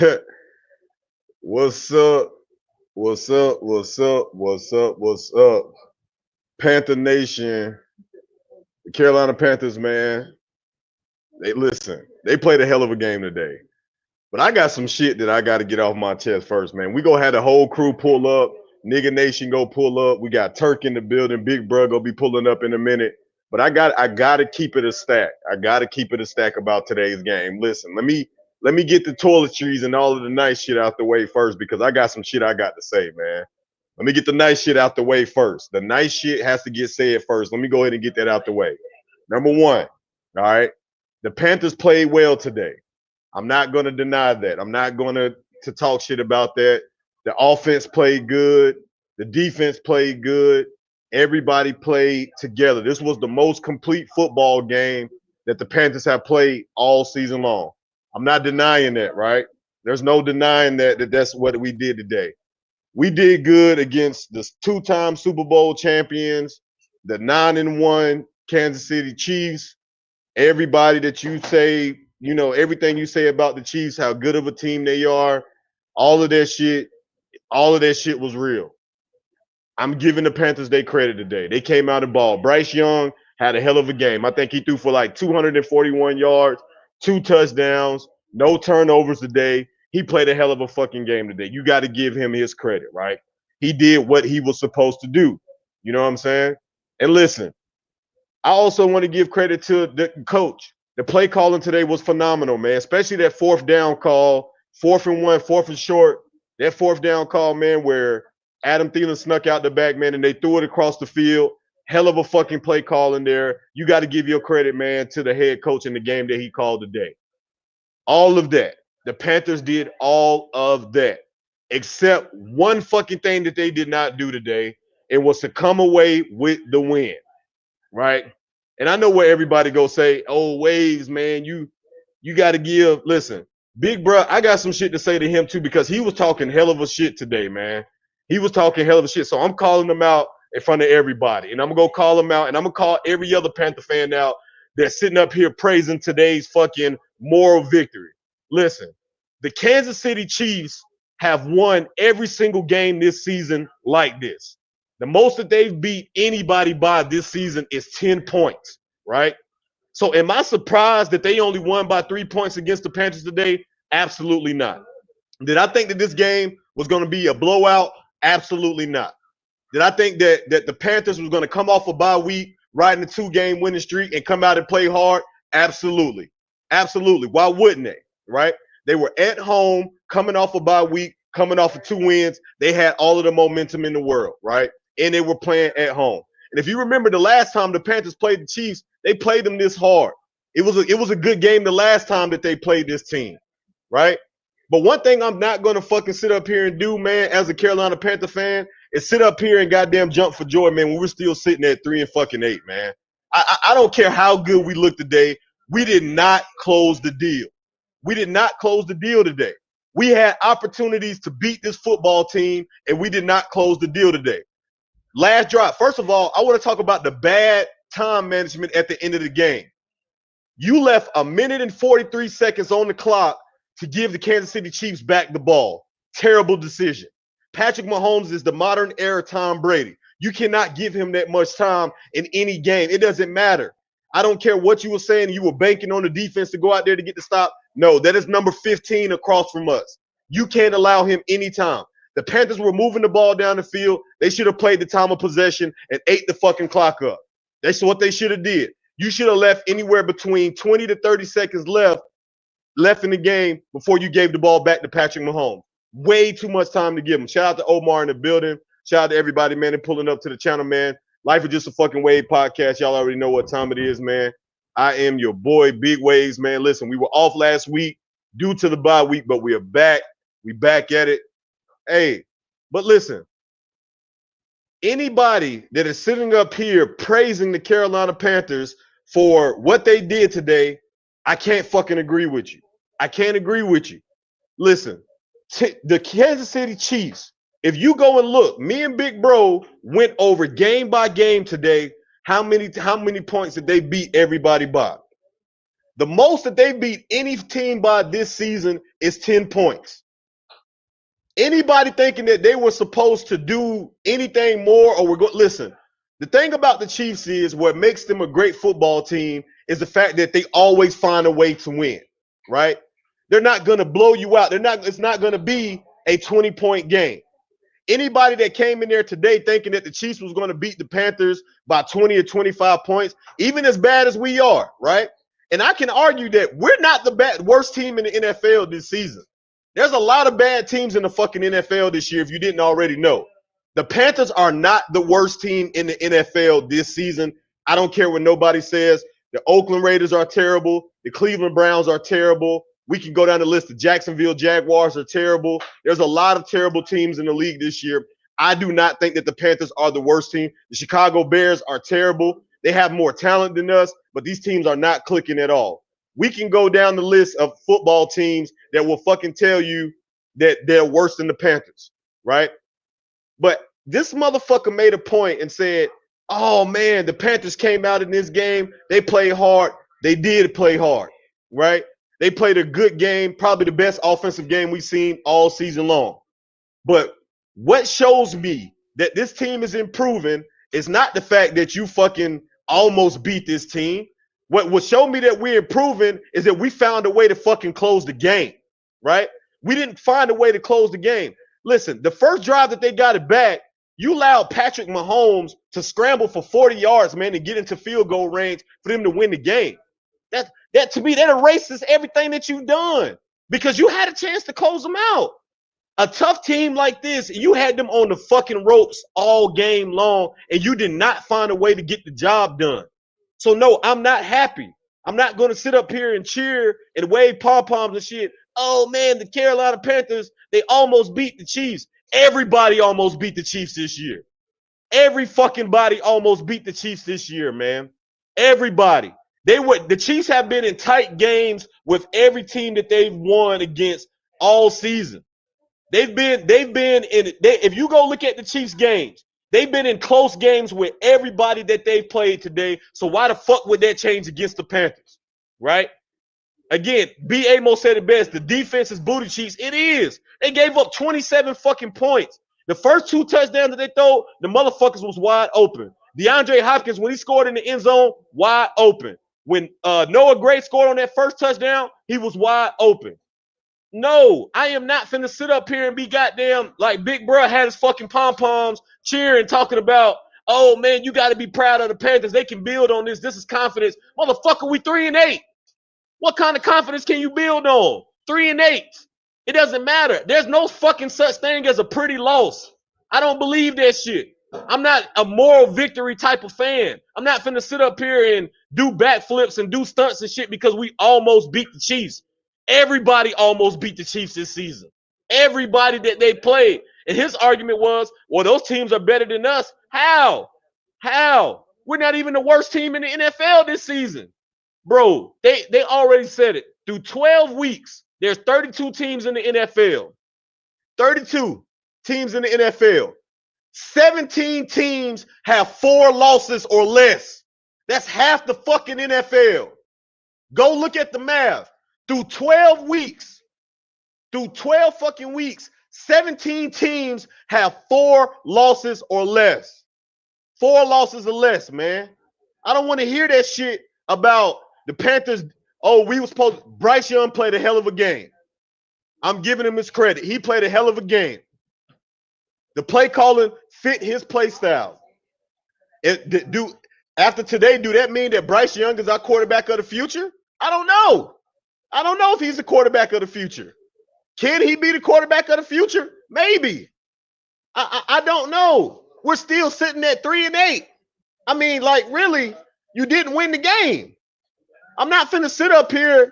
What's up? What's up? What's up? What's up? What's up? Panther Nation, the Carolina Panthers, man. They listen. They played a hell of a game today. But I got some shit that I got to get off my chest first, man. We gonna have the whole crew pull up. Nigga Nation go pull up. We got Turk in the building. Big Bro gonna be pulling up in a minute. But I gotta keep it a stack. I gotta keep it a stack about today's game. Listen, let me get the toiletries and all of the nice shit out the way first because I got some shit I got to say, man. Let me get the nice shit out the way first. The nice shit has to get said first. Let me go ahead and get that out the way. Number one, all right. The Panthers played well today. I'm not going to deny that. I'm not going to talk shit about that. The offense played good. The defense played good. Everybody played together. This was the most complete football game that the Panthers have played all season long. I'm not denying that, right? There's no denying that's what we did today. We did good against the two-time Super Bowl champions, the 9-1 Kansas City Chiefs. Everybody that you say, everything you say about the Chiefs, how good of a team they are, all of that shit was real. I'm giving the Panthers their credit today. They came out and ball. Bryce Young had a hell of a game. I think he threw for like 241 yards, 2 touchdowns, no turnovers today. He played a hell of a fucking game today. You got to give him his credit, right? He did what he was supposed to do. You know what I'm saying? And listen, I also want to give credit to the coach. The play calling today was phenomenal, man, especially that fourth down call, 4th and 1, 4th and short. That fourth down call, man, where Adam Thielen snuck out the back, man, and they threw it across the field. Hell of a fucking play call in there. You got to give your credit, man, to the head coach in the game that he called today. All of that. The Panthers did all of that, except one fucking thing that they did not do today. It was to come away with the win, right? And I know where everybody go say, "Oh, Waves, man, you got to give." Listen, Big Bro, I got some shit to say to him too because he was talking hell of a shit today, man. He was talking hell of a shit. So I'm calling him out in front of everybody, and I'm gonna go call him out, and I'm gonna call every other Panther fan out that's sitting up here praising today's fucking moral victory. Listen, the Kansas City Chiefs have won every single game this season like this. The most that they've beat anybody by this season is 10 points, right? So am I surprised that they only won by 3 points against the Panthers today? Absolutely not. Did I think that this game was going to be a blowout? Absolutely not. Did I think that the Panthers was going to come off a bye week, riding a 2-game winning streak, and come out and play hard? Absolutely. Absolutely. Why wouldn't they, right? They were at home, coming off a bye week, coming off of 2 wins. They had all of the momentum in the world, right? And they were playing at home. And if you remember the last time the Panthers played the Chiefs, they played them this hard. It was a good game the last time that they played this team, right? But one thing I'm not going to fucking sit up here and do, man, as a Carolina Panther fan, is sit up here and goddamn jump for joy, man, when we're still sitting at 3-8, man. I don't care how good we look today. We did not close the deal. We did not close the deal today. We had opportunities to beat this football team, and we did not close the deal today. Last drive. First of all, I want to talk about the bad time management at the end of the game. You left 1 minute and 43 seconds on the clock to give the Kansas City Chiefs back the ball. Terrible decision. Patrick Mahomes is the modern era Tom Brady. You cannot give him that much time in any game. It doesn't matter. I don't care what you were saying. You were banking on the defense to go out there to get the stop. No, that is number 15 across from us. You can't allow him any time. The Panthers were moving the ball down the field. They should have played the time of possession and ate the fucking clock up. That's what they should have did. You should have left anywhere between 20 to 30 seconds left in the game before you gave the ball back to Patrick Mahomes. Way too much time to give him. Shout out to Omar in the building. Shout out to everybody, man, and pulling up to the channel, man. Life is just a fucking wave podcast. Y'all already know what time it is, man. I am your boy, Big Waves, man. Listen, we were off last week due to the bye week, but we are back. We back at it. Hey, but listen, anybody that is sitting up here praising the Carolina Panthers for what they did today, I can't fucking agree with you. I can't agree with you. Listen, the Kansas City Chiefs, if you go and look, me and Big Bro went over game by game today how many points did they beat everybody by. The most that they beat any team by this season is 10 points. Anybody thinking that they were supposed to do anything more or we're going listen, the thing about the Chiefs is what makes them a great football team is the fact that they always find a way to win, right? They're not going to blow you out. It's not going to be a 20-point game. Anybody that came in there today thinking that the Chiefs was going to beat the Panthers by 20 or 25 points, even as bad as we are, right? And I can argue that we're not the worst team in the NFL this season. There's a lot of bad teams in the fucking NFL this year if you didn't already know. The Panthers are not the worst team in the NFL this season. I don't care what nobody says. The Oakland Raiders are terrible. The Cleveland Browns are terrible. We can go down the list. The Jacksonville Jaguars are terrible. There's a lot of terrible teams in the league this year. I do not think that the Panthers are the worst team. The Chicago Bears are terrible. They have more talent than us, but these teams are not clicking at all. We can go down the list of football teams that will fucking tell you that they're worse than the Panthers, right? But this motherfucker made a point and said, oh, man, the Panthers came out in this game. They played hard. They did play hard, right? They played a good game, probably the best offensive game we've seen all season long. But what shows me that this team is improving is not the fact that you fucking almost beat this team. What will show me that we're improving is that we found a way to fucking close the game, right? We didn't find a way to close the game. Listen, the first drive that they got it back, you allowed Patrick Mahomes to scramble for 40 yards, man, to get into field goal range for them to win the game. That to me, that erases everything that you've done because you had a chance to close them out. A tough team like this, you had them on the fucking ropes all game long, and you did not find a way to get the job done. So, no, I'm not happy. I'm not going to sit up here and cheer and wave pom-poms and shit. Oh, man, the Carolina Panthers, they almost beat the Chiefs. Everybody almost beat the Chiefs this year. Every fucking body almost beat the Chiefs this year, man. Everybody. The Chiefs have been in tight games with every team that they've won against all season. They've been if you go look at the Chiefs games, they've been in close games with everybody that they've played today. So why the fuck would that change against the Panthers? Right? Again, B. Amos said it best. The defense is booty cheeks. It is. They gave up 27 fucking points. The first 2 touchdowns that they throw, the motherfuckers was wide open. DeAndre Hopkins, when he scored in the end zone, wide open. When Noah Gray scored on that first touchdown, he was wide open. No, I am not finna sit up here and be goddamn like Big Bro had his fucking pom-poms cheering, talking about, oh, man, you got to be proud of the Panthers. They can build on this. This is confidence. Motherfucker, we 3-8. What kind of confidence can you build on? 3-8. It doesn't matter. There's no fucking such thing as a pretty loss. I don't believe that shit. I'm not a moral victory type of fan. I'm not finna sit up here and do backflips and do stunts and shit because we almost beat the Chiefs. Everybody almost beat the Chiefs this season. Everybody that they played. And his argument was, well, those teams are better than us. How? We're not even the worst team in the NFL this season. Bro, they already said it. Through 12 weeks, there's 32 teams in the NFL. 32 teams in the NFL. 17 teams have 4 losses or less. That's half the fucking NFL. Go look at the math. Through 12 weeks, 17 teams have 4 losses or less. 4 losses or less, man. I don't want to hear that shit about the Panthers. Oh, Bryce Young played a hell of a game. I'm giving him his credit. He played a hell of a game. The play calling fit his play style. After today, do that mean that Bryce Young is our quarterback of the future? I don't know. I don't know if he's the quarterback of the future. Can he be the quarterback of the future? Maybe. I don't know. We're still sitting at 3-8. I mean, like, really, you didn't win the game. I'm not finna sit up here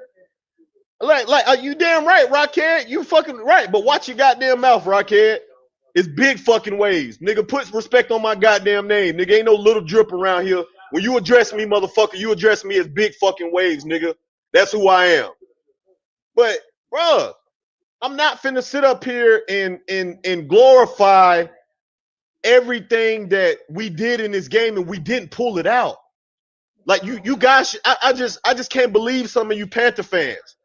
like you damn right, Rockhead. You fucking right, but watch your goddamn mouth, Rockhead. It's big fucking waves. Nigga, put respect on my goddamn name. Nigga, ain't no little drip around here. When you address me, motherfucker, you address me as big fucking waves, nigga. That's who I am. But, bruh, I'm not finna sit up here and glorify everything that we did in this game and we didn't pull it out. Like you guys, I just can't believe some of you Panther fans.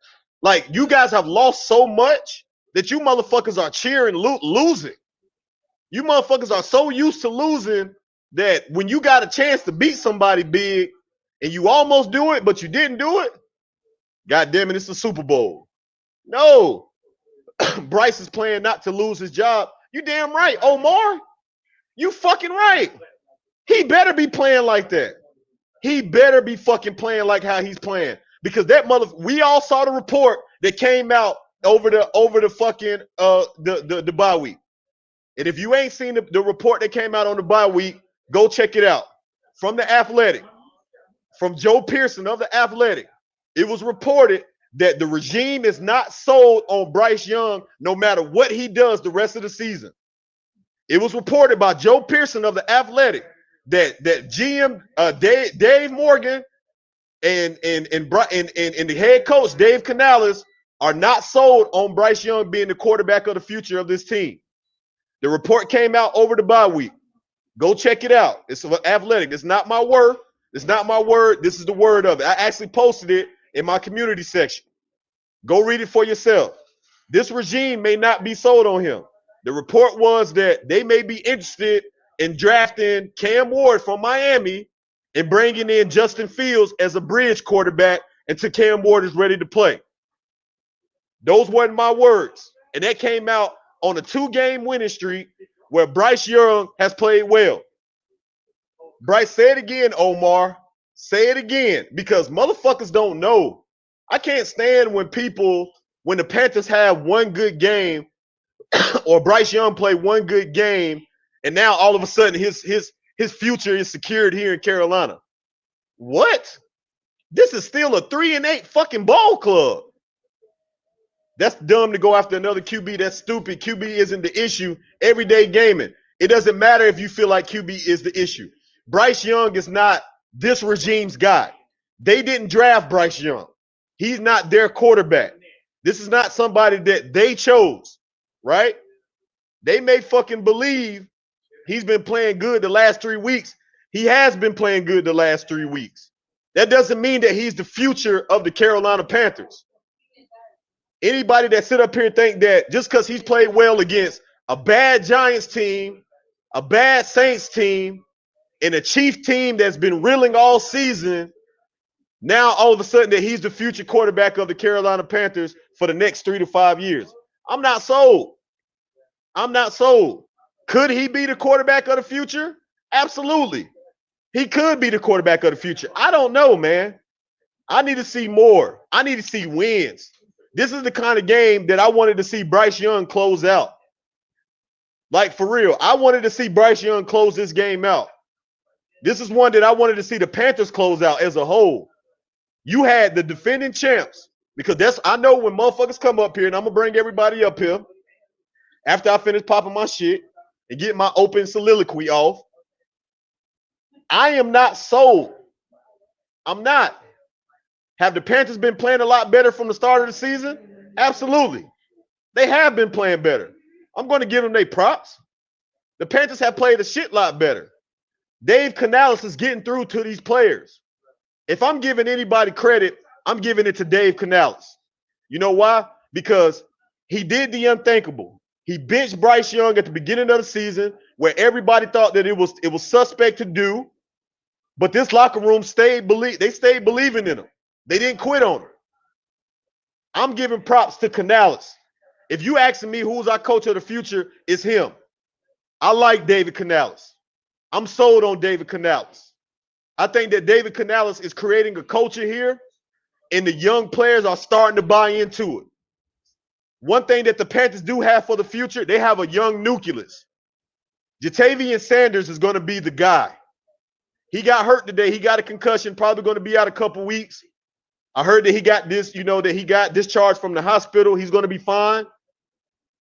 Like you guys have lost so much that you motherfuckers are cheering losing. You motherfuckers are so used to losing that when you got a chance to beat somebody big and you almost do it, but you didn't do it, God damn it, it's the Super Bowl. No, Bryce is playing not to lose his job. You damn right, Omar. You fucking right. He better be playing like that. He better be fucking playing like how he's playing. Because that we all saw the report that came out over the fucking the bye week. And if you ain't seen the report that came out on the bye week, go check it out. From the Athletic, from Joe Pearson of the Athletic, it was reported that the regime is not sold on Bryce Young no matter what he does the rest of the season. It was reported by Joe Pearson of the Athletic that GM Dave Morgan and the head coach Dave Canales are not sold on Bryce Young being the quarterback of the future of this team. The report came out over the bye week. Go check it out. It's Athletic. It's not my word. It's not my word. This is the word of it. I actually posted it in my community section. Go read it for yourself. This regime may not be sold on him. The report was that they may be interested in drafting Cam Ward from Miami and bringing in Justin Fields as a bridge quarterback until Cam Ward is ready to play. Those weren't my words. And that came out on a 2-game winning streak where Bryce Young has played well. Bryce, say it again, Omar. Say it again, because motherfuckers don't know. I can't stand when the Panthers have one good game or Bryce Young play one good game, and now all of a sudden his future is secured here in Carolina. What? This is still a 3-8 fucking ball club. That's dumb to go after another QB. That's stupid. QB isn't the issue. Everyday gaming. It doesn't matter if you feel like QB is the issue. Bryce Young is not this regime's guy. They didn't draft Bryce Young. He's not their quarterback. This is not somebody that they chose, right? They may fucking believe he's been playing good the last 3 weeks. He has been playing good the last 3 weeks. That doesn't mean that he's the future of the Carolina Panthers. Anybody that sit up here and think that just because he's played well against a bad Giants team, a bad Saints team, and a Chief team that's been reeling all season, now all of a sudden that he's the future quarterback of the Carolina Panthers for the next 3 to 5 years. I'm not sold. I'm not sold. Could he be the quarterback of the future? Absolutely. He could be the quarterback of the future. I don't know, man. I need to see more. I need to see wins. This is the kind of game that I wanted to see Bryce Young close out. Like, for real, I wanted to see Bryce Young close this game out. This is one that I wanted to see the Panthers close out as a whole. You had the defending champs, because I know when motherfuckers come up here, and I'm going to bring everybody up here after I finish popping my shit and get my open soliloquy off. I am not sold. I'm not. Have the Panthers been playing a lot better from the start of the season? Absolutely. They have been playing better. I'm going to give them their props. The Panthers have played a shit lot better. Dave Canales is getting through to these players. If I'm giving anybody credit, I'm giving it to Dave Canales. You know why? Because he did the unthinkable. He benched Bryce Young at the beginning of the season where everybody thought that it was suspect to do. But this locker room stayed believing in him. They didn't quit on him. I'm giving props to Canales. If you asking me who's our coach of the future, it's him. I like David Canales. I'm sold on David Canales. I think that David Canales is creating a culture here, and the young players are starting to buy into it. One thing that the Panthers do have for the future, they have a young nucleus. Jatavian Sanders is going to be the guy. He got hurt today. He got a concussion, probably going to be out a couple weeks. I heard that he got that he got discharged from the hospital. He's going to be fine.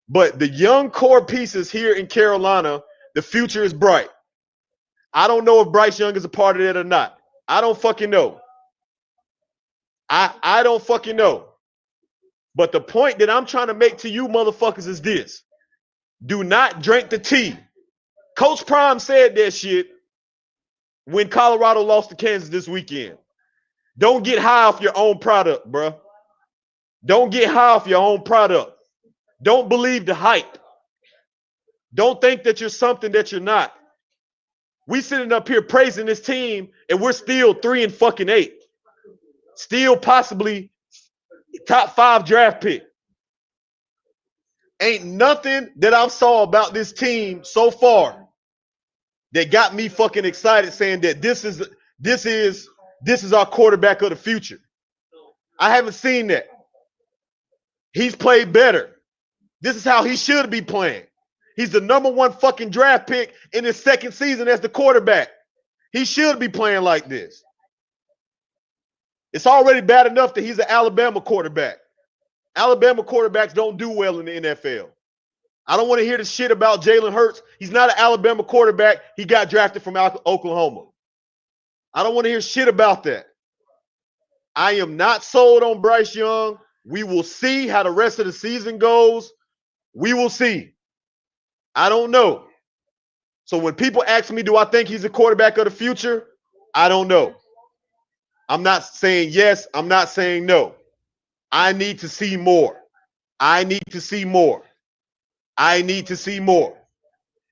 But the young core pieces here in Carolina, the future is bright. I don't know if Bryce Young is a part of that or not. I don't fucking know. I don't fucking know. But the point that I'm trying to make to you motherfuckers is this. Do not drink the tea. Coach Prime said that shit. when Colorado lost to Kansas this weekend. Don't get high off your own product, bro. Don't get high off your own product. Don't believe the hype. Don't think that you're something that you're not. We sitting up here praising this team, and we're still 3-8. Still possibly top 5 draft pick. Ain't nothing that I've saw about this team so far that got me fucking excited saying that this is our quarterback of the future. I haven't seen that. He's played better. This is how he should be playing. He's the number 1 fucking draft pick in his second season as the quarterback. He should be playing like this. It's already bad enough that he's an Alabama quarterback. Alabama quarterbacks don't do well in the NFL. I don't want to hear the shit about Jalen Hurts. He's not an Alabama quarterback. He got drafted from Oklahoma. I don't want to hear shit about that. I am not sold on Bryce Young. We will see how the rest of the season goes. We will see. I don't know. So when people ask me, do I think he's a quarterback of the future? I don't know. I'm not saying yes. I'm not saying no. I need to see more. I need to see more. I need to see more.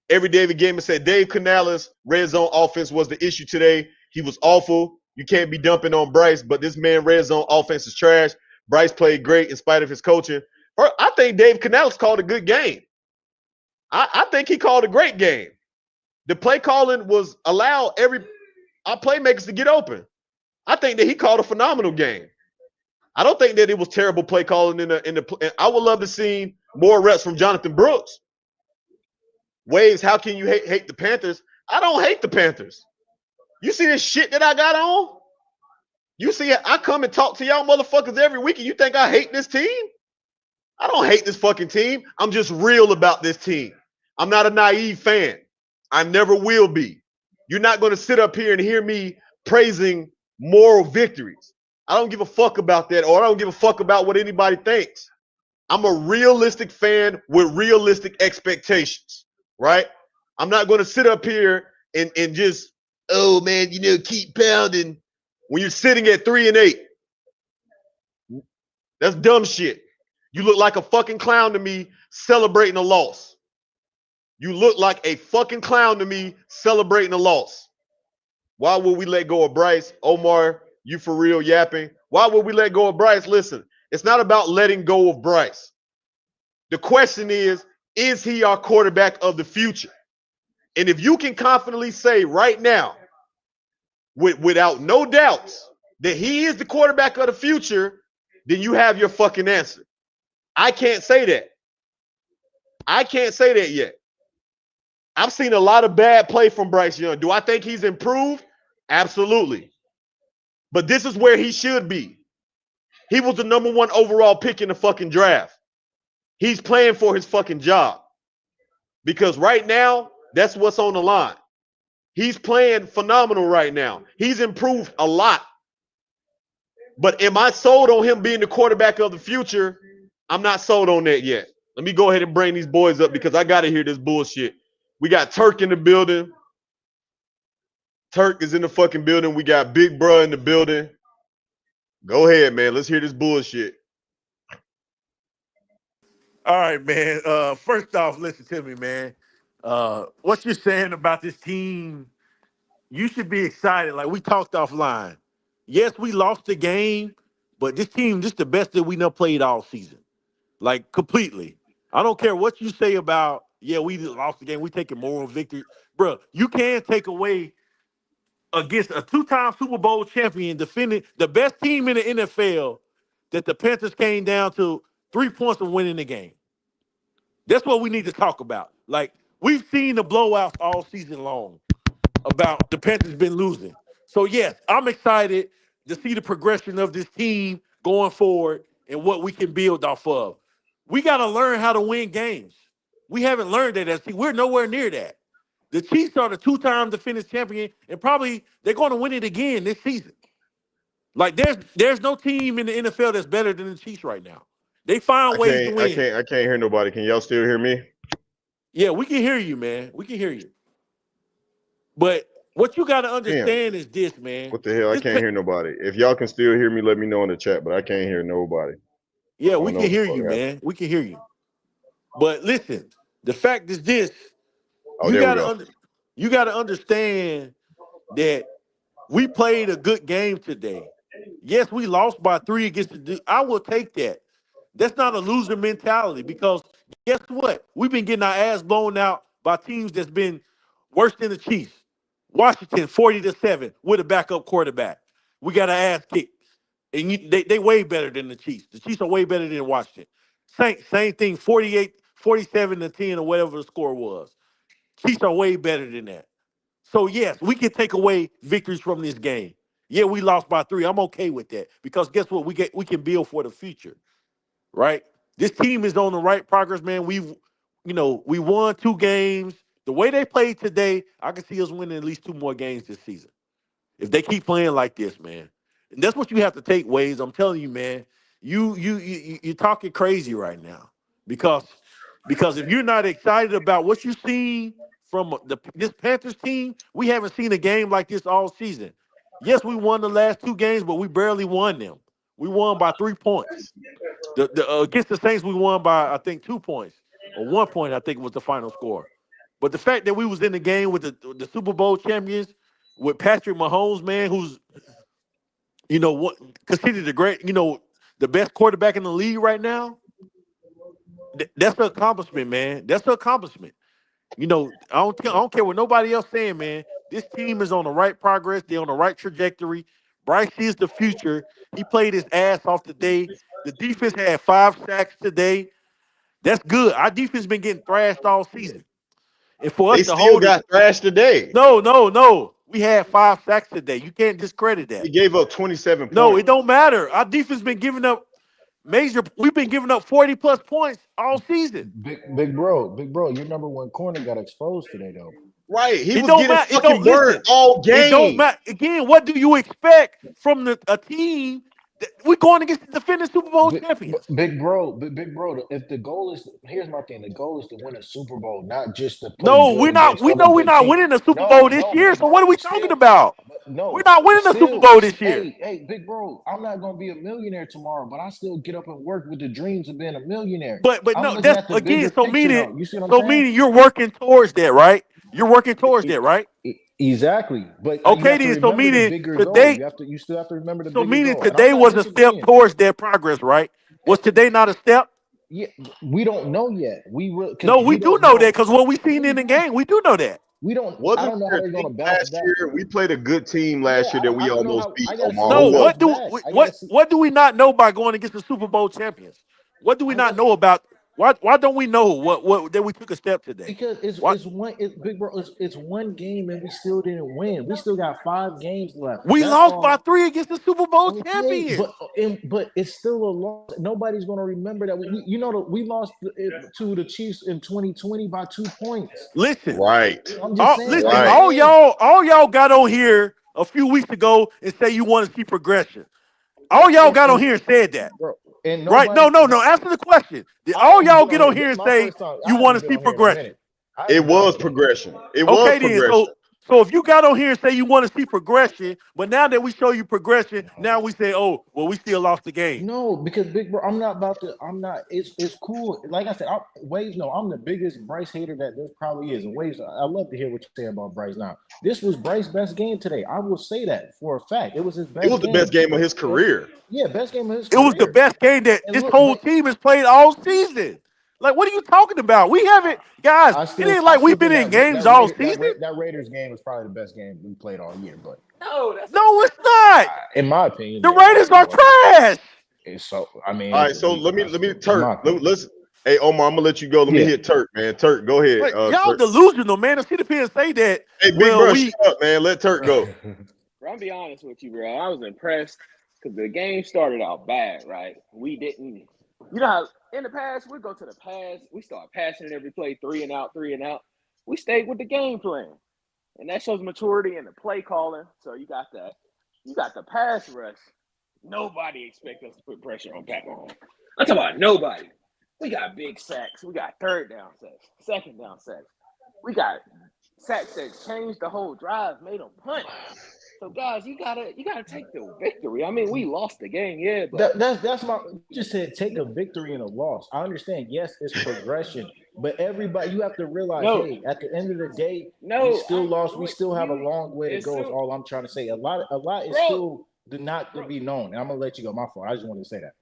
Every David Gamer said Dave Canales' red zone offense was the issue today. He was awful. You can't be dumping on Bryce, but this man red zone offense is trash. Bryce played great in spite of his coaching. I think Dave Canales called a good game. I think he called a great game. The play calling was allow our playmakers to get open. I think that he called a phenomenal game. I don't think that it was terrible play calling in the. I would love to see more reps from Jonathan Brooks. Waves, how can you hate the Panthers? I don't hate the Panthers. You see this shit that I got on? You see, I come and talk to y'all motherfuckers every week, and you think I hate this team? I don't hate this fucking team. I'm just real about this team. I'm not a naive fan. I never will be. You're not going to sit up here and hear me praising moral victories. I don't give a fuck about that, or I don't give a fuck about what anybody thinks. I'm a realistic fan with realistic expectations, right? I'm not going to sit up here and just, oh man, keep pounding when you're sitting at 3-8. That's dumb shit. You look like a fucking clown to me celebrating a loss. You look like a fucking clown to me celebrating a loss. Why would we let go of Bryce? Omar, you for real yapping? Why would we let go of Bryce? Listen, it's not about letting go of Bryce. The question is he our quarterback of the future? And if you can confidently say right now, without no doubts, that he is the quarterback of the future, then you have your fucking answer. I can't say that. I can't say that yet. I've seen a lot of bad play from Bryce Young. Do I think he's improved? Absolutely. But this is where he should be. He was the number 1 overall pick in the fucking draft. He's playing for his fucking job. Because right now, that's what's on the line. He's playing phenomenal right now. He's improved a lot. But am I sold on him being the quarterback of the future? I'm not sold on that yet. Let me go ahead and bring these boys up because I got to hear this bullshit. We got Turk in the building. Turk is in the fucking building. We got Big Bruh in the building. Go ahead, man. Let's hear this bullshit. All right, man. First off, listen to me, man. What you're saying about this team, you should be excited. Like we talked offline. Yes, we lost the game, but this team, this is the best that we done played all season. Like completely. I don't care what you say about, yeah, we lost the game. We taking moral victory. Bro, you can't take away against a 2-time Super Bowl champion defending the best team in the NFL that the Panthers came down to 3 points of winning the game. That's what we need to talk about. Like, we've seen the blowouts all season long about the Panthers been losing. So, yes, I'm excited to see the progression of this team going forward and what we can build off of. We got to learn how to win games. We haven't learned that as we're nowhere near that. The Chiefs are the 2-time defending champion, and probably they're going to win it again this season. Like, there's no team in the NFL that's better than the Chiefs right now. They find ways to win. I can't hear nobody. Can y'all still hear me? Yeah, we can hear you, man. We can hear you. But What you got to Damn. understand is this, man. What the hell? I This, can't hear nobody. If y'all can still hear me, let me know in the chat. But I can't hear nobody. yeah, I we don't know can what the hear fuck you, happened. man. We can hear you. But listen, the fact is this: Oh, you there we got go. to you got to understand that we played a good game today. Yes, we lost by 3 against the Duke. I will take that. That's not a loser mentality because guess what? We've been getting our ass blown out by teams that's been worse than the Chiefs. Washington 40-7 with a backup quarterback. We got our ass kicked. And they way better than the Chiefs. The Chiefs are way better than Washington. Same thing, 47-10 or whatever the score was. Chiefs are way better than that. So yes, we can take away victories from this game. Yeah, we lost by 3. I'm okay with that because guess what? We can build for the future, right? This team is on the right progress, man. We won 2 games. The way they played today, I can see us winning at least 2 more games this season if they keep playing like this, man. And that's what you have to take, Ways. I'm telling you, man. You're talking crazy right now because if you're not excited about what you've seen from this Panthers team, we haven't seen a game like this all season. Yes, we won the last 2 games, but we barely won them. We won by 3 points. Against the Saints, we won by I think 2 points or 1 point. I think was the final score. But the fact that we was in the game with the Super Bowl champions with Patrick Mahomes, man, who's what considered the great, the best quarterback in the league right now. That's an accomplishment, man. That's an accomplishment. I don't care what nobody else saying, man. This team is on the right progress. They're on the right trajectory. Bryce is the future. He played his ass off today. The defense had 5 sacks today. That's good. Our defense been getting thrashed all season. And for us They to still hold it, got thrashed today. no, no, no. We had 5 sacks today. You can't discredit that. He gave up 27 No, points. it don't matter. Our defense been giving up we've been giving up 40 plus points all season. Big bro, your number one corner got exposed today though. Right. He It was don't getting matter. It don't fucking burned listen. all It don't game. matter. Again, what do you expect from a team that we're going against the defending Super Bowl Big, champions? big bro. If the goal is, here's my thing: the goal is to win a Super Bowl, not just to play No, good we're not. against We other know we're good not teams. winning the Super No, Bowl this no, year. big So what bro. are we talking Still, about? but We're no, not winning the Super still. Bowl this year. Hey, big bro. I'm not gonna be a millionaire tomorrow, but I still get up and work with the dreams of being a millionaire. But I'm no, looking that's at the again. bigger picture, though. You see what I'm So saying? meaning you're working towards that, right? You're working towards that, right? Exactly. But you Okay, have to then. So remember the meaning bigger goal. today. You still have to remember the So bigger meaning goal. And I'm today not was a step disagreeing. towards that progress, right? Was And today not a step? yeah, we don't know yet. We will because No, we we do don't know that know. because what we Yeah, seen in we the do. game, we do know that. We don't. I Wasn't don't know how there a they're thing gonna bounce last back. year? We played a good team Yeah, last year that I we don't know almost how. beat. I gotta see Omar, who No, who else? bounce back. I gotta see. what do we not know by going against the Super Bowl champions? What do we I not got know about? Why don't we know what that we took a step today? because What it's big bro. It's one game and we still didn't win. We still got 5 games left. we That's lost by all. 3 against the Super Bowl Okay, champions. but it's still a loss. Nobody's gonna remember that we lost to the Chiefs in 2020 by 2 points. Listen, Right. I'm just saying. I'm listen, just Right. saying. all y'all got on here a few weeks ago and say you want to see progression. All y'all got on And here and said that. bro, and Right? nobody. No. Answer the question. Did I all haven't y'all been get on on here. here This is and my say first time. you I want haven't to been see on here in a progression? minute. I It haven't been on was here. progression. It was Okay, then. progression. So if you got on here and say you want to see progression, but now that we show you progression, now we say, oh, well, we still lost the game. No, because big bro, I'm not about to. I'm not. It's cool. Like I said, Waves. No, I'm the biggest Bryce hater that there probably is. And Waves, I love to hear what you say about Bryce. Now, this was Bryce's best game today. I will say that for a fact. It was his It best was the best game. game of his And career. yeah, best game of his It was the career. best game that And this look, whole but team has played all season. Like, what are you talking about? We haven't, guys. It ain't I like still we've been think in games all season. that Raiders game was probably the best game we played all year. But No, it's not. in my opinion, The yeah, Raiders it are was. trash. It's so. I mean, All right, so let me in Turk. my opinion. Let's hey Omar, I'm gonna let you go. Let me Yeah. hit Turk, man. Turk, go ahead. Like, y'all Turk. delusional, man. The CDP say that. Hey, big Well, bro, shut we up, man. Let Turk go. Bro, I'm be honest with you, bro. I was impressed because the game started out bad, right? We didn't, how in the past we go to the pass, we start passing it every play, three and out, three and out. We stayed with the game plan, and that shows maturity in the play calling. So you got the pass rush. Nobody expect us to put pressure on Pat Mahomes. I'm talking about nobody. We got big sacks. We got third down sacks, second down sacks. We got sacks that changed the whole drive, made them punt. So guys, you gotta take the victory. I mean, we lost the game, yeah, but That's my. You just said take a victory and a loss. I understand. Yes, it's progression, but everybody, you have to realize, no, hey, at the end of the day, we no, still lost. We what still have a you long way to as go. Is soon, all I'm trying to say. A lot is bro, still not to bro. be known. And I'm gonna let you go. My fault. I just wanted to say that.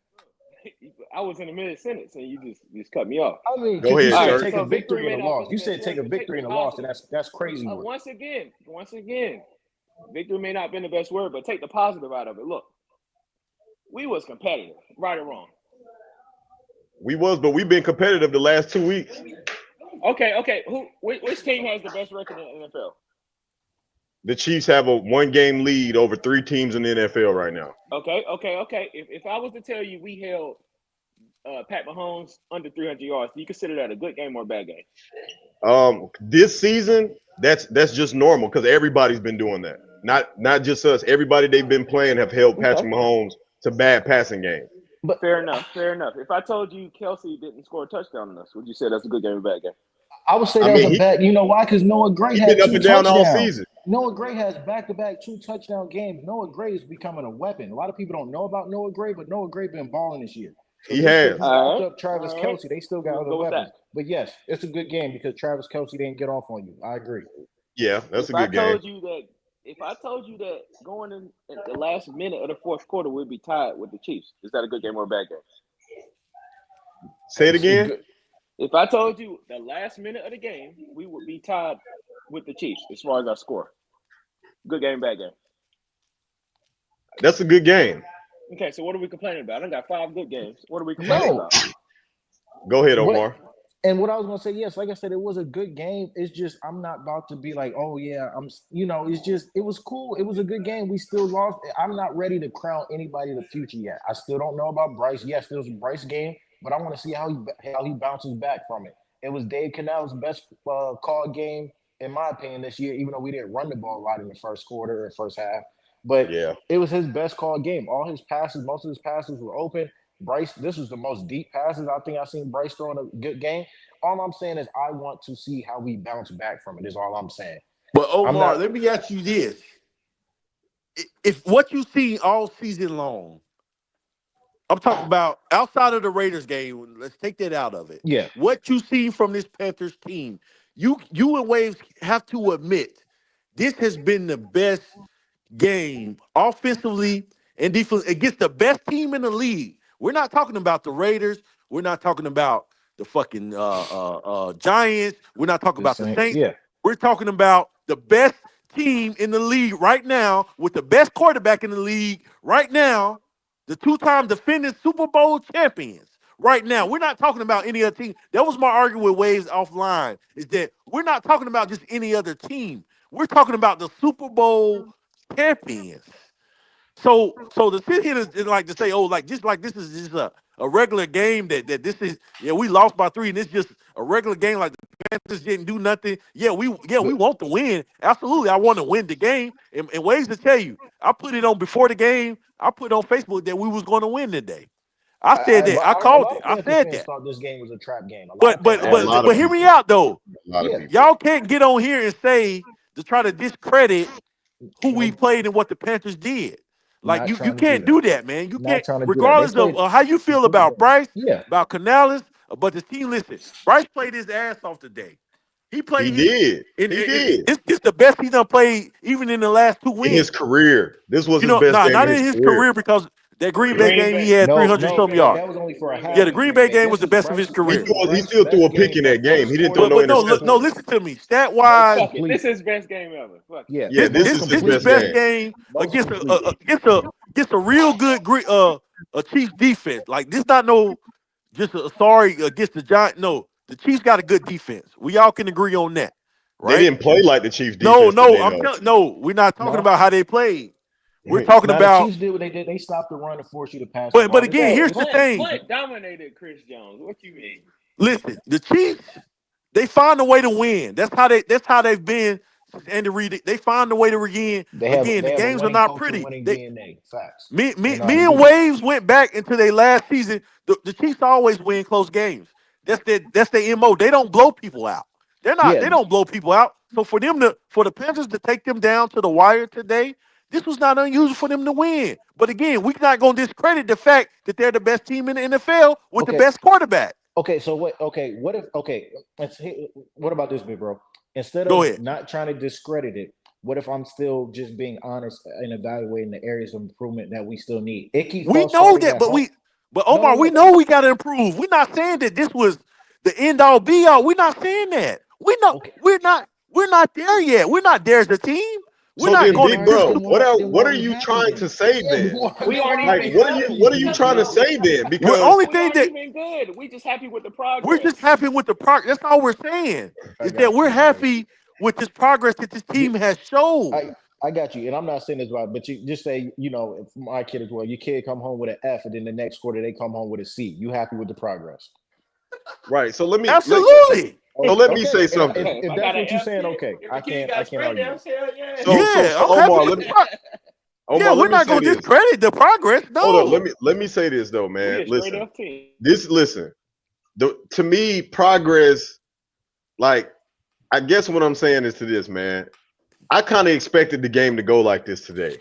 I was in the mid sentence and you just cut me off. I mean, Go because you ahead, All said right, Church. take a so victory victory and may a not loss. been You the best said take word, a but take victory the and a loss, and positive. that's crazy work. Once again, victory may not been the best word, but take the positive out of it. Look, we was competitive, right or wrong. We was, but we've been competitive the last 2 weeks. Okay. Which team has the best record in the NFL? The Chiefs have a 1 game lead over 3 teams in the NFL right now. Okay. If I was to tell you we held Pat Mahomes under 300 yards, do you consider that a good game or a bad game? This season, that's just normal because everybody's been doing that. Not just us. Everybody they've been playing have held Okay. Patrick Mahomes to bad passing games. But Fair enough. If I told you Kelsey didn't score a touchdown on us, would you say that's a good game or a bad game? I would say I that was mean, a bet. You know why? Because Noah Gray he's had been up two and down all touchdowns. season. Noah Gray has back-to-back 2 touchdown games. Noah Gray is becoming a weapon. A lot of people don't know about Noah Gray, but Noah Gray been balling this year. So He just because has. you locked All up Travis right. Kelsey, they still got We'll other go with weapons. that. But yes, it's a good game because Travis Kelsey didn't get off on you. I agree. Yeah, that's If a I good game. told you that, going in at the last minute of the fourth quarter, we'd be tied with the Chiefs, is that a good game or a bad game? Say it It's a again. good. If I told you the last minute of the game, we would be tied with the Chiefs as far as our score. Good game, bad game. That's a good game. Okay, so what are we complaining about? I got 5 good games. What are we complaining No, about? Go ahead, what Omar. and what I was gonna say, yes, like I said, it was a good game. It's just I'm not about to be like, oh yeah, it's just it was cool. It was a good game. We still lost. I'm not ready to crown anybody the future yet. I still don't know about Bryce. Yes, it was a Bryce game, but I want to see how he bounces back from it. It was Dave Cannell's best call game in my opinion this year, even though we didn't run the ball a lot in the first quarter or first half. But Yeah. it was his best call game. All his passes, most of his passes were open. Bryce, this was the most deep passes I think I've seen Bryce throw in a good game. All I'm saying is I want to see how we bounce back from it. Is all I'm saying. But I'm Omar, not. let me ask you this: if what you see all season long, I'm talking about outside of the Raiders game. Let's take that out of it. Yeah, What you see from this Panthers team, you and Waves have to admit this has been the best game offensively and defense against the best team in the league. We're not talking about the Raiders. We're not talking about the fucking Giants. We're not talking the about the same. Saints. Yeah, We're talking about the best team in the league right now with the best quarterback in the league right now, the two-time defending Super Bowl champions. Right now, we're not talking about any other team. That was my argument with Waves offline. Is that we're not talking about just any other team. We're talking about the Super Bowl champions. So to sit here and like to say, oh, like just like this is just a regular game that this is, yeah, we lost by 3 and it's just a regular game like the Panthers didn't do nothing. Yeah, we but want to win. Absolutely, I want to win the game. And ways to tell you, I put it on before the game. I put on Facebook that we was going to win today. I said that. I a called lot it. of I Panthers said fans that. thought this game was a trap game. A lot of But but Panthers A but fans lot but of did. hear me people. out though. A lot of Yeah, people. Y'all can't get on here and say to try to discredit who we no, played and what the Panthers did. Like not you trying to do can't that. do that, man. You Not can't, trying to do that. They regardless of played how you some feel good about games. Bryce, Yeah, about Canales, but the team. Listen, Bryce played his ass off today. He He played his. did. And He did. it's the best he done played, even in the last 2 In his wins. career. This was You his know, best nah, game not in in his his career. career because that Green Bay Green game he Bay, had no, 300 no, some Green Bay. yards. that was only for a Yeah, half the in Green Green Bay Bay. game was This the was best of his He career. still, he Bryce's still threw best a pick game in for that game. first He didn't quarter throw But no and but no, second no, interception. quarter. listen to me. Stat Most wise, Fuck it. complete. This is best game ever. Fuck it. Yeah, Yeah, this this most is his his complete. best best game. game Most against complete. a real good a Chiefs defense. Like this, not no just sorry against the Giants. No, the Chiefs got a good defense. We all can agree on that, They right? didn't play like the Chiefs No, defense no, today, I'm though. telling. No, we're not talking No. about how they played. We're talking Now the about. Chiefs did what they did. They stopped the run and forced you to pass the But ball. again, Bro, here's the It's thing. Punt dominated Chris Jones. What you mean? Listen, the Chiefs, they find a way to win. That's how they've been since Andy Reid. They find a way to regain. they have Again, they the have a games are winning not culture, pretty. winning They DNA. Facts. me They me know how to me and do that. Waves went back into their last season. The Chiefs always win close games. That's their MO. They don't blow people out. They Yeah, don't blow people out. So for the Panthers to take them down to the wire today, this was not unusual for them to win. But again, we're not going to discredit the fact that they're the best team in the NFL with the Okay. best quarterback. Okay, so what? Okay, what if? Okay, what about this, big bro? Instead Go of ahead. not trying to discredit it, what if I'm still just being honest and evaluating the areas of improvement that we still need? Icky We false know starting that, at home. but No, no, Omar, we no. know we got to improve. We're not saying that this was the end all be all. We're not saying that. We know Okay, we're not there yet. We're not there as a team. We're So not then, then going to big why just. bro, then what why are then what why are we you happy trying then? to say Yeah, then? We then aren't why Like, we even what are good. you happy what are you then, trying to bro? say then? We're Because only We thing aren't that even good. We just happy with the we're just progress. happy with the progress. That's all we're saying I is that got we're you, man. happy with this progress that this You, team has showed. I got you, and I'm not saying this right, but you just say, if my kid as well, your kid come home with an F, and then the next quarter they come home with a C. You happy with the progress? right. So let me let Absolutely. so Okay, let me okay. say And something. if If I that's got an what you're F saying, kid, okay, if I the kid can't got argue straight with it. F's, hell yeah. Yeah, I'm happy Omar, with let the me Yeah, Omar, we're let me not say going to this. discredit the progress. Hold up, No. let me say this though, We man. a straight Listen, F team. listen. To me, progress, like I guess what I'm saying is to this, man. I kind of expected the game to go like this today.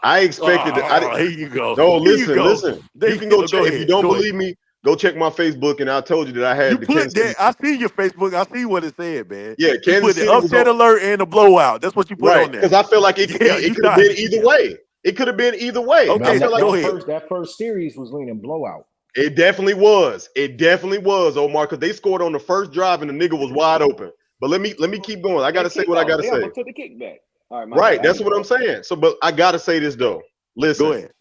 I expected that. Here you go. No, Here you listen, go. listen. You can go check Go if you ahead. don't Go ahead. believe me. Go check my Facebook, and I told you that I You had the put Kansas City. that. I see your Facebook. I see what it said, man. Yeah, You Kansas put the City was upset on. alert and the blowout. That's what you put Right, on because there. I feel like Yeah, you it could have been tried. either Yeah. way. It could have been either way. I Man, Okay, feel like go that ahead. first series was leaning blowout. it definitely was. It definitely was, Omar, because they scored on the first drive and the nigga was wide open. But let me keep going. I And gotta say what I kickoff. gotta They say. almost took the kickback. All right, my Right, bad. I that's can what I'm go. saying. So, but I gotta say this though. Go Listen, ahead.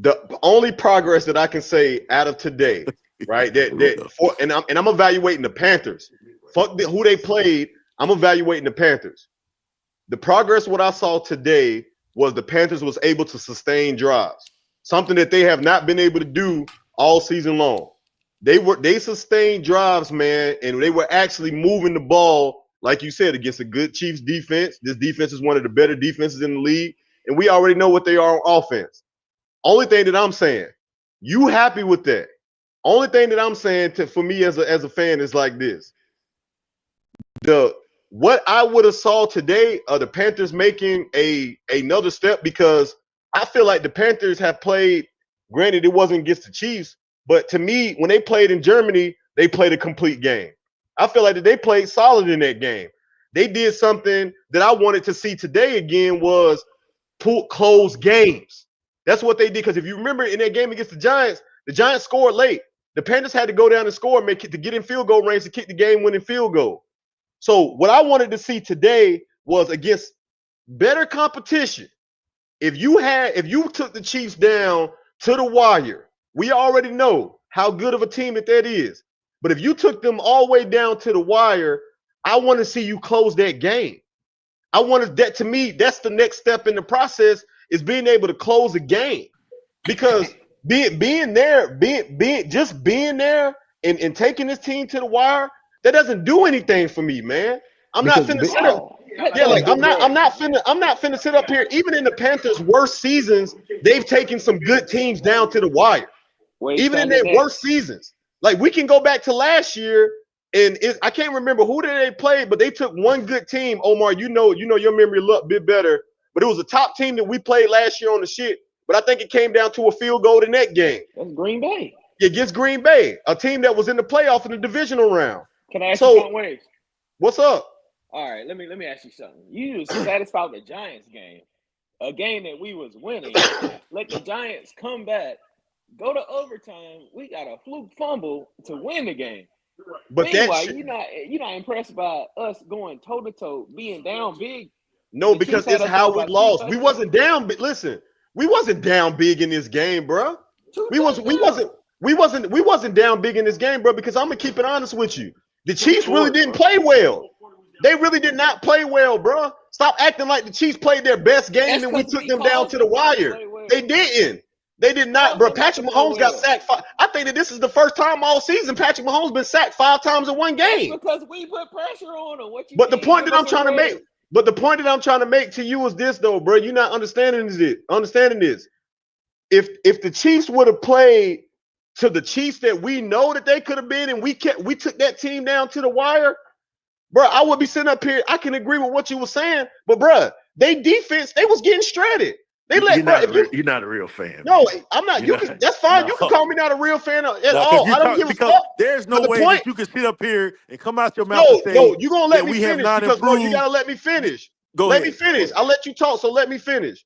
the only progress that I can say out of today, right? Here we go. I'm evaluating the Panthers. Who they played. I'm evaluating the Panthers. The progress what I saw today was the Panthers was able to sustain drives, something that they have not been able to do all season long. They sustained drives, man, and they were actually moving the ball, like you said, against a good Chiefs defense. This defense is one of the better defenses in the league, and we already know what they are on offense. Only thing that I'm saying, you happy with that? Only thing that I'm saying for me as a fan is like this: the what I would have saw today are the Panthers making another step because I feel like the Panthers have played. Granted, it wasn't against the Chiefs, but to me, when they played in Germany, they played a complete game. I feel like that they played solid in that game. They did something that I wanted to see today again was pull close games. That's what they did. Because if you remember in that game against the Giants scored late. The Panthers had to go down and score, make it to get in field goal range to kick the game-winning field goal. So what I wanted to see today was against better competition. If you took the Chiefs down to the wire, we already know how good of a team that is. But if you took them all the way down to the wire, I want to see you close that game. I wanted that to me, that's the next step in the process is being able to close a game. Because being there, being there and taking this team to the wire, that doesn't do anything for me, man. I'm not Because finna sit up. How? That Yeah, like doesn't do what? I'm not finna sit up here. Even in the Panthers' worst seasons, they've taken some good teams down to the wire. Where he Even in standing their worst next? seasons. Like we can go back to last year, and I can't remember who they played, but they took one good team. Omar, you know your memory a little bit better, but it was a top team that we played last year on the shit. But I think it came down to a field goal in that game That's Green Bay. against Green Bay, a team that was in the playoff in the divisional round. Can I ask you So something, Waves? what's up? All right, let me ask you something. You was satisfied with the Giants game, a game that we was winning. Let the Giants come back, go to overtime. We got a fluke fumble to win the game. But that Meanwhile, shit, you're not impressed by us going toe to toe, being down big. no, The Chiefs because had it's us down how we by two lost. We touchdowns. wasn't down. But listen, we wasn't down big in this game, bro. Two We was we touchdowns. wasn't we wasn't down big in this game, bro. Because I'm gonna keep it honest with you. The Two Chiefs really scores, didn't bro. play well. They really did not play well, bro. Stop acting like the Chiefs played their best game That's and we because took we them down caused to the them not to wire. play They well. didn't. They did not, Caused bro. them not to Patrick play Mahomes got well. sacked. I think that this is the first time all season Patrick Mahomes been sacked 5 times in one That's game. because we put pressure on them. What you But the mean? point Give that us I'm some trying to make, credit. but the point that I'm trying to make to you is this, though, bro. You're not understanding this. Understanding this. If the Chiefs would have played to the Chiefs that we know that they could have been, and we took that team down to the wire, bro, I would be sitting up here. I can agree with what you were saying, but bro, they defense, they was getting shredded. They let, bro, if you You're not a real fan, no, man. I'm not. You're You can. not. That's fine. You can No. call me not a real fan at No, because all. you I don't talk give a because fuck. there's no But the way point, that you can sit up here and come out your mouth and no, say no, you gonna let that me we have finish not because no, you improved. gotta let me finish. Go Let me ahead. finish. I'll let you talk. So let me finish.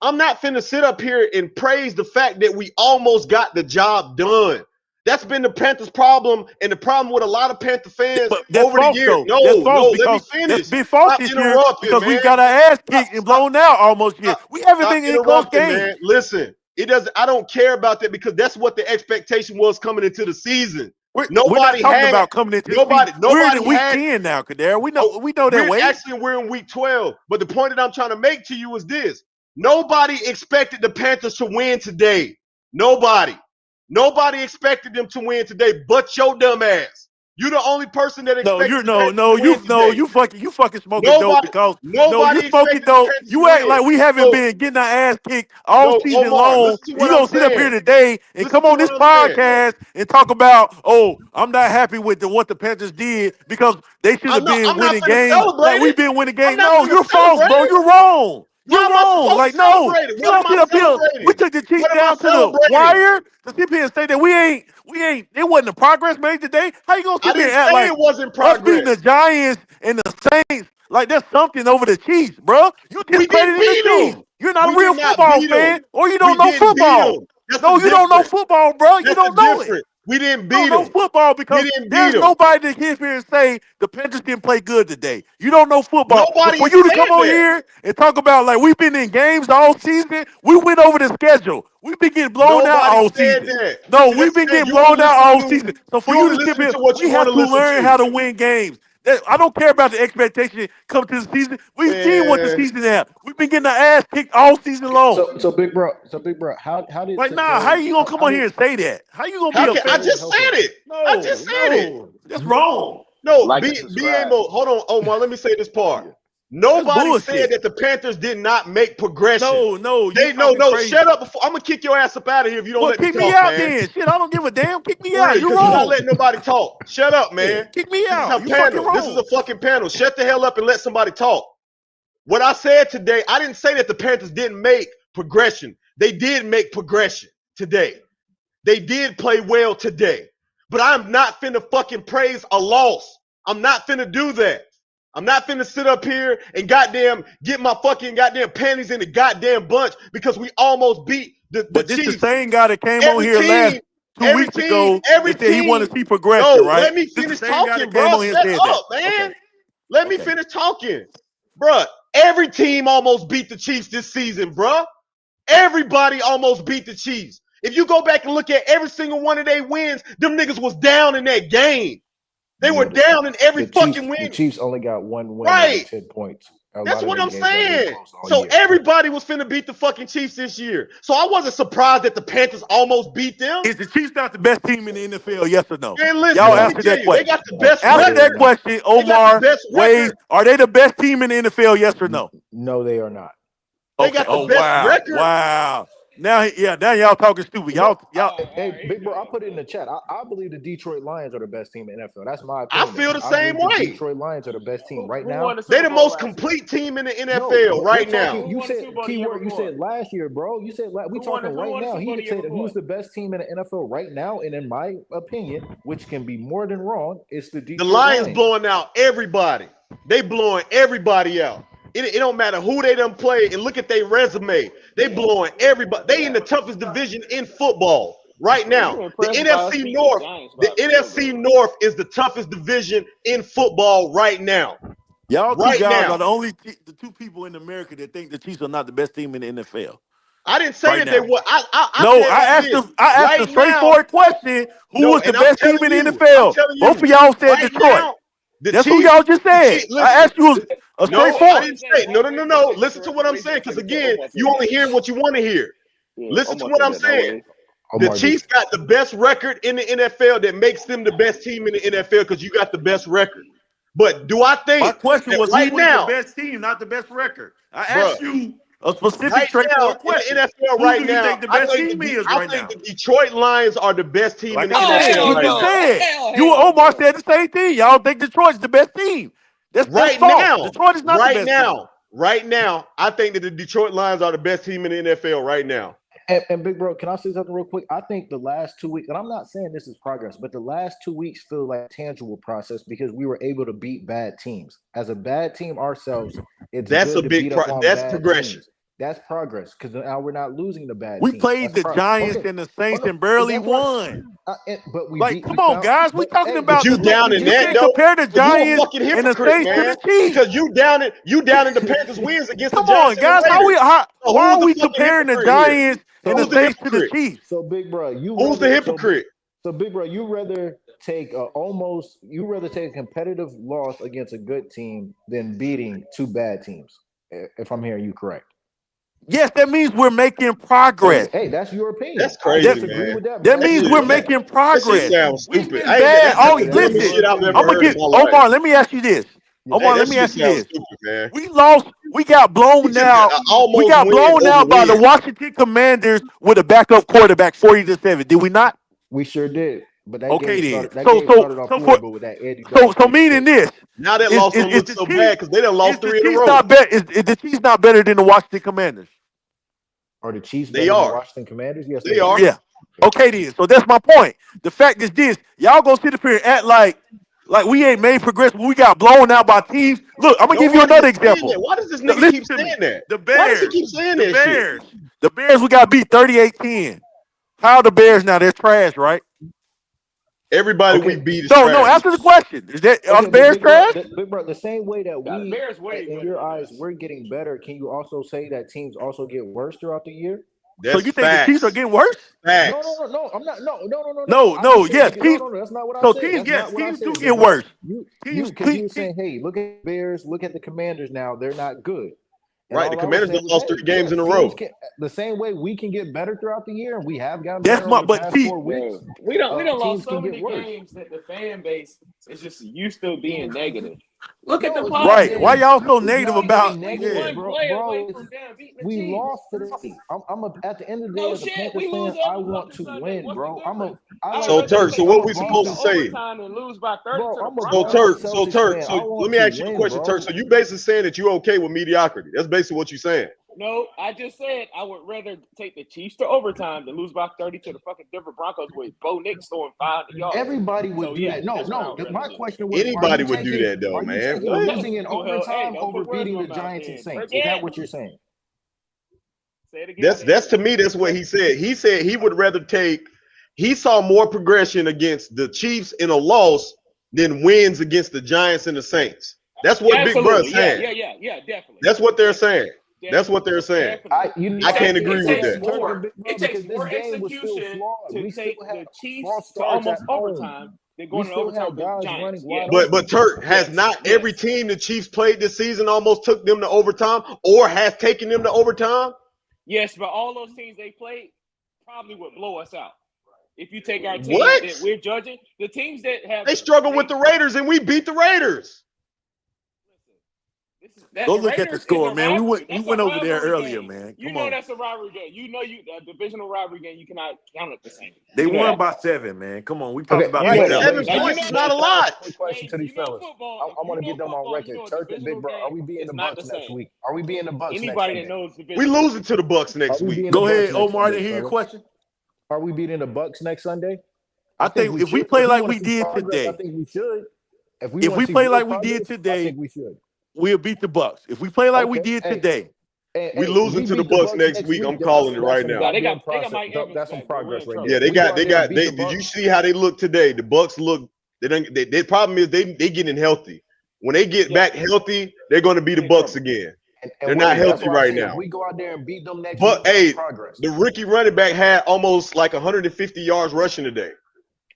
I'm not finna sit up here and praise the fact that we almost got the job done. That's been the Panthers' problem and the problem with a lot of Panther fans But that's over the false years. though. No, That's false no, let me because that's finish. been false Stop this year interrupting, because man. we've got our ass kicked and Stop, blown out almost here. We haven't stop been in close interrupting, games. man. Listen, it doesn't. I don't care about that because that's what the expectation was coming into the season. We're not talking Had about coming into the season. We're in nobody week had. 10 now, Kadar. We Oh, know that way. we're in week 12. But the point that I'm trying to make to you is this: nobody expected the Panthers to win today. Nobody. Nobody expected them to win today, but your dumb ass. You're the only person that No, expected you're the Panthers to win no, today. you fucking smoking dope Nobody, because no, you nobody smoking expected the dope. Panthers to You act win. like we haven't So, been getting our ass kicked all no, season Omar, long. listen to And you what I'm don't sit up here saying. today and Listen come to on what this I'm saying. podcast and talk about, oh, I'm not happy with what the Panthers did because they should have been I'm not winning finna games celebrate like we've it. been winning I'm games. not No, finna you're false, celebrate bro. it. You're wrong. Why You're am I wrong. supposed Like, to no, celebrate it? you What am don't I sit up here. We celebrating? took the Chiefs What am I down to the celebrating? wire to sit here and say that it wasn't a progress made today. How you gonna I sit here didn't and act say it like wasn't us beating the progress. Giants and the Saints, like there's something over the Chiefs, bro? You We didn't discrediting the beat Chiefs. them. You're not a We real did not football beat them. fan, or you We don't know didn't beat football. them. That's the No, you don't know difference. football, bro. You That's the don't know it. difference. We didn't You don't beat know them. football We because didn't beat there's them. nobody that can here and say the Panthers didn't play good today. You don't know football. But Nobody for is you to come saying on that. here and talk about like we've been in games all season, we went over the schedule. We've been getting blown out Nobody all said season. that. No, See, we've that's the been thing. getting blown out all season. So for You you only to step listen here, to what we you want have to to listen learn to. how to win games. I don't care about the expectation come to the season. We've seen what the Man, season is. We've been getting our ass kicked all season long. So big bro, how did Like, nah, how today? you gonna come How on did here and say that? How you gonna be how a can I fan? just help said us? it? I just No, said it. no, that's wrong. No, Like and subscribe. BMO, hold on, Omar. Let me say this part. Yeah. That's Nobody said bullshit. that the Panthers did not make progression. No, you They no, talking no, shut crazy. up before I'm gonna kick your ass up out of here if you don't Well, let me kick me talk, out man. then. Shit, I don't give a damn. Kick me For real, out. You're because you're not wrong. letting nobody talk. Shut up, Yeah, man. kick me This is out. a You fucking panel. This is a wrong. fucking panel. Shut the hell up and let somebody talk. What I said today, I didn't say that the Panthers didn't make progression. They did make progression today. They did play well today. But I'm not finna fucking praise a loss. I'm not finna do that. I'm not finna sit up here and goddamn get my fucking goddamn panties in the goddamn bunch because we almost beat the But this the Chiefs. same guy that came on Every here last team, 2 weeks ago every and said he wanted team. to see progression, No, right? let me This the finish same guy talking, that came bro. on here and Shut said that. up, man. Okay, Let me okay. finish talking. Bruh, every team almost beat the Chiefs this season, bruh. Everybody almost beat the Chiefs. If you go back and look at every single one of their wins, them niggas was down in that game. They were Yeah, down in every fucking The win. Chiefs only got one win over Right. 10 points. A That's lot of what them I'm games have been saying. close all So year. everybody was finna beat the fucking Chiefs this year. So I wasn't surprised that the Panthers almost beat them. Is the Chiefs not the best team in the NFL? Yes or no? And listen, Y'all let me No, answer tell that you, they question. got the best no, Answer they are record. that not. question, They got the Omar, best Waze. record. Are they the best team in the NFL? Yes or no? No, they are not. They Okay. got the Oh best wow, record. wow. Now, yeah, now y'all talking stupid. No, Y'all. hey, Here big you bro, I go. put it in the chat. I believe the Detroit Lions are the best team in the NFL. That's my I opinion. feel the I same believe the way. Detroit Lions are the best team right Who now. won the They Super the Bowl most last year? complete team in the No, NFL we're right talking. now. Who You won the said Super Bowl the year keyword. You before? said last year, bro. You said we talking Who right won the now. Super He Bowl the could year say that before? who's the best team in the NFL right now, and in my opinion, which can be more than wrong, it's the The Detroit Lions Lions. blowing out everybody. They blowing everybody out. It don't matter who they done play and look at their resume. They blowing everybody. They in the toughest division in football right now. You The impressed by us NFC beating the North, Giants the by a field NFC goal. North is the toughest division in football right now. Y'all two Right guys are now. the only the two people in America that think the Chiefs are not the best team in the NFL I didn't say right that they now. were. I No, said like this. I asked a Right now, straightforward question: who no, was the and I'm best team telling in the you, I'm NFL? telling Both you, of y'all said right Detroit. now, the That's who Chiefs, y'all just the said. Chiefs, I listen. asked you a No, Wait, I straightforward. didn't say. No, no, wait no, till he no. say Listen to Detroit. what I'm Wait till saying, he say because Detroit. again, Omar you said that. only hearing what you want to hear. Yeah, Listen to Omar what said I'm that. Now saying. wait. The Omar Chiefs just got the best record in the NFL that makes them the best team in the NFL because you got the best record. But do I My think question that was who right was the now, best team, not the best record. I bro, asked you a specific, right now straightforward in question. the NFL Who right do you now, think the best team is I right think now? the Detroit Lions are the best team in Like the I Oh said, NFL you hell right just now. no! said. Hell You and hell Omar no! said the same thing. Y'all think Detroit's the best team. That's Right false. now, Detroit is not the best team. right now, I think that the Detroit Lions are the best team in the NFL right now. And Big Bro, can I say something real quick? I think the last 2 weeks, and I'm not saying this is progress, but the last 2 weeks feel like tangible process because we were able to beat bad teams. As a bad team ourselves, it's That's good a to big beat up on that's bad progression. teams. That's progress because now we're not losing the bad We teams. played That's the Giants okay. and the Oh, Saints no, and barely that's right. won. But we Like, beat. come We on, found. guys. We talking Hey, But about you down in you that can't though. compare the But you a Giants fucking and the hypocrite, Saints to man. the Chiefs. Because you down in the Panthers wins against the Come on, Giants and the guys. Raiders. So Why who's are the we fucking comparing the hypocrite here? Giants and the Who's the Saints to the hypocrite? Chiefs? So Big Bro, Who's the hypocrite? So Big Bro, you rather take a competitive loss against a good team than beating two bad teams, if I'm hearing you correct. Yes, that means we're making progress. Hey, that's your opinion. That's crazy, I disagree man. with that. That But means that's we're your opinion. making That shit progress. sounds We've stupid. been bad. That's Oh, the dumbest listen. shit I've ever I'm gonna heard in get my life. Omar. Let me ask you this. Omar, Hey, let that me shit ask you sounds this. stupid, man. We lost. We got blown It's just out. We almost got win blown over out by the win. Washington Commanders with a backup quarterback, 40-7. Did we not? We sure did. But that Okay, game then. started. That game started off horrible with that Andy So Dalton pick meaning six. this Now that is loss is, don't is look the so Chiefs bad because they done is lost the 3 in a Chiefs row. not better? Is the Chiefs not better than the Washington Commanders? Are the Chiefs They better than the are. Washington Commanders? Yes, They are. Yeah. Okay, then. So that's my point. The fact is this: y'all gonna sit up here and act like we ain't made progress, but we got blown out by teams. Look, I'm gonna give you Nobody another is saying that. example. Why does this No, nigga listen keep to me. saying that? The Why does he Bears, keep saying the that shit? Bears, the Bears. We got beat 38-10. How are the Bears now? They're trash, right? Everybody we Okay. beat is No. trash. Answer the question. Are the Okay, but Bears trash? Big Bro, the same way that Now, the we, Bears way in better your than eyes, us. we're getting better. Can you also say that teams also get worse throughout the year? So That's you think the Chiefs are facts. getting worse? Facts. No. I'm not. No. No, I just said yes, because teams. no. That's not what I So said. teams, That's yes, not what I teams do said, get Big Bro. worse. Because you were saying, hey, look at the Bears, look at the Commanders. Now they're not good. And Right. The all I was Commanders saying done was, lost hey, 3 games in a teams row. can the same way we can get better throughout the year, and we have gotten That's better over my. the But past see, 4 weeks. Bro, we don't lost Teams so can get many worse. games that the fan base is just used to being negative. Look at the No, it's not right? Why getting. Padres. y'all so It's negative not about? getting We negative, Yeah. one bro. play away Bro, from them beating the we Chiefs. lost today. At the end of the day, No as a shit. Panthers We fan, lose I every want fucking to Sunday. win, What's the bro. difference? I I like would So to rather say Turk, take so the what I'm a we Chiefs supposed to to Boston. say? overtime and lose by 30 Bro, to the I'm a So Broncos. Boston Turk, Celtics fan. so I want let me to ask you a win, question, Turk. bro. So you basically saying that you okay with mediocrity. That's basically what you're saying. No, I just said I would rather take the Chiefs to overtime than lose by 30 to the fucking Denver Broncos with Bo Nix throwing 500 yards. Everybody would So do yeah, that. No, that's what I no. would rather My do. question was, Anybody would do that though, are you man. taking What? losing in Well, hey, overtime don't over put words beating in the my mouth Giants and then. Saints? Break Is that it. what you're saying? Say it again. That's to me, that's what he said. He said he would rather take he saw more progression against the Chiefs in a loss than wins against the Giants and the Saints. That's what Big Brother's Absolutely. saying. Yeah, definitely. That's what they're Definitely. saying. That's what they're saying. Definitely. I can't agree It with takes that. more. Big Bro, It takes because this more game was still execution flawed. to We still take had the Chiefs false to starts at almost home. overtime than We going to still overtime had with the guys Giants. running wide Yes. open. But Turk, has not every team the Chiefs played this season almost took them to overtime or has taken them to overtime? Yes, but all those teams they played probably would blow us out. If you take our team What? that we're judging, the teams that have They struggled with the Raiders and we beat the Raiders. Go The look at the Raiders is score, a man. rivalry. We That's a went over there rivalry earlier, game. man. You Come know on. that's a rivalry game. You know a divisional rivalry game. You cannot count it the same. They You know won that. by 7, man. Come on. We talked Okay, about You Right, know this that. earlier. 7 Now you points know is not a Can I lot. ask a quick question hey, to these you know fellas? football. I If you want to know get them on football, you record. know a Turk and Big divisional Bro, are game we beating is the not the Bucks next same. week? Are we beating the Bucks next Anybody that Sunday? knows We divisional. losing to the Bucks Are next we week. beating the Go Bucks ahead, next Omar. I Sunday, didn't hear your fellas? question. Are we beating the Bucks next Sunday? I I think think we if we should. play If we like want we to see did progress, I today, think we should. If we if want we to see play real like we did progress, I today, think we should. we'll beat the Bucks. If we play like we Okay. did Hey, today, We if losing we to the beat the Bucks Bucks next next week. I'm week, calling it that's right some now. Now they goddamn got process. Mike Evans That's some back, but we're progress in right trouble. there. Yeah, If we go out there and beat the did you Bucks, see how they look today? The Bucks look they problem is they getting healthy. When they get Yeah, back healthy, they're going to be the we're in Bucks trouble. again. and They're not Waves, that's healthy why I right say if now. we go out there and beat them next week, But that's hey, progress. the rookie running back had almost like 150 yards rushing today.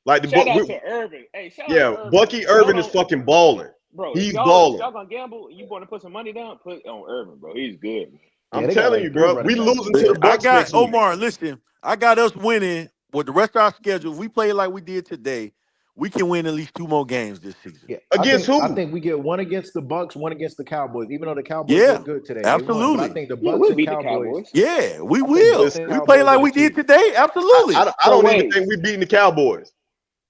Like Shout out to Irvin. Hey, shout out to yeah, Irvin. Bucky If y'all Irvin is don't, fucking balling. bro, if He's y'all balling. gonna gamble and you want to put some money down, put it on Irvin, bro. He's good, man. Yeah, I'm they got telling you, like 3 bro. running We backs. losing to listen, the I Bucks got next week. Omar. Listen, I got us winning with the rest of our schedule. If we play like we did today, we can win at least 2 more games this season. Yeah, Against I who? think we get one against the Bucks, one against the Cowboys. Even though the Cowboys Yeah, look good today, they won. But I absolutely. think the Yeah, Bucks we'll and beat the Cowboys. Cowboys. Yeah, we I think will. Bucks and Listen, We play Cowboys like are the we did key. today. Absolutely. I So don't even wait, think we beating the Cowboys.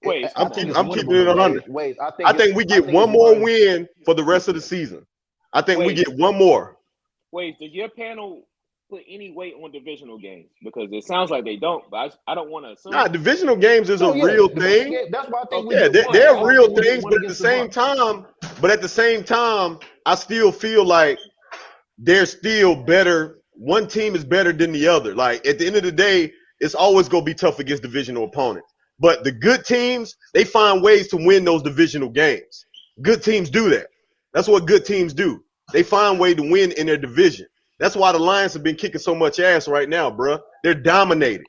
Wait, I come think on, it's I'm man. keeping it winnable. 100. Wait, I think we get it's one more one. win for the rest of the season. I think we Wait. get one more. Wait, did your panel put any weight on divisional games? Because it sounds like they don't, but I don't want to Nah, assume. divisional games is a Oh yeah, real division thing. game. That's why I think we Okay, Yeah, get one. they're That's why I real think we get things, one but against the Bucks. at the same time, I still feel like they're still better. One team is better than the other. Like at the end of the day, it's always gonna be tough against divisional opponents. But the good teams, they find ways to win those divisional games. Good teams do that. That's what good teams do. They find way to win in their division. That's why the Lions have been kicking so much ass right now, bruh. They're dominating.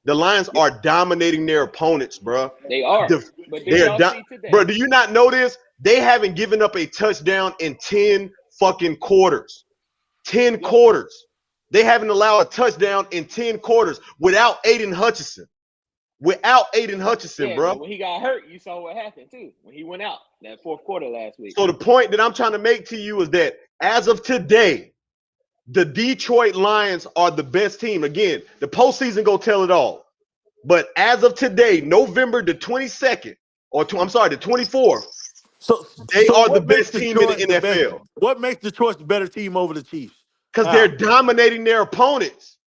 The Lions are dominating their opponents, bruh. they are. But did They're y'all see bro. today? Do you not know this? They haven't given up a touchdown in 10 fucking quarters. 10 Yeah, quarters. They haven't allowed a touchdown in 10 quarters without Aiden Hutchinson. Without Aiden Hutchinson, yeah. bro. But when he got hurt, you saw what happened too. When he went out that fourth quarter last week. So the point that I'm trying to make to you is that as of today, the Detroit Lions are the best team. Again, the postseason go tell it all. But as of today, November the 22nd, the 24th, So they are the what makes best team in the Detroit the best? NFL What makes Detroit the better team over the Chiefs? because they're How? dominating their opponents.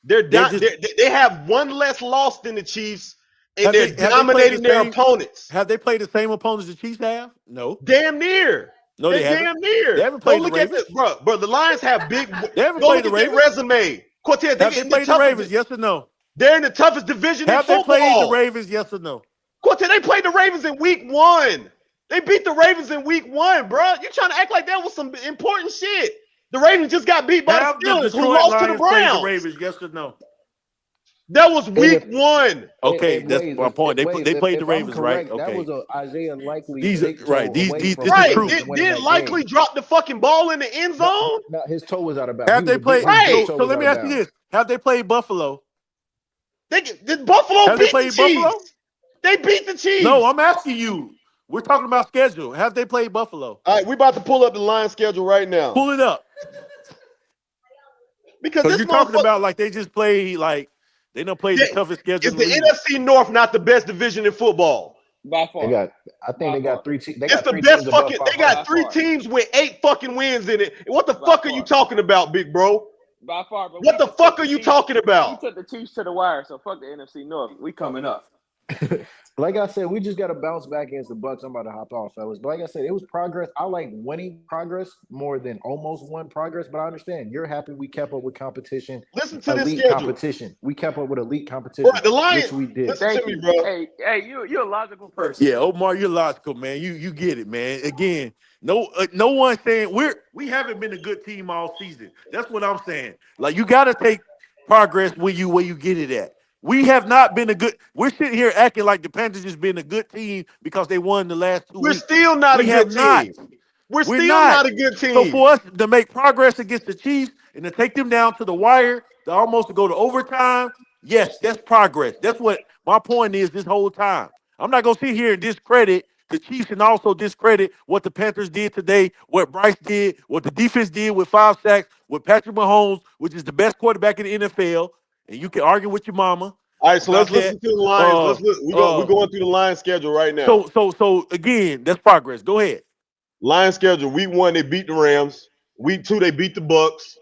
They're just They have one less loss than the Chiefs, and have they're they played the dominating their same opponents. have they played the same opponents the Chiefs have? No. Damn near. No, They're they haven't. damn near. They haven't Go played the look at Ravens. the bro. The Lions have big. They haven't Go played look the at their Ravens. resume. Cortez, they Have get they in the played the toughest. Ravens? Yes or no? They're in the toughest division in Have they played the football. Ravens? Yes or no? Cortez, they played the Ravens in week 1. They beat the Ravens in week 1, bro. You trying to act like that was some important shit? The Ravens just got beat by the Have the Steelers, who Detroit lost to the Lions played the Browns. Ravens? Yes or no? That was And week if 1. Okay, and that's Waves, my point. They played the if I'm Ravens, right? correct, that Okay. was a Isaiah Likely These are big right. toe away These from this the is Right. true. Ravens winning Didn't that likely game. drop the fucking ball in the end No, zone? no, his toe was out of bounds. Have they played His big Right. toe so was let out me of ask you bounds. this. Have they played Buffalo? Did Buffalo Have they beat the played Buffalo? Chiefs? They beat the No, Chiefs. I'm asking you. We're talking about schedule. Have they played Buffalo? All right, we about to pull up the line schedule right now. Pull it up. Because Because this you're talking motherfucker, about like they just play like they don't play the toughest schedule is in the the league. NFC North not the best division in football? By far. They got, I think By they got far. 3 teams. They It's got the 3 best teams above fucking. They 500. got 3 teams with 8 fucking wins in it. What the By fuck are far. you talking about, big bro? By far. But What we the just fuck took are the you Chiefs. talking We about? took the Chiefs to the wire, so fuck the NFC North. We coming up. Like I said, we just got to bounce back against the Bucks. I'm about to hop off, fellas. But like I said, it was progress. I like winning progress more than almost won progress. But I understand you're happy we kept up with competition, Listen to this elite schedule. competition. We kept up with elite competition, Bro, the Lions. which we did. Listen Thank to me, you. bro. Hey, you're a logical person. Yeah, Omar, you're logical, man. You get it, man. Again, no one saying we haven't been a good team all season. That's what I'm saying. Like you got to take progress where you get it at. We have not been a good. We're sitting here acting like the Panthers has been a good team because they won the last 2 We're weeks. still not a We have good not. team. We're We're still not. not a good So team. for us to make progress against the Chiefs and to take them down to the wire, to almost to go to overtime, yes, that's progress. That's what my point is this whole time. I'm not gonna sit here and discredit the Chiefs and also discredit what the Panthers did today, what Bryce did, what the defense did with 5 sacks, with Patrick Mahomes, which is the best quarterback in the NFL. And you can argue with your mama All right, so about let's that. listen to the Lions. We're going through the Lions schedule right now. So again, that's progress. Go ahead. Lions schedule: week 1 they beat the Rams. Week 2 they beat the Bucks.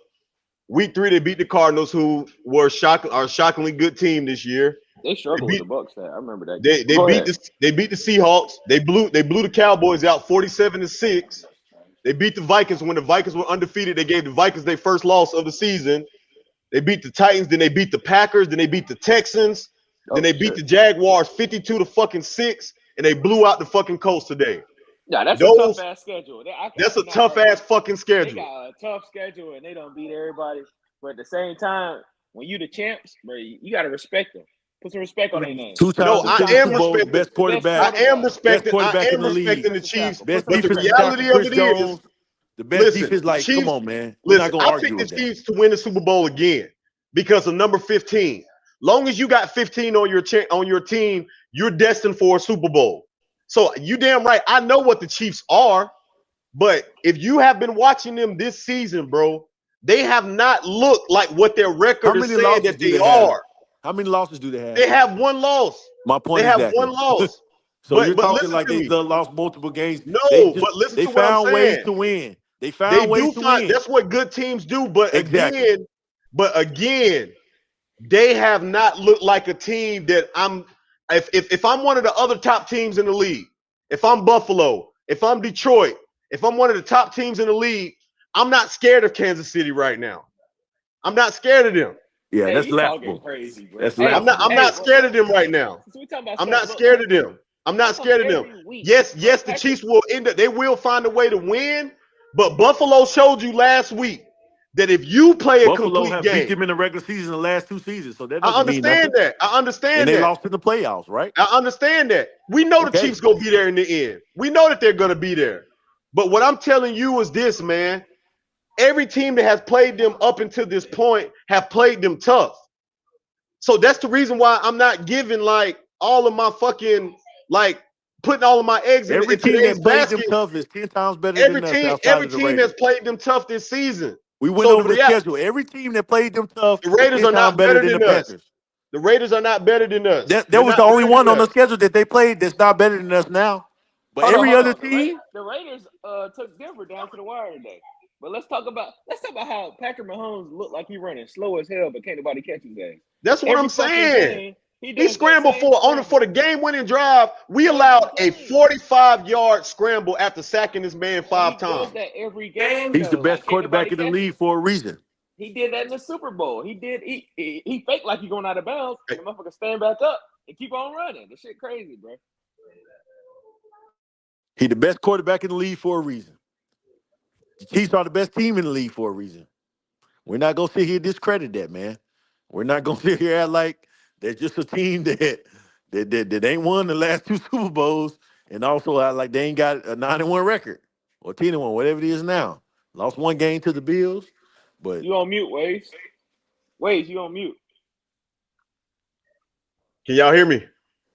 Week 3 they beat the Cardinals, who are a shockingly good team this year. They struggled with the Bucks. I remember that. They beat the Seahawks. They blew the Cowboys out 47-6. They beat the Vikings when the Vikings were undefeated. They gave the Vikings their first loss of the season. They beat the Titans, then they beat the Packers, then they beat the Texans, then they beat the Jaguars 52-6, and they blew out the fucking Colts today. Yeah, that's a tough ass schedule. That's a tough ass fucking schedule. They got a tough schedule and they don't beat everybody. But at the same time, when you the champs, bro, you gotta respect them. Put some respect on their name. 2 times I Super am Bowl, respecting. best quarterback. I am respecting. quarterback I in am the league. respecting the Chiefs. Best But the defensive reality tackle, of Chris it Jones. is, The best listen, defense, like, Chiefs, come on, man. We're not gonna I argue picked the with that. Chiefs to win the Super Bowl again because of number 15. Long as you got 15 on your team, you're destined for a Super Bowl. So you damn right. I know what the Chiefs are, but if you have been watching them this season, bro, they have not looked like what their record is saying that they are. How many losses do they have? They have one loss. My point They is have that one loss. So you're But talking listen like to they me. lost multiple games. No, but listen They to what I'm found ways saying. to win. They They found ways do to find win. that's what good teams do. Exactly. But again, they have not looked like a team that I'm. If I'm one of the other top teams in the league, if I'm Buffalo, if I'm Detroit, if I'm one of the top teams in the league, I'm not scared of Kansas City right now. I'm not scared of them. Yeah, Hey, that's you talking laughable. crazy, bro. That's Hey, I'm laughable. hey, not scared well, of them right now. since we talking about I'm stuff, not look, scared of them. I'm not almost scared of them. every week, Yes, the Patrick, Chiefs will end up. They will find a way to win. But Buffalo showed you last week that if you play a Buffalo complete have beat game, them in the regular season the last 2 seasons, so that I doesn't mean understand nothing. that. I And understand they that. lost in the playoffs, right? I understand that. We know the Okay. Chiefs gonna be there in the end. We know that they're gonna be there. But what I'm telling you is this, man. Every team that has played them up until this point have played them tough. So that's the reason why I'm not giving like all of my fucking like putting all of my eggs in Every team today's that played them basket. tough is 10 times better than us outside Every of the team has Raiders. played them tough this season. We went So the over the real schedule. Every team that played them tough the is Raiders 10 are times not better better than the than us. Panthers. The Raiders are not better than us. That They're was not the only better one than on the us. schedule that they played that's not better than us now. But hold on, every hold other on. team, The Raiders took Denver down to the wire today. But let's talk about how Patrick Mahomes looked like he running slow as hell, but can't nobody catch his ass. That's what I'm Every fucking saying. game, he He does that scrambled same for the scramble game winning drive. We every allowed a game. 45-yard scramble after sacking this man And five he does times. that every game, he's the though. best Like, can't quarterback nobody in the catch him. league for a reason. He did that in the Super Bowl. He faked like he going out of bounds, and the motherfucker stand back up and keep on running. The shit crazy, bro. He's the best quarterback in the league for a reason. The Chiefs are the best team in the league for a reason. We're not gonna sit here and discredit that, man. We're not gonna sit here and act like they're just a team that ain't won the last two Super Bowls, and also act like they ain't got a 9-1 record or 10-1, whatever it is now. Lost one game to the Bills, but You on mute, Waves? Waves, you on mute? Can y'all hear me?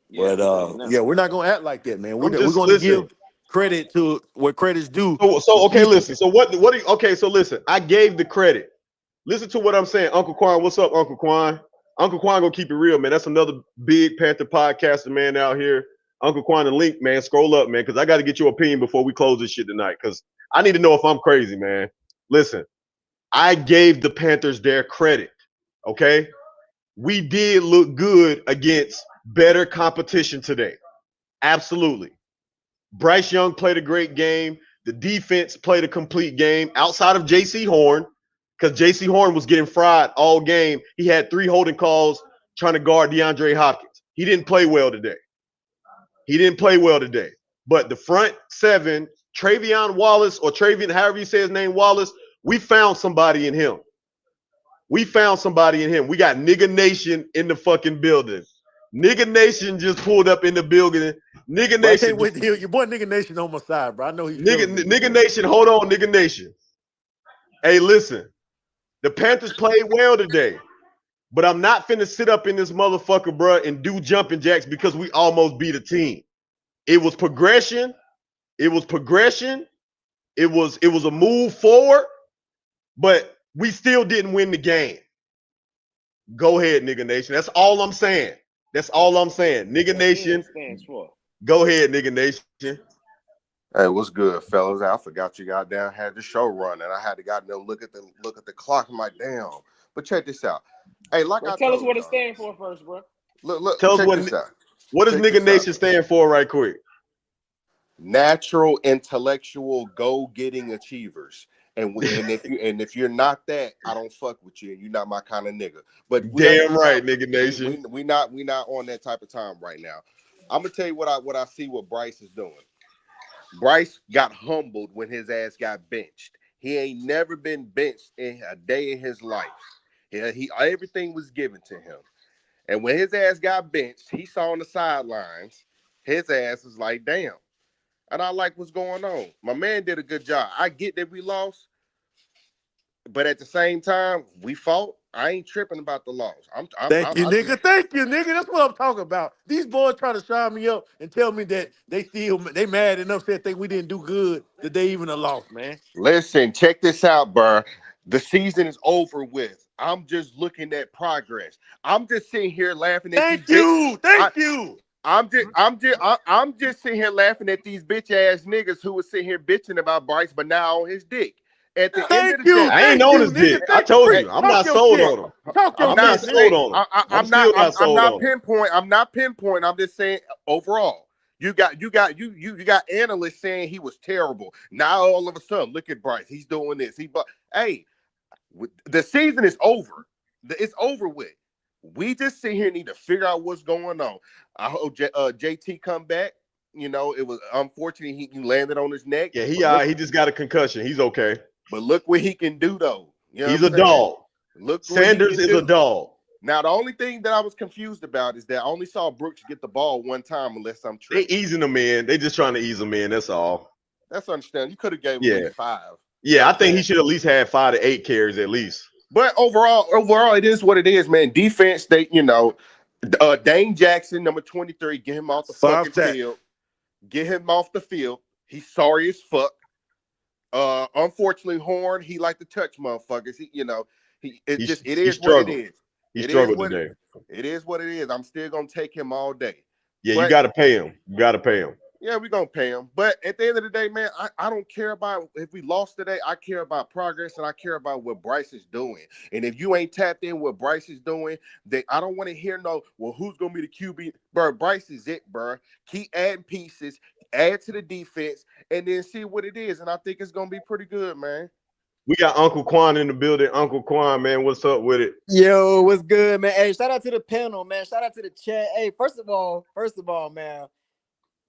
Yeah, we can hear you now. yeah, we're not gonna act like that, man. I'm We're just gonna listen. give credit to what credit's due. So The okay, Chiefs, listen. So what do you okay, so listen. I gave the credit. Listen to what I'm saying. Uncle Quan, what's up, Uncle Quan? Uncle Quan gonna keep it real, man. That's another big Panther podcaster, man, out here. Uncle Quan, the link, man. Scroll up, man, because I got to get your opinion before we close this shit tonight. Because I need to know if I'm crazy, man. Listen, I gave the Panthers their credit. Okay. We did look good against better competition today. Absolutely. Bryce Young played a great game. The defense played a complete game outside of J.C. Horn, because J.C. Horn was getting fried all game. He had 3 holding calls trying to guard DeAndre Hopkins. He didn't play well today. But the front 7, Travion Wallace, or Travion, however you say his name, Wallace, we found somebody in him. We got Nigga Nation in the fucking building. Nigga Nation just pulled up in the building. Nigga but I can't Nation, wait to hear your boy Nigga Nation on my side, bro. I know he's feeling me Nigga today. Nation, hold on, Nigga Nation. Hey, listen, the Panthers played well today, but I'm not finna sit up in this motherfucker, bro, and do jumping jacks because we almost beat a team. It was progression. It was progression. It was a move forward, but we still didn't win the game. Go ahead, Nigga Nation. That's all I'm saying. Nigga What N Nation, stands for? go ahead, Nigga Nation. Hey, what's good, fellas? I forgot you goddamn had the show running. I had to goddamn look at the clock. I'm like, damn. But check this out. Hey, like Bro, I tell us told what it y'all. stands for first, bro. Look, Tell us check this out. what does Check Nigga this out. Nation stand for, right quick? Natural, intellectual, go-getting achievers. And if you're not that, I don't fuck with you, and you're not my kind of nigga. But Damn right, Nigga Nation. we not on that type of time right now. I'm gonna tell you what I see what Bryce is doing. Bryce got humbled when his ass got benched. He ain't never been benched in a day in his life. He everything was given to him. And when his ass got benched, he saw on the sidelines, his ass was like, damn. And I like what's going on. My man did a good job. I get that we lost, but at the same time, we fought. I ain't tripping about the loss. Thank you, nigga. Thank you, nigga. That's what I'm talking about. These boys try to shine me up and tell me that they mad and upset, think we didn't do good, that they even a loss, man. Listen, check this out, bro. The season is over with. I'm just looking at progress. I'm just sitting here laughing at you. Thank you. I, Thank you. I'm just sitting here laughing at these bitch ass niggas who was sitting here bitching about Bryce, but now on his dick. At the end of Thank the you, day, I ain't thank on you, his dick. nigga. I Thank you. told hey, you, I'm Talk not your sold shit. on him. Talk your I'm I'm not not shit, nigga. sold saying on him. I'm I'm still not sold on him. I'm not pinpoint. I'm just saying overall. You got analysts saying he was terrible. Now all of a sudden, look at Bryce. He's doing this. Hey, the season is over. It's over with. We just sit here and need to figure out what's going on. I hope JT come back. You know, it was unfortunate he landed on his neck, Yeah, but look, he just got a concussion. He's okay. but look what he can do though. You know He's what a I'm saying? dog. Look what he Sanders can is a do. dog. Now, the only thing that I was confused about is that I only saw Brooks get the ball one time, unless I'm They tripping. easing him in. They just trying to ease him in. That's all. That's understandable. You could have gave him at Yeah. least 5. You know Yeah, what I I'm think he saying? should at least have 5 to 8 carries at least. But overall, it is what it is, man. Defense, Dane Jackson, number 23, get him off the 5 fucking sacks. field. Get him off the field. He's sorry as fuck. Unfortunately, Horn, he like to touch motherfuckers. It He is what it struggled. is. He It is struggled what today. it is what it is. I'm still gonna take him all day. Yeah, you But got to pay him. You got to pay him. yeah, we're gonna pay him. But at the end of the day, man, I don't care about if we lost today. I care about progress and I care about what Bryce is doing. And if you ain't tapped in what Bryce is doing, then I don't want to hear who's gonna be the QB? Bro, Bryce is it, bro. Keep adding pieces, add to the defense, and then see what it is. And I think it's gonna be pretty good, man. We got Uncle Quan in the building. Uncle Quan, man, what's up with it? Yo, what's good, man? Hey, shout out to the panel, man. Shout out to the chat. Hey, first of all, man,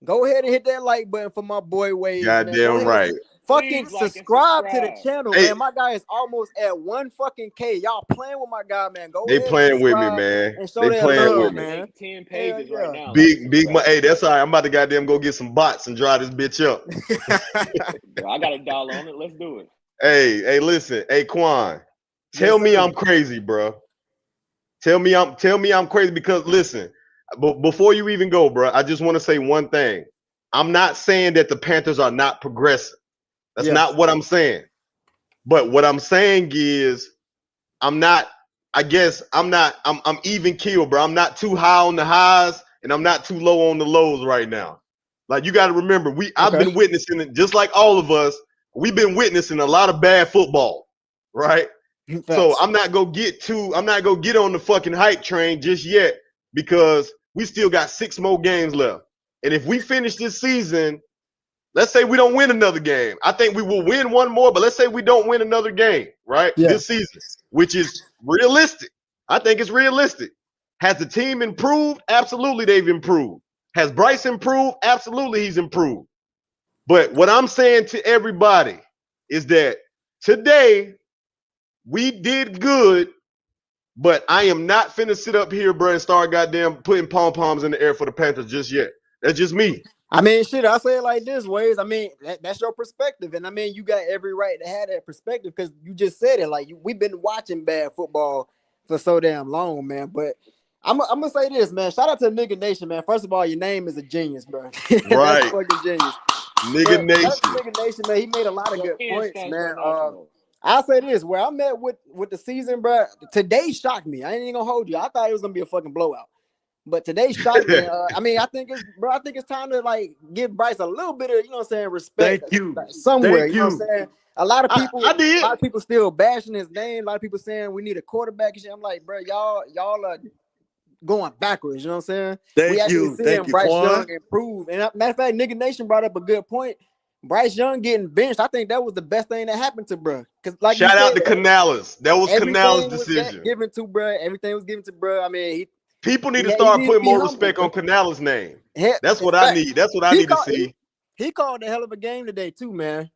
go ahead and hit that like button for my boy Waves, man. Go Goddamn ahead and right. fucking Please like and subscribe to the subscribe. channel, Hey, man. My guy is almost at 1 fucking K. Y'all playing with my guy, man. Go they ahead and playing with me, subscribe man. and show They that playing We're with love, me. about to man. make 10 Hell pages right yeah. now. Like and Big, subscribe. hey, that's all right. I'm about to goddamn go get some bots and dry this bitch up. Bro, I got $1 on it. Let's do it. Hey, listen. Hey, Quan, Yes, tell me sir. I'm crazy, bro. Tell me I'm crazy because listen, before you even go, bro, I just want to say one thing. I'm not saying that the Panthers are not progressing. That's Yeah. not what I'm saying. But what I'm saying is I'm not, I guess I'm even killed, bro. I'm not too high on the highs and I'm not too low on the lows right now. Like you got to remember, I've Okay. been witnessing it just like all of us. We've been witnessing a lot of bad football, right? So Facts. I'm not gonna get on the fucking hype train just yet because we still got 6 more games left. And if we finish this season, let's say we don't win another game. I think we will win one more, but let's say we don't win another game, right? Yeah. This season, which is realistic. I think it's realistic. Has the team improved? Absolutely, they've improved. Has Bryce improved? Absolutely, he's improved. But what I'm saying to everybody is that today we did good, but I am not finna sit up here, bro, and start goddamn putting pom poms in the air for the Panthers just yet. That's just me. I mean, shit, I say it like this, Ways. I mean, that's your perspective. And I mean, you got every right to have that perspective because you just said it. Like, we've been watching bad football for so damn long, man. But I'm going to say this, man. Shout out to Nigga Nation, man. First of all, your name is a genius, bro. That's Right. fucking genius. Nigga But shout out to Nation. Nigga Nation, man. He made a lot of Your good pen points, stamps man. are national. I'll say this. Where I'm at with the season, bro, today shocked me. I ain't even going to hold you. I thought it was going to be a fucking blowout. But today shocked me. I mean, I think it's time to like give Bryce a little bit of, respect Thank you. somewhere. Thank You know what I'm you. saying? A lot of people, I did. still bashing his name. A lot of people saying we need a quarterback and shit. I'm like, bro, y'all are going backwards. You know what I'm saying? We Thank actually you. seeing Thank you, Bryce Quan. Young improve. And matter of fact, Nigga Nation brought up a good point. Bryce Young getting benched, I think that was the best thing that happened to bro. Because like you Shout out said, to Canales. That was Canales' everything was decision. given to bro. Everything was given to bro. I mean, People need to he start needs to putting be more humble, respect on bro. Canales' name. That's In what I fact, need. That's what I he need to called see. he called a hell of a game today too, man.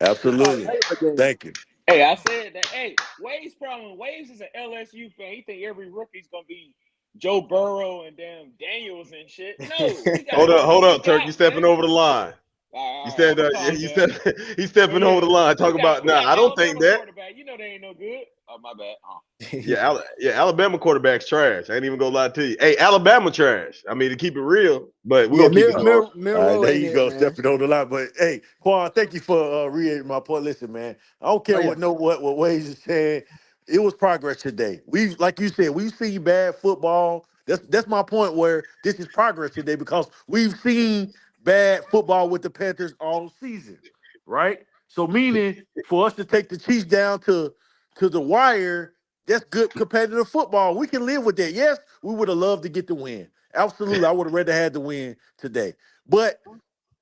He called a Absolutely. hell of a game. Thank you. Hey, I said that. Hey, Waves problem. Waves is an LSU fan. He think every rookie's gonna be Joe Burrow and damn Daniels and shit. No, we got Hold rookie up, Turk. You doc, man. stepping over the line. All right, I'm gonna calm down. He's stepping But over the yeah, line. Talk about we now. got I don't think Alabama that. quarterback. You know they ain't no good. Oh my bad. Yeah, Alabama quarterback's trash. I ain't even gonna lie to you. Hey, Alabama trash. I mean, to keep it real, but we're Yeah, gonna keep it going. All right, Miro there ain't you it, go, man. stepping on the line. But hey, Quan, thank you for reiterating my point. Listen, man, I don't Oh care yeah, what Waze is saying. It was progress today. We, like you said, we've seen bad football That's my point where this is progress today because we've seen bad football with the Panthers all season, right? So meaning for us to take the Chiefs down to the wire, that's good competitive football. We can live with that. Yes, we would have loved to get the win. Absolutely, I would have rather had the win today. But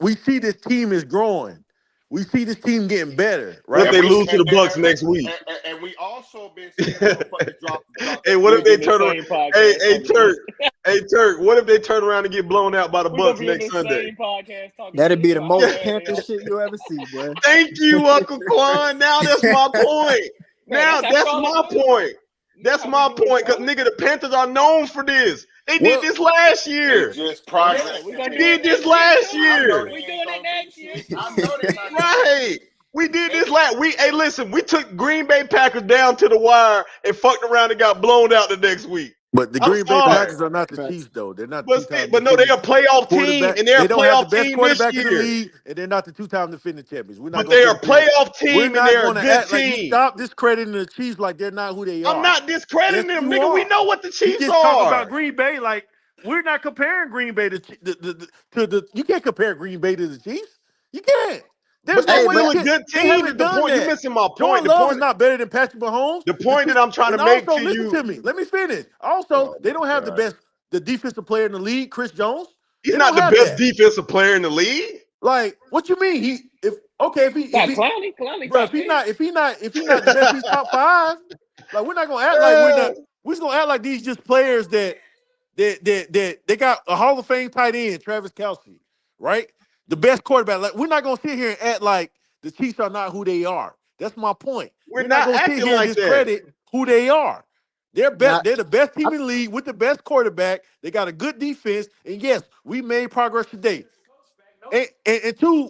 we see this team is growing. We see this team getting better, What if right? And they we lose to the Bucks next week? and we also been seeing motherfuckers drop Hey, that. what We'll if they do the turn around? same podcast Hey, talking Turk. shit. Hey, Turk. What if they turn around and get blown out by the We're gonna Bucks be in next the Sunday? same podcast talking That'd shit be the about how most bad they Panther are. shit you'll ever see, boy. Thank you, Uncle Quan. Now that's my point. Bro, that's Now how that's Charlotte my do. point. You know That's how we my do in point. Cause Charlotte. nigga, the Panthers are known for this. They did Well, this last They year. just Well, progress. hell, we're gonna We do it did this next year last too. I know year. they We ain't doing gonna it do next year. shit. I know they're not gonna do Right. shit. We did this last. Hey, listen. We took Green Bay Packers down to the wire and fucked around and got blown out the next week. but the I'm Green Bay sorry, Packers are not the Facts. Chiefs, though. They're not the but still, two-time but no, they're defending a playoff team quarterback. and they're a They don't have the playoff best team this quarterback in the year. league, and they're not the two-time defending champions. We're not But going to they're sit a up here. playoff We're team and not they're a going to good act like you team. stop discrediting the Chiefs like they're not who they I'm are. not discrediting Yes, them, you nigga. We are. know what the You Chiefs just talk about are. Green Bay like we're not comparing Green Bay to the. You can't compare Green Bay to the Chiefs. You can't. There's But they're no Hey, way but you still a can. good They team. haven't The done point you're that. missing my point. Jordan Love is not better than Patrick Mahomes. The point that I'm trying to And make also, to listen you. to me. Let me finish. Also, Oh they my don't have God. the defensive player in the league, Chris Jones. He's They not don't the have best that. defensive player in the league. Like, what you mean? If Got he, Clowney bro, top 10. if he not the best, he's top five. Like, we're not gonna act like we're not. We're just gonna act like these just players that they got a Hall of Fame tight end, Travis Kelce, right? The best quarterback. Like, we're not gonna sit here and act like the Chiefs are not who they are. That's my point. We're We're not not gonna sit acting here and like that. discredit who they are. now, They're the best I, team in the league with the best quarterback. They got a good defense, and yes, we made progress today. And two,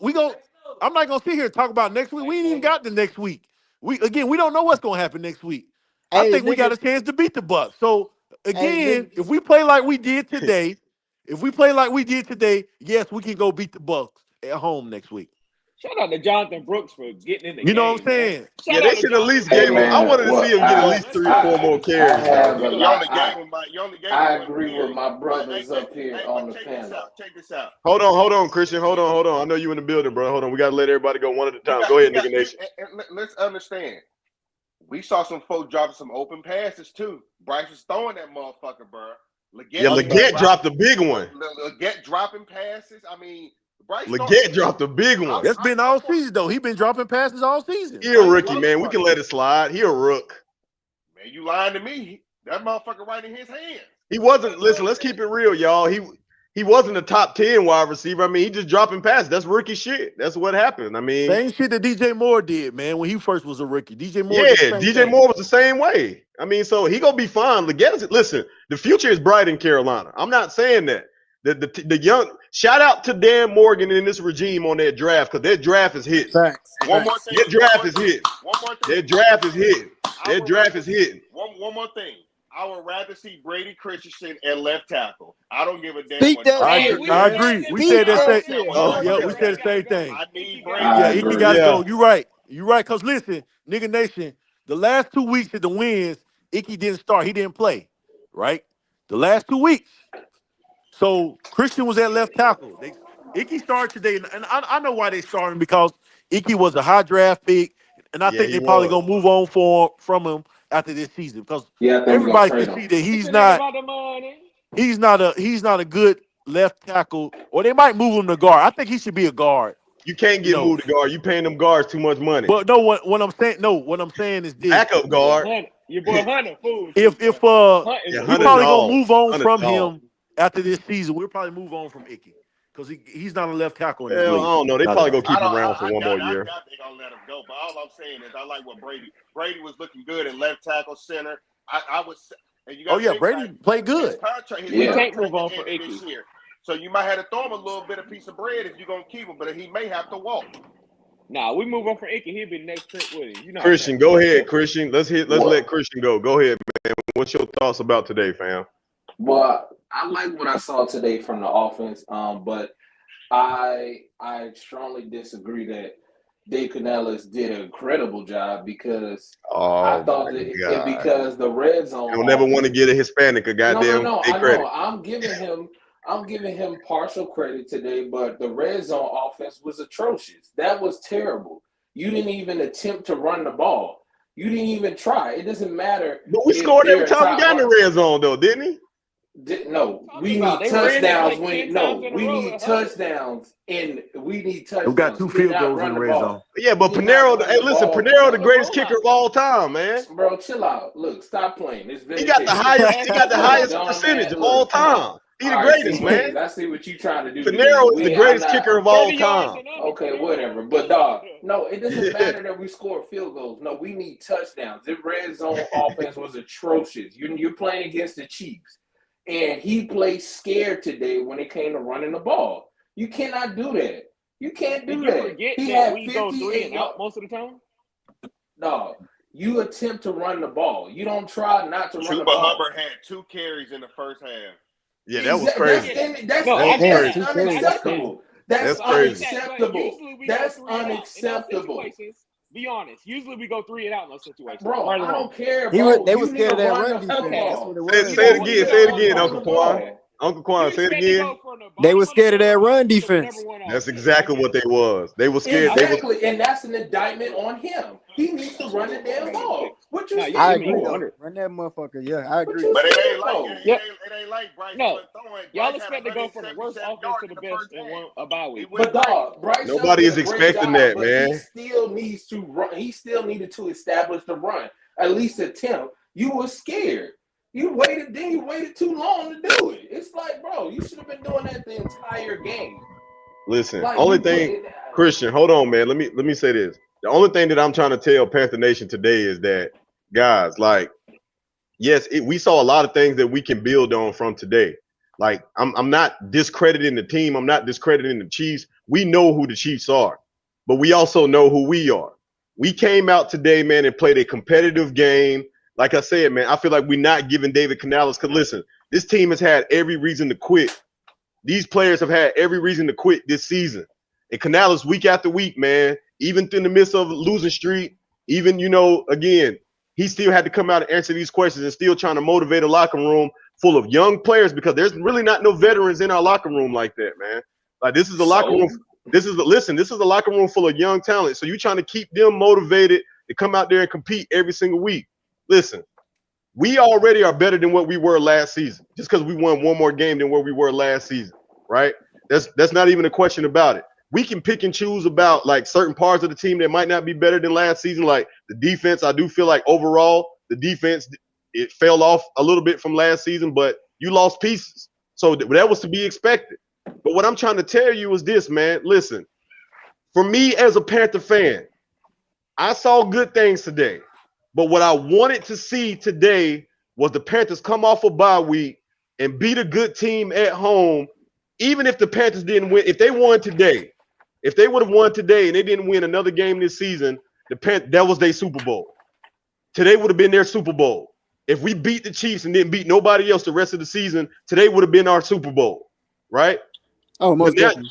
I'm not gonna sit here and talk about next week. We ain't even got the next week. We don't know what's gonna happen next week. I hey, think we got nigga, a chance to beat the Bucks. So hey, again, nigga, if we play like we did today, yes, we can go beat the Bucks at home next week. Shout out to Jonathan Brooks for getting in the You know what I'm game, man. saying? Yeah, Shout they out to should at Jonathan least Hey gave Brooks, him. I man. man, wanted to see well, him get at least Let's 3 or 4 go. more I carries, have though. a You only lot. gave him you only gave I him 1 agree with carry. my But brothers up here but on the check this panel. out. Check this out. Hold on, Christian. Hold on. I know you in the building, bro. Hold on. We gotta let everybody go one at a time. Go ahead, nigga nation. Let's understand. We saw some folks dropping some open passes too. Bryce was throwing that motherfucker, bro. Yeah, Leggett dropped a big one. Leggett dropping passes. I mean, Bryce Leggett dropped a big one. That's been all season though. He been dropping passes all season. He a rookie, man. We can let it slide. He a rook. Man, you lying to me. That motherfucker right in his hands. He wasn't. Listen, let's keep it real, y'all. He wasn't a top 10 wide receiver. I mean, he just dropping passes. That's rookie shit. That's what happened. I mean, Same shit that DJ Moore did, man, when he first was a rookie. DJ Moore yeah, did the same DJ thing. Moore was the same way. I mean, so he gonna be fine. Listen, the future is bright in Carolina. I'm not saying that. The young shout out to Dan Morgan in this regime on that draft because that draft is hitting. facts. One more thing. That draft is hitting. One more thing. That draft is hitting. That draft is hitting. One more thing. I would rather see Brady Christensen at left tackle. I don't give a damn. Speak that I shit, agree. man. I agree. We Speak said that that same. shit. Oh, Hell yeah, yeah. we said the same thing. I need I Brady. Yeah, Icky agree. got to Yeah. go. You're right. You're right. Because listen, nigga nation, the last 2 weeks of the wins, Icky didn't start. He didn't play, right? The last 2 weeks. So Christian was at left tackle. Icky started today, and I know why they started him because Icky was a high draft pick, and I Yeah, think he they probably was. gonna move on from him after this season because Yeah, I think we're gonna everybody trade can him. see that It's ain't about the money. he's not a good left tackle, or they might move him to guard. I think he should be a guard. You can't You get know, moved to guard. You paying them guards too much money. but no, what I'm saying is this: Backup guard. Your boy Hunter, fool. if Hunt is Yeah, a we 100 fool. probably gonna dollars. move on 100 from dollars. him after this season, we'll probably move on from Icky because he's not a left tackle in this Well, I league. don't know. They Not probably at all. gonna keep him around for I one more doubt year. they're gonna let him go. But all I'm saying is I like what Brady was looking good at left tackle center. I was, and you got Oh to yeah, think Brady played his good. contract. His We Yeah. can't contract move on is for ended Icky. this year, so you might have to throw him a little bit of piece of bread if you're gonna keep him, but he may have to walk. Nah, we move on for Icky. He'll be the next Trent Williams. You know how Christian, Trent go is. ahead, Christian. Let's What? let Christian go. Go ahead, man. What's your thoughts about today, fam? Well, I like what I saw today from the offense, but I strongly disagree that Dave Canales did an incredible job because I Oh thought my that God. because the red zone You don't never want to offense. get a Hispanic a goddamn No. day I credit. know. I'm giving him partial credit today, but the red zone offense was atrocious. That was terrible. You didn't even attempt to run the ball. You didn't even try. It doesn't matter But we if scored every they're a time we top got in run. the red zone, though, didn't he? No, we About need they ran it touchdowns. like 10 times in a We row need at home. touchdowns, and we need We got touchdowns. 2 He did field not goals in run the the red zone. ball. Yeah, He but did not Panero, run hey, the listen, ball. Panero, the That was a greatest kicker rollout. of all time, man. Bro, chill out. Look, stop playing. It's He got the vindicated. highest, he got the highest Look, percentage dumbass. of all Look, come on. time. He the All right, see, greatest, man. Waves, I see what you trying to do today, Panero but is the I'm greatest not. kicker of all 30 yards time. and under. Okay, Panero whatever. was But good. dog, no, it doesn't matter that we scored field goals. No, we need touchdowns. The red zone offense was atrocious. You're playing against the Chiefs, and he played scared today when it came to running the ball. You cannot do that. You can't do Did you that. forget He that had we go 3 58 and out most of the time? Dog, you attempt to run the ball. You don't try not to run the Chuba ball. Hubbard had 2 carries in the first half. Yeah, that was crazy. No, I get crazy. that. That's Unacceptable. That's That's crazy. unacceptable. Usually we go That's 3 and out in those unacceptable. situations. Be honest. Usually we go 3 and out in those situations. Bro, Right or I wrong? don't care, bro. They You were need to scared of that run run the defense. That's football. what it Say, was. say it You again. need Say it to again, run Uncle the Quan. ball. Uncle Quan, You say it expect to again. go from the They were bottom of the scared of that barrel run to the defense. number 1 That's offense. exactly what they was. They was scared. They was. Exactly, and that's an indictment on him. He needs to run the damn ball. What you No, you I scared give me agree for? though. 100. Run that motherfucker. Yeah, I What agree. you But it scared ain't like for? Yep. it ain't like Bryce No. wasn't throwing. Y'all Bryce had expect to go from the worst 177 offense yards to in the the best first in half. a bye He week. went But great. dog, Bryce Young Nobody did is a great expecting job, that, but he man. still needs to run. He still needed to establish the run, at least attempt. You were scared. You waited too long to do it. It's like, bro, you should have been doing that the entire game. Listen, Like only you put thing, it. Christian, hold on, man. Let me say this. The only thing that I'm trying to tell Panther Nation today is that, guys, like, yes, we saw a lot of things that we can build on from today. Like, I'm not discrediting the team. I'm not discrediting the Chiefs. We know who the Chiefs are, but we also know who we are. We came out today, man, and played a competitive game. Like I said, man, I feel like we're not giving David Canales. Because listen, this team has had every reason to quit. These players have had every reason to quit this season. And Canales, week after week, man, even in the midst of losing streak, even, again, he still had to come out and answer these questions and still trying to motivate a locker room full of young players because there's really not no veterans in our locker room like that, man. Like, this is a locker room. So This is a locker room full of young talent. So you're trying to keep them motivated to come out there and compete every single week. Listen, we already are better than what we were last season, just because we won one more game than where we were last season, right? That's not even a question about it. We can pick and choose about like certain parts of the team that might not be better than last season, like the defense. I do feel like overall the defense it fell off a little bit from last season, but you lost pieces, so that was to be expected. But what I'm trying to tell you is this, man. Listen, for me as a Panther fan, I saw good things today. But what I wanted to see today was the Panthers come off a bye week and beat a good team at home, even if the Panthers didn't win. If they won today, if they would have won today and they didn't win another game this season, that was their Super Bowl. Today would have been their Super Bowl. If we beat the Chiefs and didn't beat nobody else the rest of the season, today would have been our Super Bowl, right? Oh, most definitely.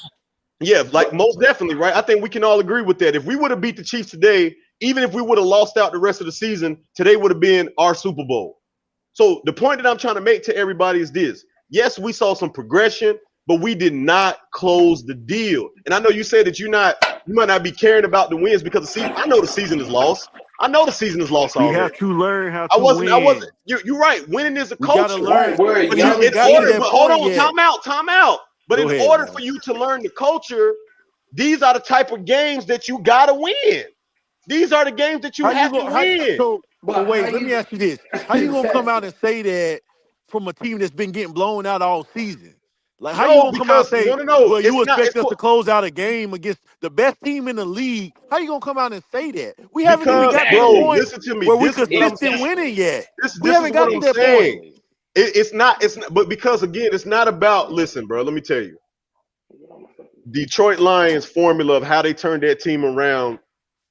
Yeah, like most definitely, right? I think we can all agree with that. If we would have beat the Chiefs today, even if we would have lost out the rest of the season, today would have been our Super Bowl. So the point that I'm trying to make to everybody is this. Yes, we saw some progression, but we did not close the deal. And I know you said that you might not be caring about the wins because the season, I know the season is lost. I know the season is lost We already. have to learn how I to wasn't. win. You're right. Winning is a We got to culture. learn. right, we're a But We haven't young got to team. that but hold point on, yet. time out. But Go in ahead, order man. for you to learn the culture, these are the type of games that you gotta win. These are the games that you How you have to go? win. So But how wait. Let me you ask you this: how you gonna come out exactly? and say that from a team that's been getting blown out all season? Like, how you No, gonna come out and because say, no. "Well, you It's not. expect It's us cool. to close out a game against the best team in the league"? How you gonna come out and say that? We haven't even Because, got to the bro, Exactly. point listen to me. where we This is what I'm consistent saying. winning Exactly. yet. We This is haven't what got to I'm that point. saying. Exactly. It's not. It's not, but because again, it's not about. Listen, bro. Let me tell you. Detroit Lions formula of how they turned that team around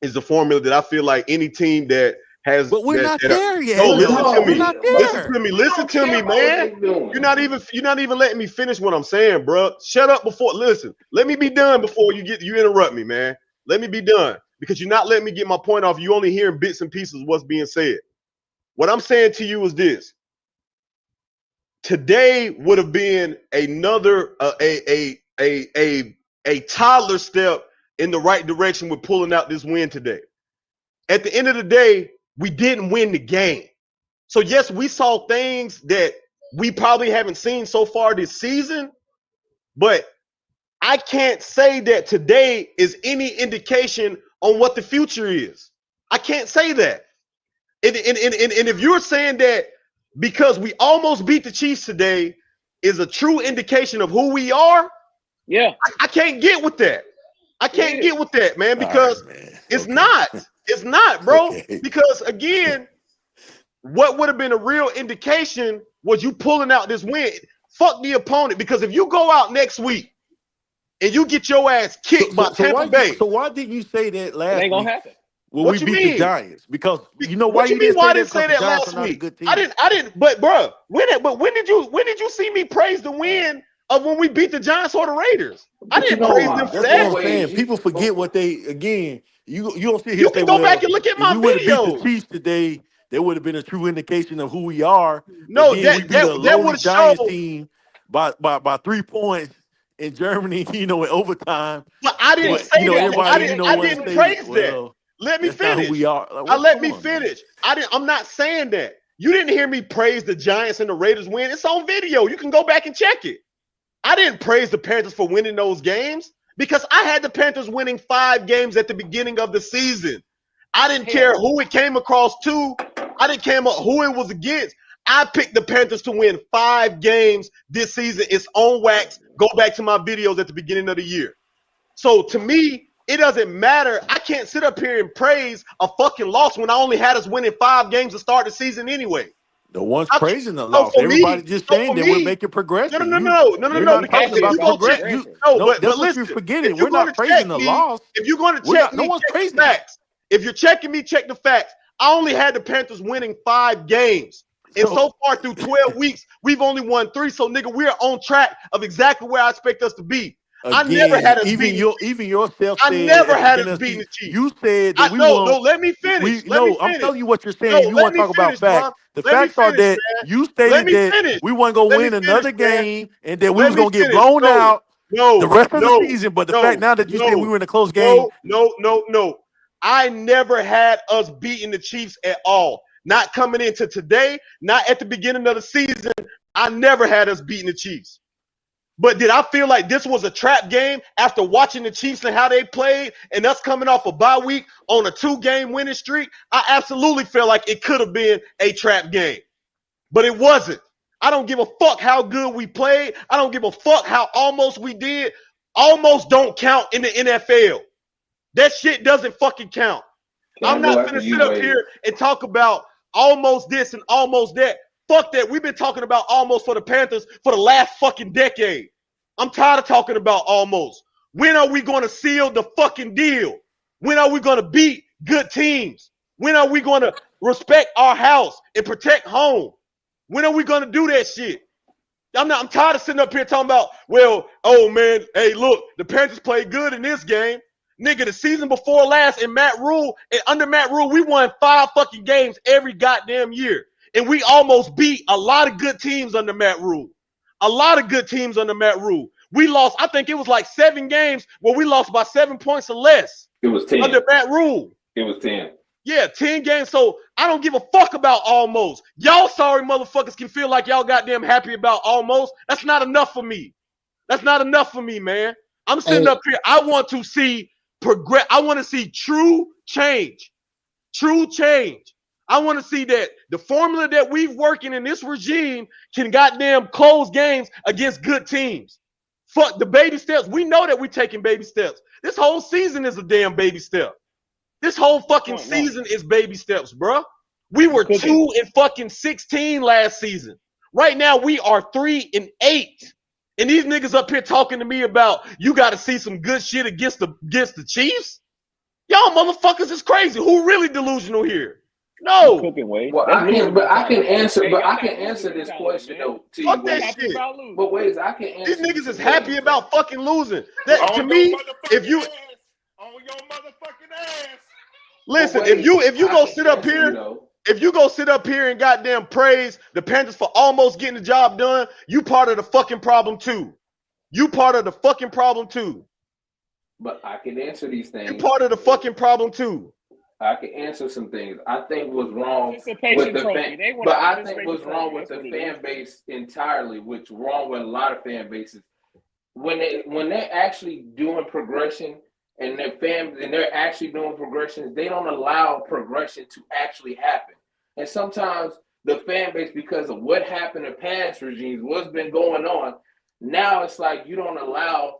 is the formula that I feel like any team that has But we're not that are, there no, yet, But listen though. to dog, We're me. not Listen there. to me. we Listen don't to care me, about what man. they doing. You're not even letting me finish what I'm saying, bro. Shut up before listen. Let me be done before you interrupt me, man. Let me be done. because you're not letting me get my point off. You only hearing bits and pieces of what's being said. What I'm saying to you is this. Today would have been another a toddler step in the right direction with pulling out this win today. At the end of the day, we didn't win the game. So yes, we saw things that we probably haven't seen so far this season, but I can't say that today is any indication on what the future is. I can't say that. And if you're saying that because we almost beat the Chiefs today is a true indication of who we are, Yeah. I can't get with that. I can't get with that, man, All because right, man. it's Okay. not. It's not, bro. Okay. Because again, what would have been a real indication was you pulling out this win. Fuck the opponent, because if you go out next week and you get your ass kicked by Tampa Bay, why didn't you say that It last ain't gonna week happen. when What we you beat the mean? Giants? Because you know why What you you mean? didn't Why say I that? didn't say Because the that Giants last are not a week? good team. I didn't. But bro, when did you see me praise the win of when we beat the Giants or the Raiders? I But you didn't know praise why? them for That's what that. I'm saying. Ways, People forget what they again. You don't sit here You and say, can go back well, and look at if we my would have beat the videos. Chiefs today, that would have been a true indication of who we are. But No, then we beat a that lowly would Giants show. team by 3 points in Germany, in overtime. But I didn't Yeah, But say you that. gotta let everybody, that I go didn't too. praise that. well, Let me that's not who we finish. are. Like, Let me come on, man. finish. I'm not saying that. You didn't hear me praise the Giants and the Raiders win. It's on video. You can go back and check it. I didn't praise the Panthers for winning those games because I had the Panthers winning 5 games at the beginning of the season. I didn't care who it came across to. I didn't care who it was against. I picked the Panthers to win 5 games this season. It's on wax. Go back to my videos at the beginning of the year. So to me, it doesn't matter. I can't sit up here and praise a fucking loss when I only had us winning 5 games to start the season anyway. No one's I can't- praising the So loss. for me, Everybody's just saying that we're making progression. You're You not because talking have if to you about go make check, progress. progression. no, No, but that's what you're listen, forgetting. if you're We're going not to praising check the me, loss. if you're going to We're check not. No me, one's check the praising it. facts. If you're checking me, check the facts. I only had the Panthers winning 5 games. And so far through 12 weeks, we've only won 3. So, nigga, we're on track of exactly where I expect us to be. I never Again, had us beating. even yourself I said never at the had beginning us of the beating season, the Chiefs. you said that I we no, won. no, let me finish. Let me No, I'm finish. telling you what you're No, saying. You let want to me talk about finish, facts. bro. The Let me facts are finish, that man. you Let stated me that finish. we weren't gonna Let me win finish, another man. game and that we Let was me gonna get finish. blown No, out the no, rest of the no, season. But the fact no, now that you said we no, were in a close game, no. I never had us beating the Chiefs at all. Not coming into today, not at the beginning of the season. I never had us beating the Chiefs. But did I feel like this was a trap game after watching the Chiefs and how they played and us coming off a bye week on a 2-game winning streak? I absolutely feel like it could have been a trap game, but it wasn't. I don't give a fuck how good we played. I don't give a fuck how almost we did. Almost don't count in the NFL. That shit doesn't fucking count. Can I'm I go not after gonna sit you, up Ways? here and talk about almost this and almost that. Fuck that. We've been talking about almost for the Panthers for the last fucking decade. I'm tired of talking about almost. When are we going to seal the fucking deal? When are we going to beat good teams? When are we going to respect our house and protect home? When are we going to do that shit? I'm tired of sitting up here talking about, well, oh man, hey, look, the Panthers played good in this game. Nigga, the season before last in Matt Rule, and under Matt Rule, we won 5 fucking games every goddamn year. And we almost beat a lot of good teams under Matt Rule. A lot of good teams under Matt Rule. We lost, I think it was like 7 games where we lost by 7 points or less. It was 10. Under Matt Rule. It was 10. Yeah, 10 games. So I don't give a fuck about almost. Y'all sorry motherfuckers can feel like y'all goddamn happy about almost. That's not enough for me. That's not enough for me, man. I'm sitting Hey, up here. I want to see progress. I want to see true change. True change. I want to see that the formula that we've working in this regime can goddamn close games against good teams. Fuck the baby steps. We know that we're taking baby steps. This whole season is a damn baby step. This whole fucking season is baby steps, bro. We were 2-16 last season. Right now, we are 3-8. And these niggas up here talking to me about you got to see some good shit against the Chiefs. Y'all motherfuckers is crazy. Who really delusional here? No. Cooking way. Well, I can answer this question though to you. Fuck that Ways. shit. But Ways, I can answer. These niggas is happy about fucking losing. That to me, if you your motherfucking ass. Listen, Wait, if you I go can sit up answer you, here, though. if you go sit up here and goddamn praise the Panthers for almost getting the job done, you part of the fucking problem too. You part of the fucking problem too. But I can answer these You things. part of the fucking problem too. I can answer some things. I think what's wrong with Participation the trophy. fan, They want but a I think participation what's wrong trophy. with That's the what it is. fan base entirely, which wrong with a lot of fan bases, when they're actually doing progression and they're actually doing progression, they don't allow progression to actually happen. And sometimes the fan base, because of what happened in past regimes, what's been going on, now it's like you don't allow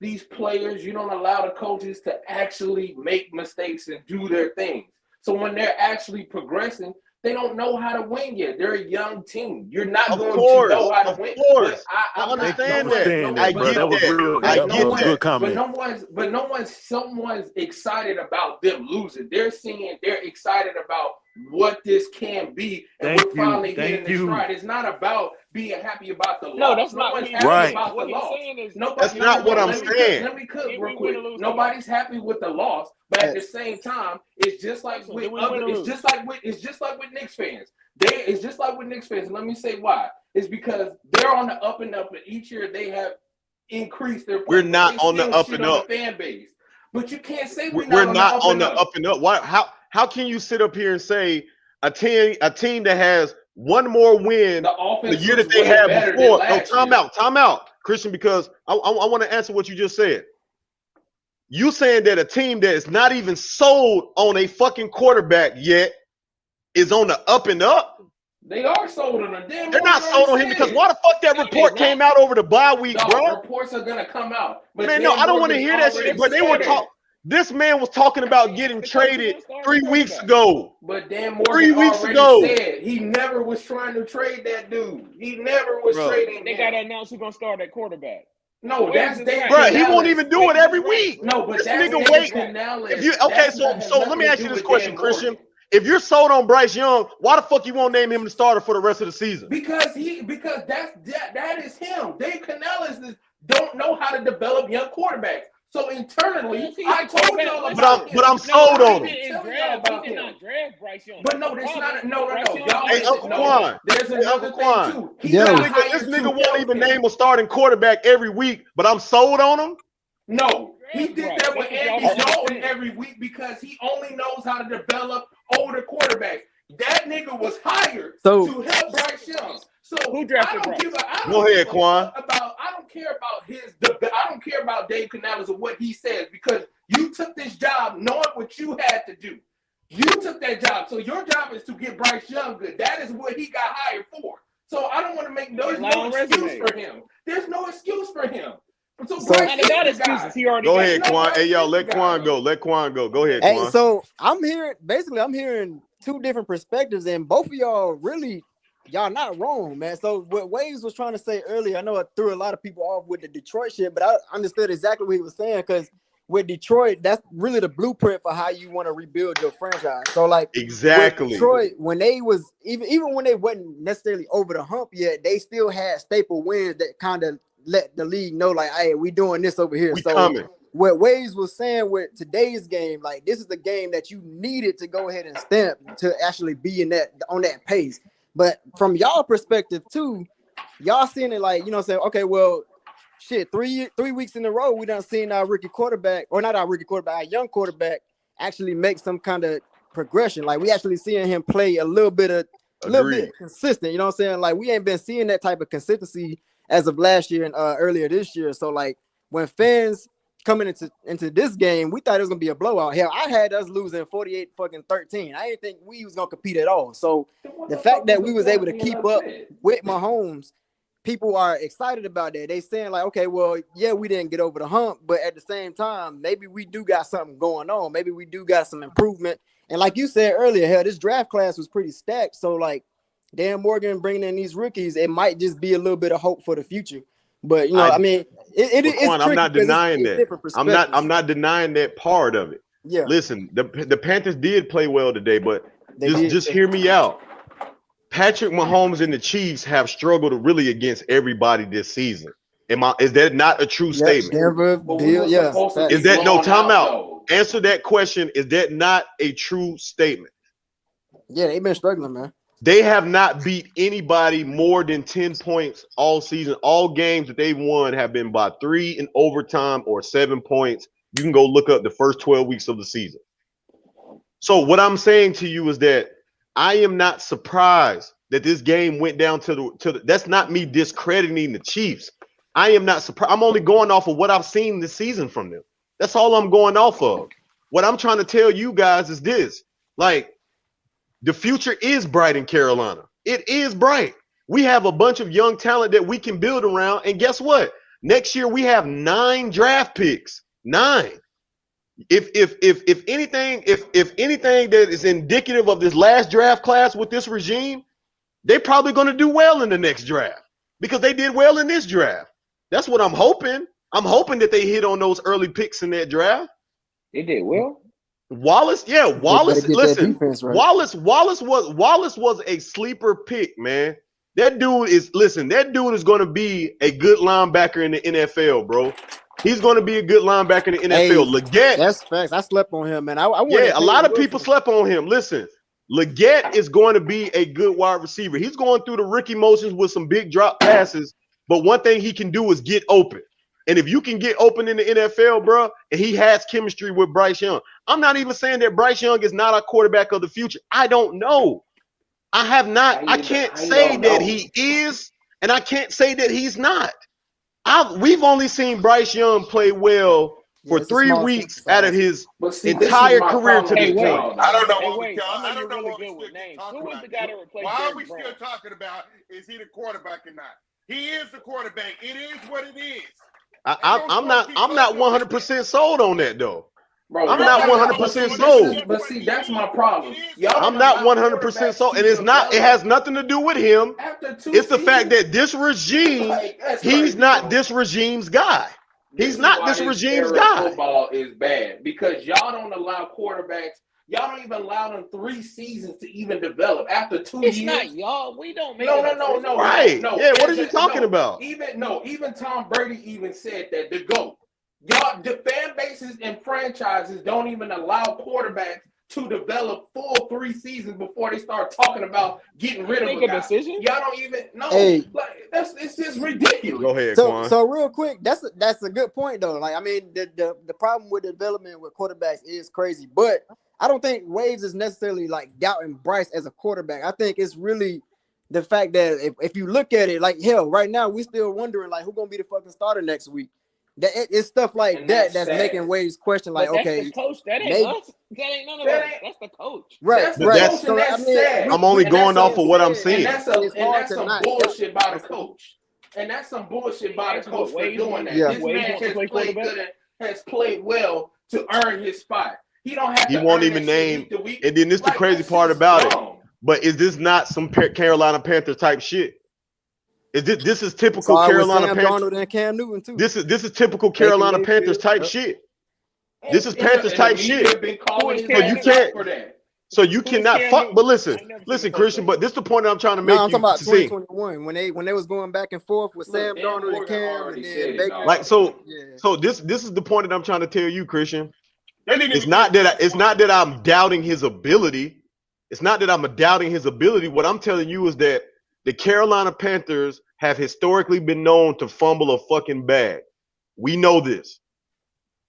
these players, you don't allow the coaches to actually make mistakes and do their things. So when they're actually progressing, they don't know how to win yet. They're a young team. You're not Of going to course, know how to of win. course. But I I'm not. understand No one, that. Understand no, I that, but bro. get That was that. real. I That get was a that. good comment. but no one's someone's excited about them losing. They're excited about what this can be, and Thank we're you. finally hitting Thank the you. stride. It's not about being happy about the loss. No, that's No not one's what he's happy Right. saying. about What the he's loss. saying is That's not what I'm saying. Let me cook Did real we win quick. or lose Nobody's happy with the loss, but at the same time, it's just like So with did we win other. or It's lose? just like with Knicks fans. It's just like with Knicks fans. Let me say why. It's because they're on the up and up, and each year they have increased their play. We're not They on the still up shit and on up. the fan base. But you can't say We're not not on the on the up and up. Why? How can you sit up here and say a team that has one more win The the offense year looks that they way had better than before? No, last year. time out, Christian, because I want to answer what you just said. You saying that a team that is not even sold on a fucking quarterback yet is on the up and up? They are sold on him. Dan They're Morgan not sold on him already because said. why the fuck that No, report they're came not. out over the bye week, bro? No, reports are gonna come out. But Man, no, Dan I don't want to Morgan's hear that already shit. But they were said it. talking. This man was talking about getting The coach is traded gonna start 3 the weeks quarterback. ago. But Dan 3 Morgan weeks already ago. said he never was trying to trade that dude. He never was Bro. trading They him. got to announce who's gonna start at quarterback. No, Waves that's is Dave right. Bro, he won't Canales. even do Waves it every is right, week. bro. No, but This that's nigga Dave wait. Canales. If you okay, That so has let nothing me to ask do you this with question, Dan Christian. Morgan. If you're sold on Bryce Young, why the fuck you won't name him the starter for the rest of the season? Because that is him. Dave Canales don't know how to develop young quarterbacks. So internally, I told y'all about him. But I'm sold No, on he him. didn't Telling y'all draft. about He did him. not draft Bryce Young. But no, That's that's the problem. not. No. Bryce Young Y'all Hey, listen. Uncle No, Quan. there's Hey, another Uncle thing Quan. too. He Yo. got This hired nigga to won't help even him. name a starting quarterback every week, but I'm sold on him. No, he Draft did Bryce. that with That's what y'all Andy don't Dalton understand. every week because he only knows how to develop older quarterbacks. That nigga was hired So- to help Bryce Young. So Who drafted I don't Bryce? give a I Go don't ahead, give a Quan. fuck about I don't care about I don't care about Dave Canales or what he says because you took this job knowing what you had to do. You took that job, so your job is to get Bryce Young good. That is what he got hired for. So I don't want to make there's no excuse for him. There's no excuse for him. So Bryce Now they got is the guy. excuses. He already Go got ahead, it. Quan. Hey, y'all, Bryce let is the Quan guy. go. Let Quan go. Go ahead, Hey, Quan. so I'm hearing two different perspectives, and both of y'all really, y'all not wrong, man. So what Waves was trying to say earlier, I know it threw a lot of people off with the Detroit shit, but I understood exactly what he was saying because with Detroit, that's really the blueprint for how you want to rebuild your franchise. So like Exactly. with Detroit, when they was even when they wasn't necessarily over the hump yet, they still had staple wins that kind of let the league know, like, hey, we doing this over here. We So coming. what Waves was saying with today's game, like this is the game that you needed to go ahead and stamp to actually be in that on that pace. But from y'all perspective too, y'all seeing it like, you know, saying, okay, well, shit, 3 weeks in a row, we done seen our rookie quarterback, or not our rookie quarterback, our young quarterback actually make some kind of progression. Like we actually seeing him play a little bit consistent. You know what I'm saying? Like we ain't been seeing that type of consistency as of last year and earlier this year. So like when fans coming into this game, we thought it was gonna be a blowout. Hell, I had us losing 48-13. I didn't think we was gonna compete at all. So the fact that we was able to keep up with Mahomes, people are excited about that. They saying like, okay, well, yeah, we didn't get over the hump, but at the same time, maybe we do got something going on. Maybe we do got some improvement. And like you said earlier, hell, this draft class was pretty stacked. So like Dan Morgan bringing in these rookies, it might just be a little bit of hope for the future. But you know, I mean, it's Quan, tricky. I'm not denying that. Different perspectives. I'm not denying that part of it. Yeah. Listen, the Panthers did play well today, but They just hear me out. Patrick Mahomes and the Chiefs have struggled really against everybody this season. Is that not a true statement? Denver, But we Bill, were yeah. supposed to Is be that no blown time out? though. Answer that question. Is that not a true statement? Yeah, they've been struggling, man. They have not beat anybody more than 10 points all season. All games that they've won have been by 3 in overtime or 7 points. You can go look up the first 12 weeks of the season. So what I'm saying to you is that I am not surprised that this game went down to the that's not me discrediting the Chiefs. I am not surprised. I'm only going off of what I've seen this season from them. That's all I'm going off of. What I'm trying to tell you guys is this. Like, the future is bright in Carolina. It is bright. We have a bunch of young talent that we can build around. And guess what? Next year we have 9 draft picks. 9. If anything that is indicative of this last draft class with this regime, they're probably going to do well in the next draft because they did well in this draft. That's what I'm hoping. I'm hoping that they hit on those early picks in that draft. They did well. Listen, defense right. Wallace was a sleeper pick, man. That dude is going to be a good linebacker in the NFL, bro. He's going to be a good linebacker in the NFL. Hey, Leggett, that's facts. I slept on him, man. I a lot of people slept on him. Listen, Leggett is going to be a good wide receiver. He's going through the rookie motions with some big drop passes, but one thing he can do is get open. And if you can get open in the NFL, bro, and he has chemistry with Bryce Young, I'm not even saying that Bryce Young is not our quarterback of the future. I don't know. I can't say that he is, and I can't say that he's not. We've only seen Bryce Young play well for 3 weeks out of his entire career to this point. I don't know Hey, what wait, we I know I don't you're know really what we good with still names. talking Who was about. the guy that replaced Why are we Derrick still Brown? talking about is he the quarterback or not? He is the quarterback. It is what it is. I'm not 100% sold on that though. Bro, I'm not 100% sold. But see, that's my problem. I'm not 100% sold, and it has nothing to do with him. It's the fact that this regime, he's not this regime's guy. He's not this regime's guy. Football is bad because y'all don't allow quarterbacks. Y'all don't even allow them 3 seasons to even develop. After 2 years, It's not y'all. We don't make no. Right? No. Yeah. What are you talking about? Even Tom Brady even said that the GOAT. Y'all, the fan bases and franchises don't even allow quarterbacks to develop full 3 seasons before they start talking about getting rid of a guy. Decision? Y'all don't even know. Hey. It's just ridiculous. Go ahead, Quan. So real quick, that's a good point though. Like, I mean, the problem with development with quarterbacks is crazy, but I don't think Waves is necessarily like doubting Bryce as a quarterback. I think it's really the fact that if you look at it, like, hell, right now we still wondering like who's gonna be the fucking starter next week. It's stuff like And that's sad. making Waves question like, But that's okay, the coach. That ain't maybe, us. That ain't none of us. That's the coach. right, That's the right. coach, So and that's I mean, sad. I'm only And going that's off of what I'm sad. seeing. And that's some bullshit by the coach. And that's some bullshit by the coach for doing that. Yeah. This man has played good and has played well to earn his spot. He don't have to. He won't earn even that shit name. week to week. And then this the Like, crazy that's part just about it. dumb. But is this not some Carolina Panthers type shit? This is typical so Carolina Sam Panthers. Darnold and Cam Newton too. This is typical Carolina Mayfield. Panthers type Yep. shit. This is And Panthers the type media shit. been calling his So you ass can't- out for that. So you cannot Cam fuck. Newton? But I listen, ain't never seen the Christian. coach But this is the point I'm trying to make No, I'm you talking about to see. 2021 when they was going back and forth with Sam Dan Darnold and Morgan Cam already and said then it, Baker. dog. Like so. Yeah. So this is the point that I'm trying to tell you, Christian. It's not that I'm doubting his ability. It's not that I'm doubting his ability. What I'm telling you is that the Carolina Panthers have historically been known to fumble a fucking bag. We know this.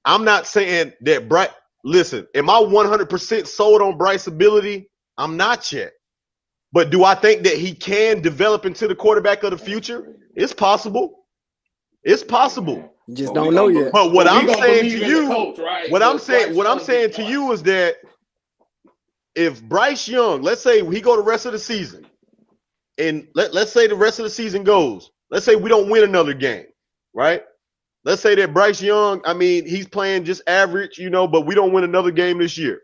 I'm not saying that Bryce. Listen, am I 100% sold on Bryce's ability? I'm not yet. But do I think that he can develop into the quarterback of the future? It's possible. It's possible. You just But don't know yet. But what I'm saying to believe in you, the coach, right? what I'm Bryce saying Young to is you is that if Bryce Young, let's say he go the rest of the season, and let's say the rest of the season goes, let's say we don't win another game, right? Let's say that Bryce Young, I mean, he's playing just average, but we don't win another game this year.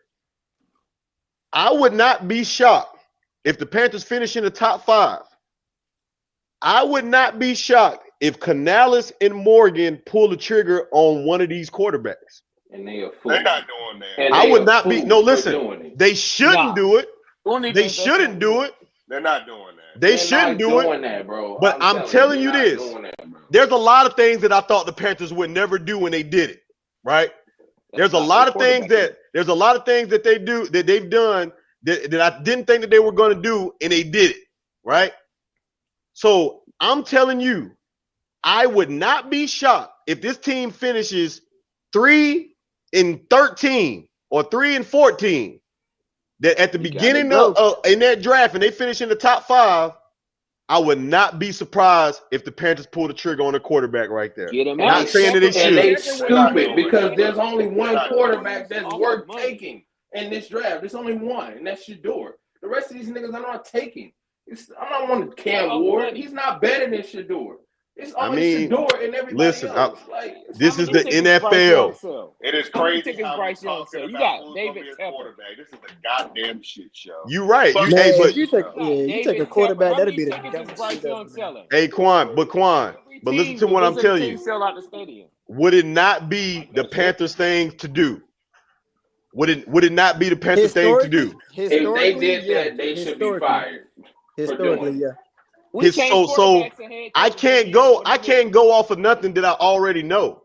I would not be shocked if the Panthers finish in the top 5. I would not be shocked if Canales and Morgan pull the trigger on one of these quarterbacks. And they are fool. They're not doing that. And I they would a not be. fool No, for listen. doing it. They shouldn't do it. They shouldn't do it. They're not doing that. They They're shouldn't not do doing it. that, bro. But I'm telling you they're this. not doing that, bro. There's a lot of things that I thought the Panthers would never do, and they did it. Right? There's a lot of things that they do that they've done that I didn't think that they were going to do, and they did it, right? So I'm telling you, I would not be shocked if this team finishes 3-13 or 3-14. That at the beginning of in that draft and they finish in the top 5, I would not be surprised if the Panthers pull the trigger on a quarterback right there. Not saying that they should. And they stupid because there's only one quarterback that's worth taking in this draft. There's only one, and that's Shador. The rest of these niggas I'm not taking. I'm not wanting Cam Ward. He's not better than Shador. It's only Shador and everybody else. This is the NFL. It is crazy how Bryce Young said. You got David quarterback. This is a goddamn shit show. You right. Man, if you take a quarterback, that'd be the Quan, but listen to what I'm telling you. Sell out the stadium. Would it not be the Panthers thing to do? Would it not be the Panthers thing to do? If they did that, they should be fired. Historically, yeah. So I can't go off of nothing that I already know.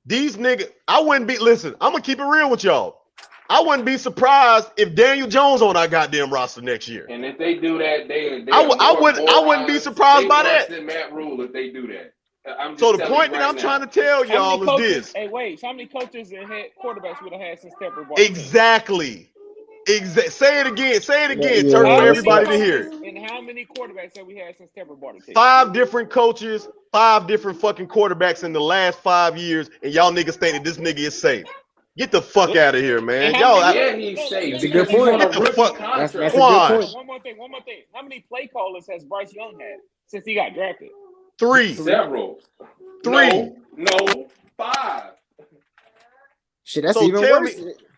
These niggas, I'm gonna keep it real with y'all. I wouldn't be surprised if Daniel Jones on our goddamn roster next year. And if they do that, I wouldn't be surprised by that. Than Matt Rule if they do that. So the point that I'm trying to tell y'all is this. Hey, wait, how many coaches and head quarterbacks would have had since Tepper bought Exactly. Say it again, Turk, for everybody to hear. And how many quarterbacks have we had since Tepper bought the team? 5 different coaches, 5 different fucking quarterbacks in the last 5 years, and y'all niggas think that this nigga is safe. Get the fuck out of here, man. He's safe. That's a good point. Get the fuck. That's a good point. One more thing. How many play callers has Bryce Young had since he got drafted? 3. Several. 3. No. 5. Shit, that's even worse.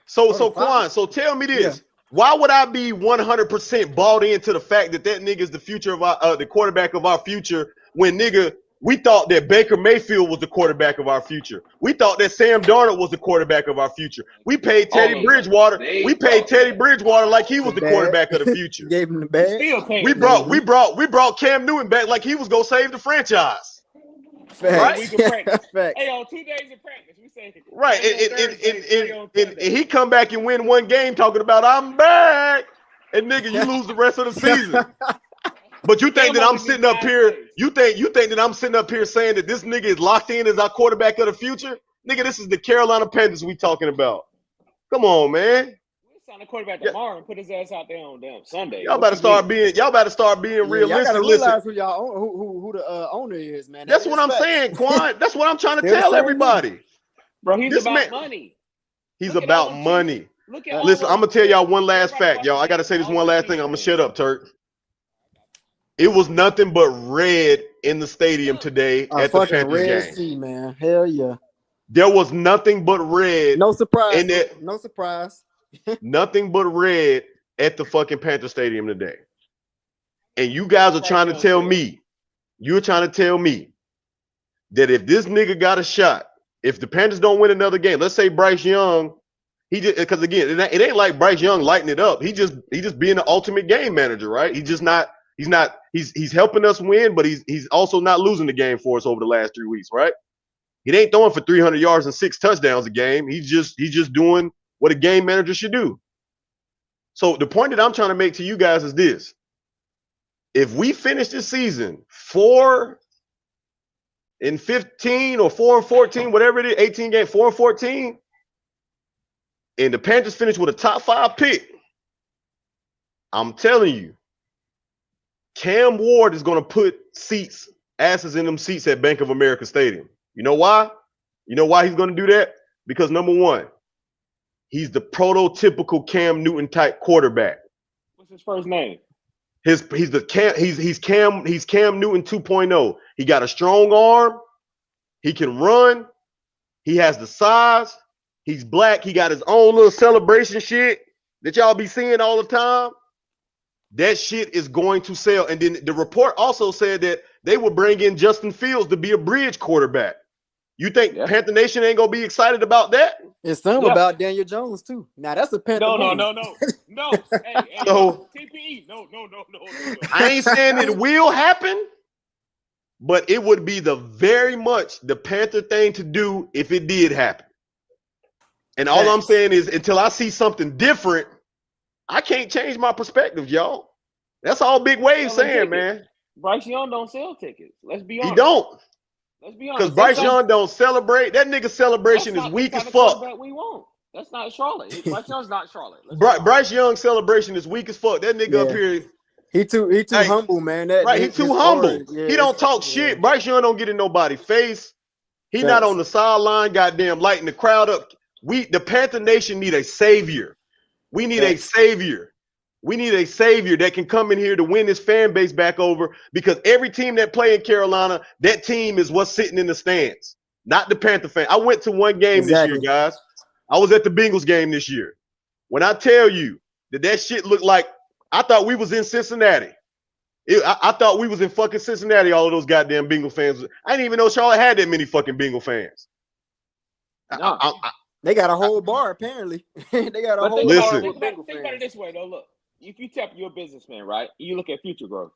So Quan, so tell me this. Yeah. Why would I be 100% bought into the fact that nigga is the future of our the quarterback of our future when nigga we thought that Baker Mayfield was the quarterback of our future. We thought that Sam Darnold was the quarterback of our future. We paid Teddy Bridgewater. We paid Teddy Bridgewater like he was the quarterback of the future. Gave him the bag. We brought Cam Newton back like he was gonna save the franchise. Right? Hey, on 2 days of practice, we say right. And he come back and win one game talking about I'm back, and nigga, you lose the rest of the season. But you think that I'm sitting up here? You think that I'm sitting up here saying that this nigga is locked in as our quarterback of the future? Nigga, this is the Carolina Panthers we talking about. Come on, man. Sign a quarterback tomorrow and put his ass out there on damn Sunday. Y'all better start being realistic. Y'all gotta realize who the owner is, man. That's what I'm saying, Quan. That's what I'm trying to tell everybody. Bro, he's about money. He's about money. Listen, I'm gonna tell y'all one last fact, y'all. I gotta say this one last thing. I'm gonna shut up, Turk. It was nothing but red in the stadium today at the Panthers game. Sea, man. Hell yeah. There was nothing but red. No surprise. No surprise. Nothing but red at the fucking Panther Stadium today. And you guys are trying to tell me, that if this nigga got a shot, if the Panthers don't win another game, let's say Bryce Young, because again, it ain't like Bryce Young lighting it up. He just being the ultimate game manager, right? He's helping us win, but he's also not losing the game for us over the last 3 weeks, right? He ain't throwing for 300 yards and 6 touchdowns a game. He's just doing what a game manager should do. So the point that I'm trying to make to you guys is this. If we finish this season 4-15 or 4-14, whatever it is, 18 games, 4-14, and the Panthers finish with a top 5 pick, I'm telling you, Cam Ward is going to put asses in them seats at Bank of America Stadium. You know why? You know why he's going to do that? Because number one, he's the prototypical Cam Newton type quarterback. What's his first name? He's Cam Newton 2.0. He got a strong arm. He can run. He has the size. He's black. He got his own little celebration shit that y'all be seeing all the time. That shit is going to sell. And then the report also said that they will bring in Justin Fields to be a bridge quarterback. You think Panther Nation ain't gonna be excited about that? It's something about Daniel Jones too. Now that's a Panther. No. Hey, so, TPE. No. I ain't saying it will happen, but it would be the very much the Panther thing to do if it did happen. And all I'm Facts. saying is until I see something different, I can't change my perspective, y'all. That's all Big Wave Selling saying, tickets. man. Bryce Young don't sell tickets. Let's be He honest. don't. Let's be Because honest. Bryce Young don't celebrate. That nigga That's celebration is not the weak as kind of fuck. quarterback we want. That's not Charlotte. Bryce Young's not Charlotte. Let's be honest. Bryce Young's celebration is weak as fuck. That nigga up Yeah. here, He too hey, humble, man. That right? He his too aura, humble. yeah, He don't talk shit. Bryce Young don't get in nobody's face. He not Facts. on the sideline, goddamn, lighting the crowd up. The Panther Nation need a savior. We need a Facts. savior. We need a savior that can come in here to win this fan base back over, because every team that play in Carolina, that team is what's sitting in the stands, not the Panther fan. I went to one game this year, Exactly. guys. I was at the Bengals game this year. When I tell you that shit looked like, I thought we was in Cincinnati. I thought we was in fucking Cincinnati, all of those goddamn Bengal fans. I didn't even know Charlotte had that many fucking Bengal fans. No. They got a whole bar, apparently. They got a But whole think bar about, with Bengal think about it fans. this way, though. Look, if you tap, you're a businessman, right? You look at future growth.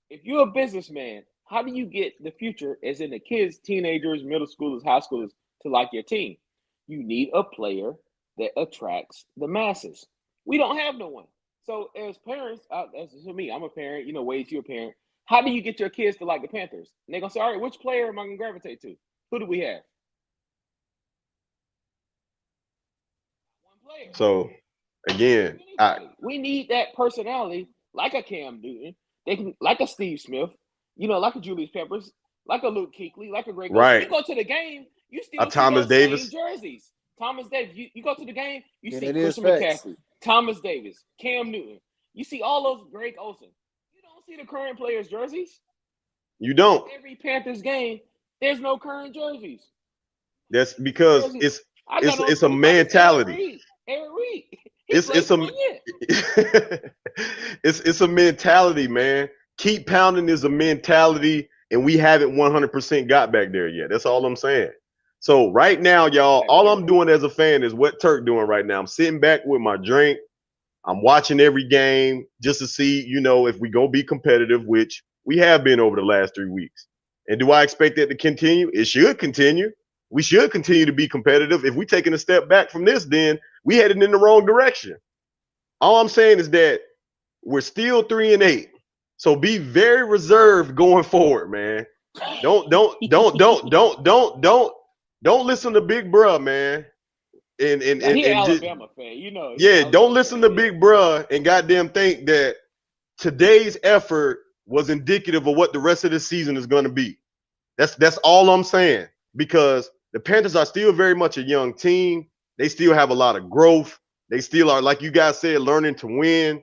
If you're a businessman, how do you get the future, as in the kids, teenagers, middle schoolers, high schoolers, to like your team? You need a player that attracts the masses. We don't have no one. So as parents, as for me, I'm a parent. You know, Wade, you're a parent. How do you get your kids to like the Panthers? And they're gonna say, all right, which player am I gonna gravitate to? Who do we have? One player. So again, We need that personality, like a Cam Newton, they can, like a Steve Smith, you know, like a Julius Peppers, like a Luke Kuechly, like a Greg Olsen. right. You go to the game, you still see Thomas those Davis. same jerseys. Thomas Davis. You go to the game, you see that is Christian facts. McCaffrey, Thomas Davis, Cam Newton. You see all those Greg Olsen. You don't see the current players' jerseys. You don't. Every Panthers game, there's no current jerseys. That's because Jerseys. it's a mentality. Eric Reed. It's a mentality, man. Keep pounding is a mentality, and we haven't 100% got back there yet. That's all I'm saying. So right now, y'all, all I'm doing as a fan is what Turk doing right now. I'm sitting back with my drink. I'm watching every game just to see, you know, if we gonna be competitive, which we have been over the last 3 weeks. And do I expect that to continue? It should continue. We should continue to be competitive. If we taking a step back from this, then we headed in the wrong direction. All I'm saying is that we're still 3-8. So be very reserved going forward, man. Don't listen to Big Bruh, man. And he an just, Alabama fan, you know. yeah, don't listen to Big Bruh and goddamn think that today's effort was indicative of what the rest of the season is going to be. That's all I'm saying, because the Panthers are still very much a young team. They still have a lot of growth. They still are, like you guys said, learning to win.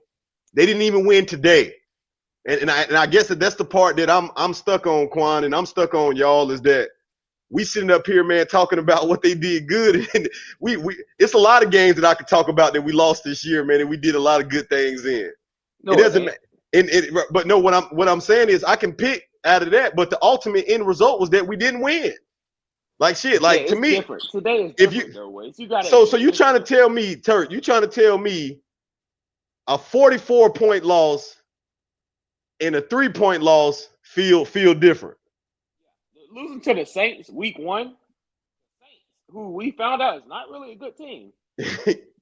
They didn't even win today. And I guess that's the part that I'm stuck on, Quan, and I'm stuck on, y'all, is that we sitting up here, man, talking about what they did good. And we it's a lot of games that I could talk about that we lost this year, man, and we did a lot of good things in. No, it doesn't matter. But no, what I'm saying is I can pick out of that, but the ultimate end result was that we didn't win. Like shit, like to me, different. Today is if different, you, though, Waze. You gotta so you trying to tell me, Turk, you trying to tell me a 44-point loss and a 3-point loss feel different? Losing to the Saints week 1, who we found out is not really a good team.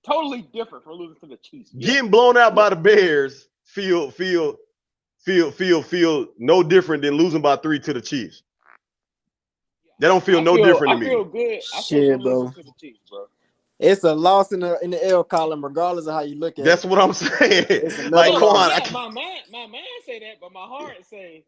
Totally different from losing to the Chiefs. Getting blown out by the Bears feel no different than losing by 3 to the Chiefs. That don't feel no different to me. I feel good. Shit, bro. To the Chiefs, bro. It's a loss in the L column, regardless of how you look at That's it. what I'm saying. Like, come on. My mind say that, but my heart say,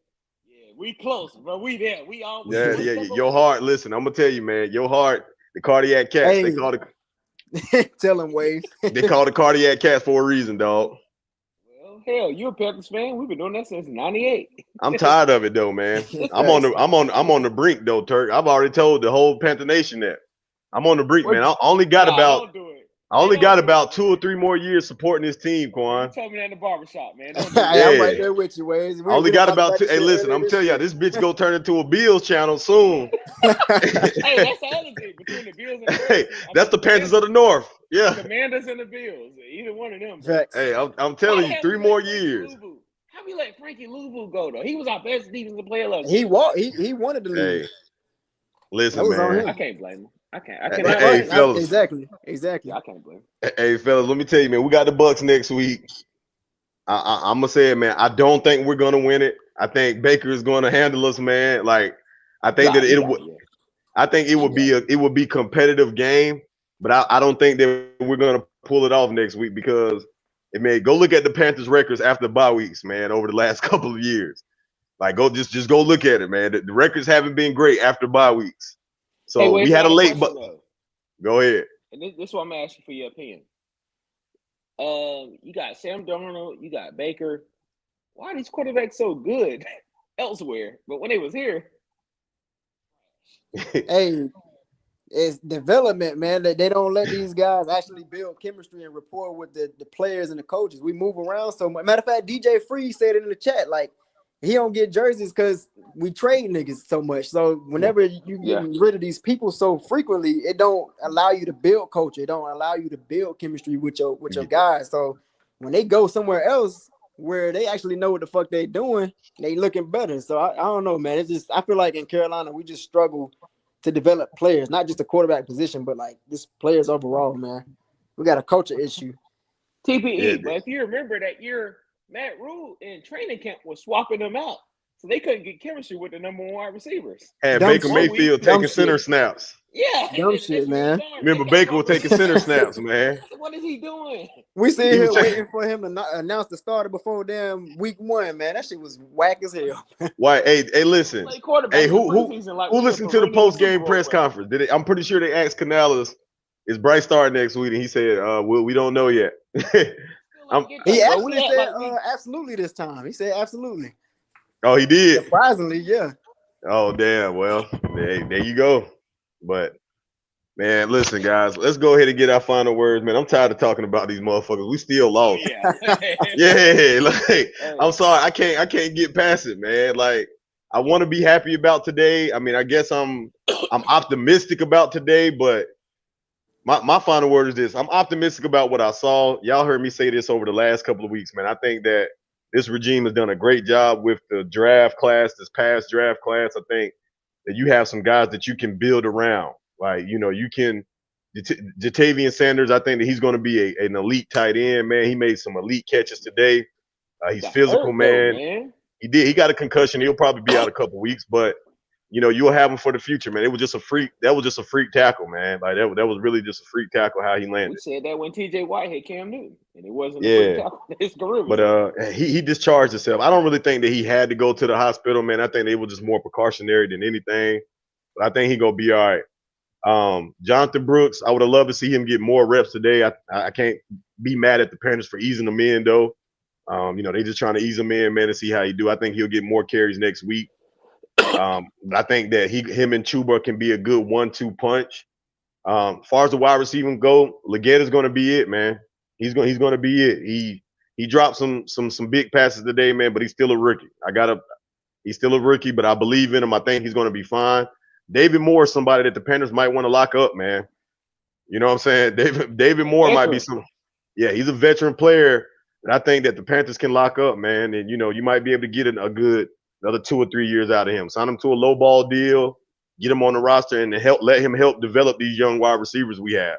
yeah, we close, bro. We there. We all. Yeah. Your heart. Listen, I'm gonna tell you, man. Your heart, the cardiac cats. Hey. They call it. Tell him, Wade. They call the cardiac cats for a reason, dog. Well, hell, you're a Panthers fan. We've been doing that since '98. I'm tired of it, though, man. I'm on the brink, though, Turk. I've already told the whole Panther Nation that I'm on the brink, man. I only got about 2 or 3 more years supporting this team, Quan. You told me that in the barbershop, man. I'm right there with you, Wade. I only got about 2. Hey, listen, I'm telling you, this bitch go turn into a Bills channel soon. Hey, that's the other thing between the Bills and the Hey, that's the Panthers of the North. Yeah. Commanders and the Bills. Either one of them. Facts. Hey, I'm telling you, 3 more years. How we let Frankie Louvu go, though? He was our best defensive player last year. He wanted to leave. Hey, listen, man. I can't blame him. I But cannot Hey, blame him. fellas. exactly. Yeah, I can't blame him. Hey, fellas. Let me tell you, man. We got the Bucks next week. I'm gonna say it, man. I don't think we're gonna win it. I think Baker is gonna handle us, man. Like, I think Nah, that he it got would. it. Yeah, I think he got it. it would be competitive game, but I don't think that we're gonna pull it off next week because go look at the Panthers records after bye weeks, man, over the last couple of years. Like go just go look at it, man. The records haven't been great after bye weeks. Hey, So we Waves, I had a got a late but question though, go ahead. and this is what I'm asking for your opinion. You got Sam Darnold, you got Baker. Why are these quarterbacks so good elsewhere, but when they was here, Hey, it's development, man. That they don't let these guys actually build chemistry and rapport with the players and the coaches. We move around so much. Matter of fact, DJ Free said it in the chat, like he don't get jerseys because we trade niggas so much. So whenever you yeah, getting rid of these people so frequently, it don't allow you to build culture. It don't allow you to build chemistry with your guys. So when they go somewhere else where they actually know what the fuck they doing, they looking better. So I don't know, man. It's just I feel like in Carolina we just struggle to develop players, not just the quarterback position, but like this players overall, man. We got a culture issue. Yeah, TPE. But if you remember that year, Matt Rule in training camp was swapping them out, so they couldn't get chemistry with the number one wide receivers. had Dumb Baker One shit. week, Mayfield Dumb taking center shit. snaps. yeah, Dumb and the shit, next week he's man. gone. They Remember got Baker was swap taking receivers. center snaps, man. What is he doing? We sit He was here taking waiting for him to announce the starter before damn week 1, man. That shit was whack as hell. why hey He listen. played quarterback Hey, in the who preseason like who we the listened to the perennial post Super game Bowl press winner. conference? I'm pretty sure they asked Canales, is Bryce starting next week? And he said, we don't know yet. Still I'm, ain't get He that, bro. We actually act said like we. absolutely this time. He said absolutely. oh, he did. Surprisingly, yeah. Oh, damn. Well, there you go. But man, listen, guys, let's go ahead and get our final words, man. I'm tired of talking about these motherfuckers. We still Oh lost. yeah. Yeah, like I'm Hey, sorry, I can't get past it, man. Like I want to be happy about today. I mean, I guess I'm optimistic about today, but my final word is this. I'm optimistic about what I saw. Y'all heard me say this over the last couple of weeks, man. I think that this regime has done a great job with the draft class, this past draft class. I think that you have some guys that you can build around. Like, you can Jatavian Sanders, I think that he's going to be an elite tight end, man. He made some elite catches today. He's got physical, hurt though, man. man. He did. He got a concussion. He'll probably be out a couple weeks, but you'll have him for the future, man. It was just a freak. That was just a freak tackle, man. Like that was really just a freak tackle how he We landed. said that when TJ White had Cam Newton, and it wasn't a free Yeah, tackle. His career was but done. he discharged himself. I don't really think that he had to go to the hospital, man. I think it was just more precautionary than anything. But I think he gonna be all right. Jonathan Brooks, I would have loved to see him get more reps today. I can't be mad at the Panthers for easing him in though. They just trying to ease him in, man, to see how he do. I think he'll get more carries next week. But I think that him and Chuba can be a good 1-2 punch. As far as the wide receiving go, Leggett is going to be it, man. He's going to be it. He dropped some big passes today, man, but he's still a rookie. He's still a rookie, but I believe in him. I think he's going to be fine. David Moore is somebody that the Panthers might want to lock up, man. You know what I'm saying? David Moore might be Veteran. some. Yeah, he's a veteran player, and I think that the Panthers can lock up, man. And you might be able to get a good another 2 or 3 years out of him. Sign him to a low ball deal, get him on the roster, and let him help develop these young wide receivers we have.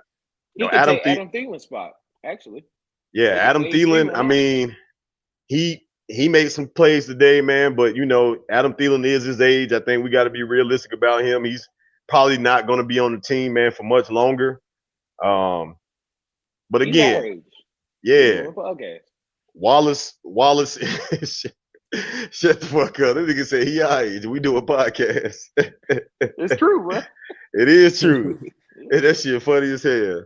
He could Adam take Adam Thielen's spot, actually. Yeah, They could Adam say he's Thielen. Thielen I now. mean, he made some plays today, man. But Adam Thielen is his age. I think we got to be realistic about him. He's probably not going to be on the team, man, for much longer. But He's our again, age. We yeah, doing a podcast. Wallace, shut the fuck up. This nigga say he our age. We do a podcast. It's true, bro. It is true. That shit funny as hell.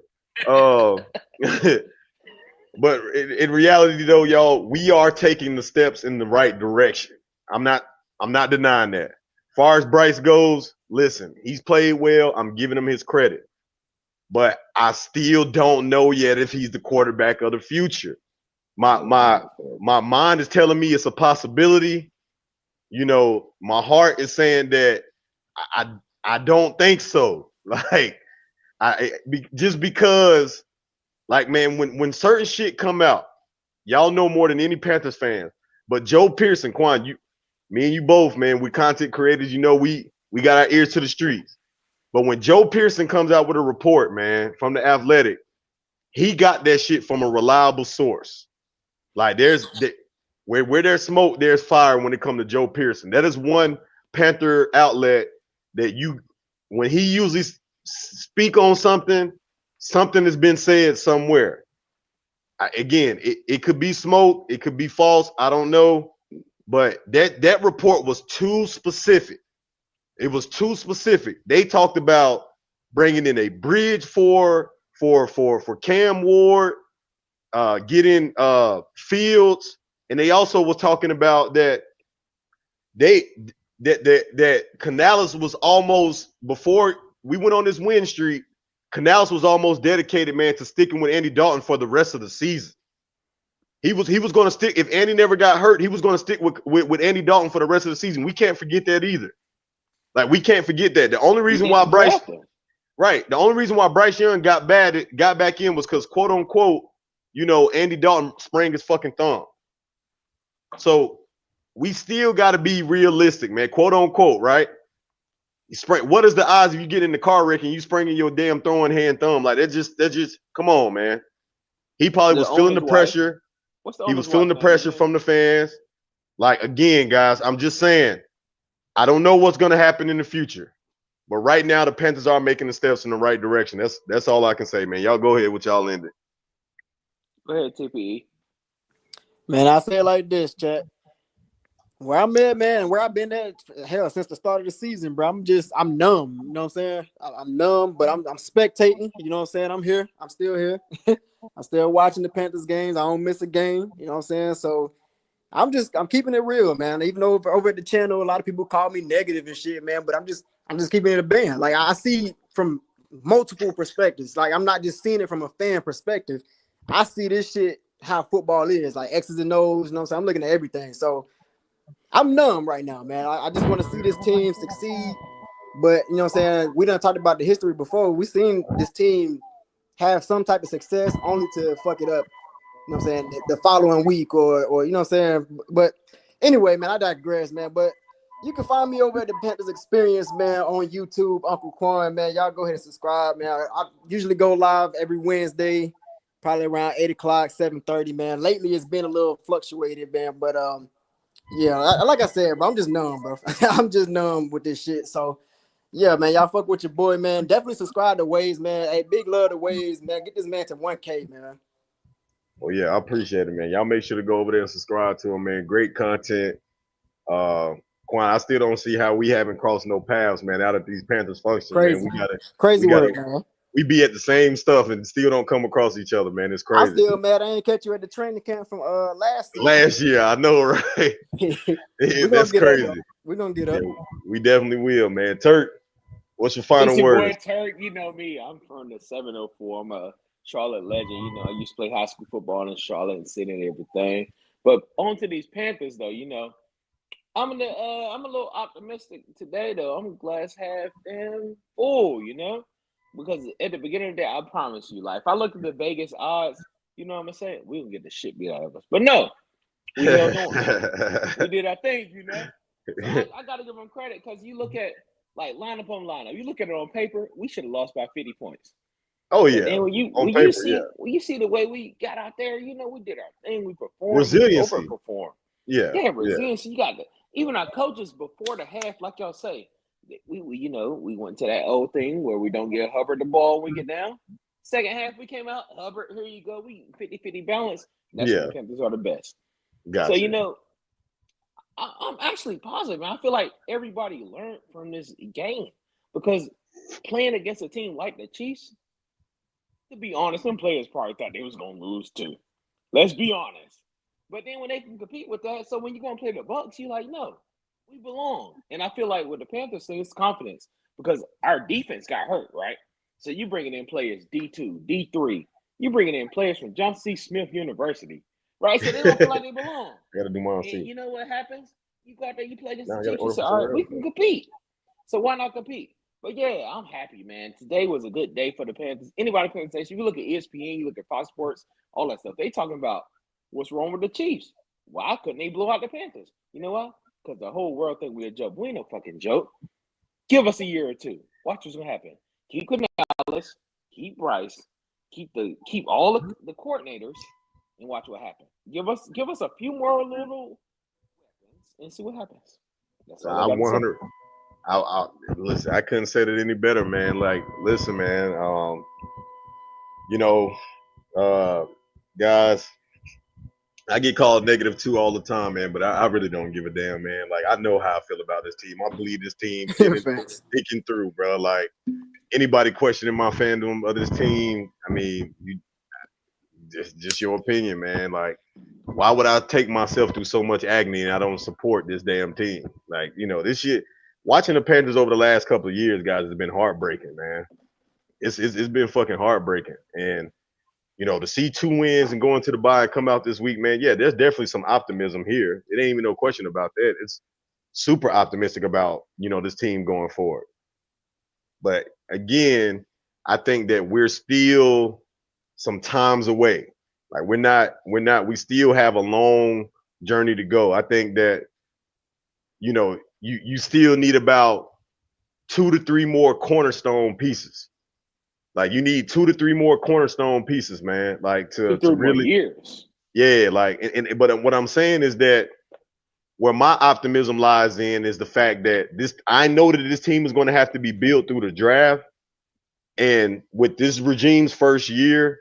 But in reality, though, y'all, we are taking the steps in the right direction. I'm not denying that. As far as Bryce goes, listen, he's played well. I'm giving him his credit, but I still don't know yet if he's the quarterback of the future. My mind is telling me it's a possibility. My heart is saying that I don't think so. Like just because, like, man, when certain shit come out, y'all know more than any Panthers fans. But Joe Pearson, me and you both, man, we content creators. We got our ears to the streets. But when Joe Pearson comes out with a report, man, from the Athletic, he got that shit from a reliable source. Like where there's smoke, there's fire when it comes to Joe Pearson. That is one Panther outlet that when he usually speak on something has been said somewhere. Again, it could be smoke, it could be false. I don't know, but that report was too specific. It was too specific. They talked about bringing in a bridge for Cam Ward, getting Fields, and they also was talking about that Canales was almost, before we went on this win streak, Canales was almost dedicated, man, to sticking with Andy Dalton for the rest of the season. He was going to stick. If Andy never got hurt, he was going to stick with Andy Dalton for the rest of the season. We can't forget that either. Like, we can't forget that. The only reason why Bryce Young got back in was because, quote unquote, Andy Dalton sprained his fucking thumb. So we still got to be realistic, man. Quote unquote, right? What is the odds if you get in the car wreck and you spraining your damn throwing hand thumb? Like, that just come on, man. He probably was feeling the pressure. He was feeling the pressure from the fans. Like, again, guys, I'm just saying, I don't know what's going to happen in the future, but right now the Panthers are making the steps in the right direction. That's all I can say, man. Y'all go ahead with y'all ended. Go ahead, TPE. Man, I say it like this, chat. Where I'm at, man, and where I've been at, hell, since the start of the season, bro. I'm numb. You know what I'm saying? I'm numb, but I'm spectating. You know what I'm saying? I'm here. I'm still here. I'm still watching the Panthers games. I don't miss a game. You know what I'm saying? So I'm keeping it real, man. Even though over at the channel, a lot of people call me negative and shit, man. But I'm just keeping it a band. Like, I see from multiple perspectives. Like, I'm not just seeing it from a fan perspective. I see this shit how football is, like X's and O's. You know what I'm saying? I'm looking at everything. So I'm numb right now, man. I just want to see this team succeed. But, you know what I'm saying, we done talked about the history before. We seen this team have some type of success only to fuck it up, you know what I'm saying, the following week or you know what I'm saying. But anyway, man, I digress, man. But you can find me over at the Panthers Experience, man, on YouTube, Uncle Quan, man. Y'all go ahead and subscribe, man. I usually go live every Wednesday, probably around 8 o'clock, 7:30, man. Lately, it's been a little fluctuated, man. But, yeah, like I said, bro, I'm just numb, bro. I'm just numb with this shit. So, yeah, man, y'all fuck with your boy, man. Definitely subscribe to Waves, man. Hey, big love to Waves, man. Get this man to 1K, man. Well, yeah, I appreciate it, man. Y'all make sure to go over there and subscribe to him, man. Great content. Quan, I still don't see how we haven't crossed no paths, man, out of these Panthers functions, Crazy. man. Crazy work, man. We be at the same stuff and still don't come across each other, man. It's crazy. I'm still mad I ain't catch you at the training camp from last season. Last year, I know, right? That's crazy. We're gonna get up. Yeah, we definitely will, man. Turk, what's your final It's your words? boy Turk. You know me. I'm from the 704. I'm a Charlotte legend. You know, I used to play high school football in Charlotte and City and everything. But on to these Panthers, though. You know, I'm a little optimistic today, though. I'm glass half damn full. You know, because at the beginning of the day, I promise you, like, if I look at the Vegas odds, you know what I'm saying, we can get the shit beat out of us. But no, we held on. We did our thing, you know. So I got to give them credit because you look at, like, lineup on lineup. You look at it on paper, we should have lost by 50 points. Oh, yeah. But then when you see the way we got out there, you know, we did our thing. We performed. Resiliency. We overperformed. Yeah. Resiliency. You got even our coaches before the half, like y'all say, we went to that old thing where we don't give Hubbard the ball when we get down. Second half, we came out, Hubbard, here you go. We 50-50 balance. That's when the Panthers are the best. Gotcha. So, you know, I'm actually positive. I feel like everybody learned from this game because playing against a team like the Chiefs, to be honest, some players probably thought they was going to lose too. Let's be honest. But then when they can compete with that, so when you're going to play the Bucs, you're like, no, we belong. And I feel like with the Panthers thing, it's confidence because our defense got hurt, right? So you bringing in players D2, D3. You bringing in players from John C. Smith University, right? So they don't feel like they belong. Gotta do my own and you know what happens? You go out there, you play against the Chiefs, you say, all right, we can compete. So why not compete? But yeah, I'm happy, man. Today was a good day for the Panthers. Anybody can say, if you look at ESPN, you look at Fox Sports, all that stuff, they talking about what's wrong with the Chiefs. Why couldn't they blow out the Panthers? You know what? Because the whole world think we're a joke. We ain't no fucking joke. Give us a year or two. Watch what's gonna happen. Keep Canales, keep Bryce, keep all the coordinators, and watch what happens. Give us a few more little weapons and see what happens. That's all I I got to say. 100. I listen. I couldn't say it any better, man. Like, listen, man. You know, guys, I get called -2 all the time, man. But I really don't give a damn, man. Like, I know how I feel about this team. I believe this team Facts. thinking through, bro. Like, anybody questioning my fandom of this team, I mean, just your opinion, man. Like, why would I take myself through so much agony and I don't support this damn team? Like, this shit. Watching the Panthers over the last couple of years, guys, has been heartbreaking, man. It's been fucking heartbreaking. And to see 2 wins and go into the bye and come out this week, man. Yeah, there's definitely some optimism here. It ain't even no question about that. It's super optimistic about this team going forward. But again, I think that we're still some times away. Like we still have a long journey to go. I think that, you still need about 2 to 3 more cornerstone pieces. Like you need 2 to 3 more cornerstone pieces, man. Like to 2-3 more really, years. yeah. Like, but what I'm saying is that where my optimism lies in is the fact that I know that this team is going to have to be built through the draft. And with this regime's first year,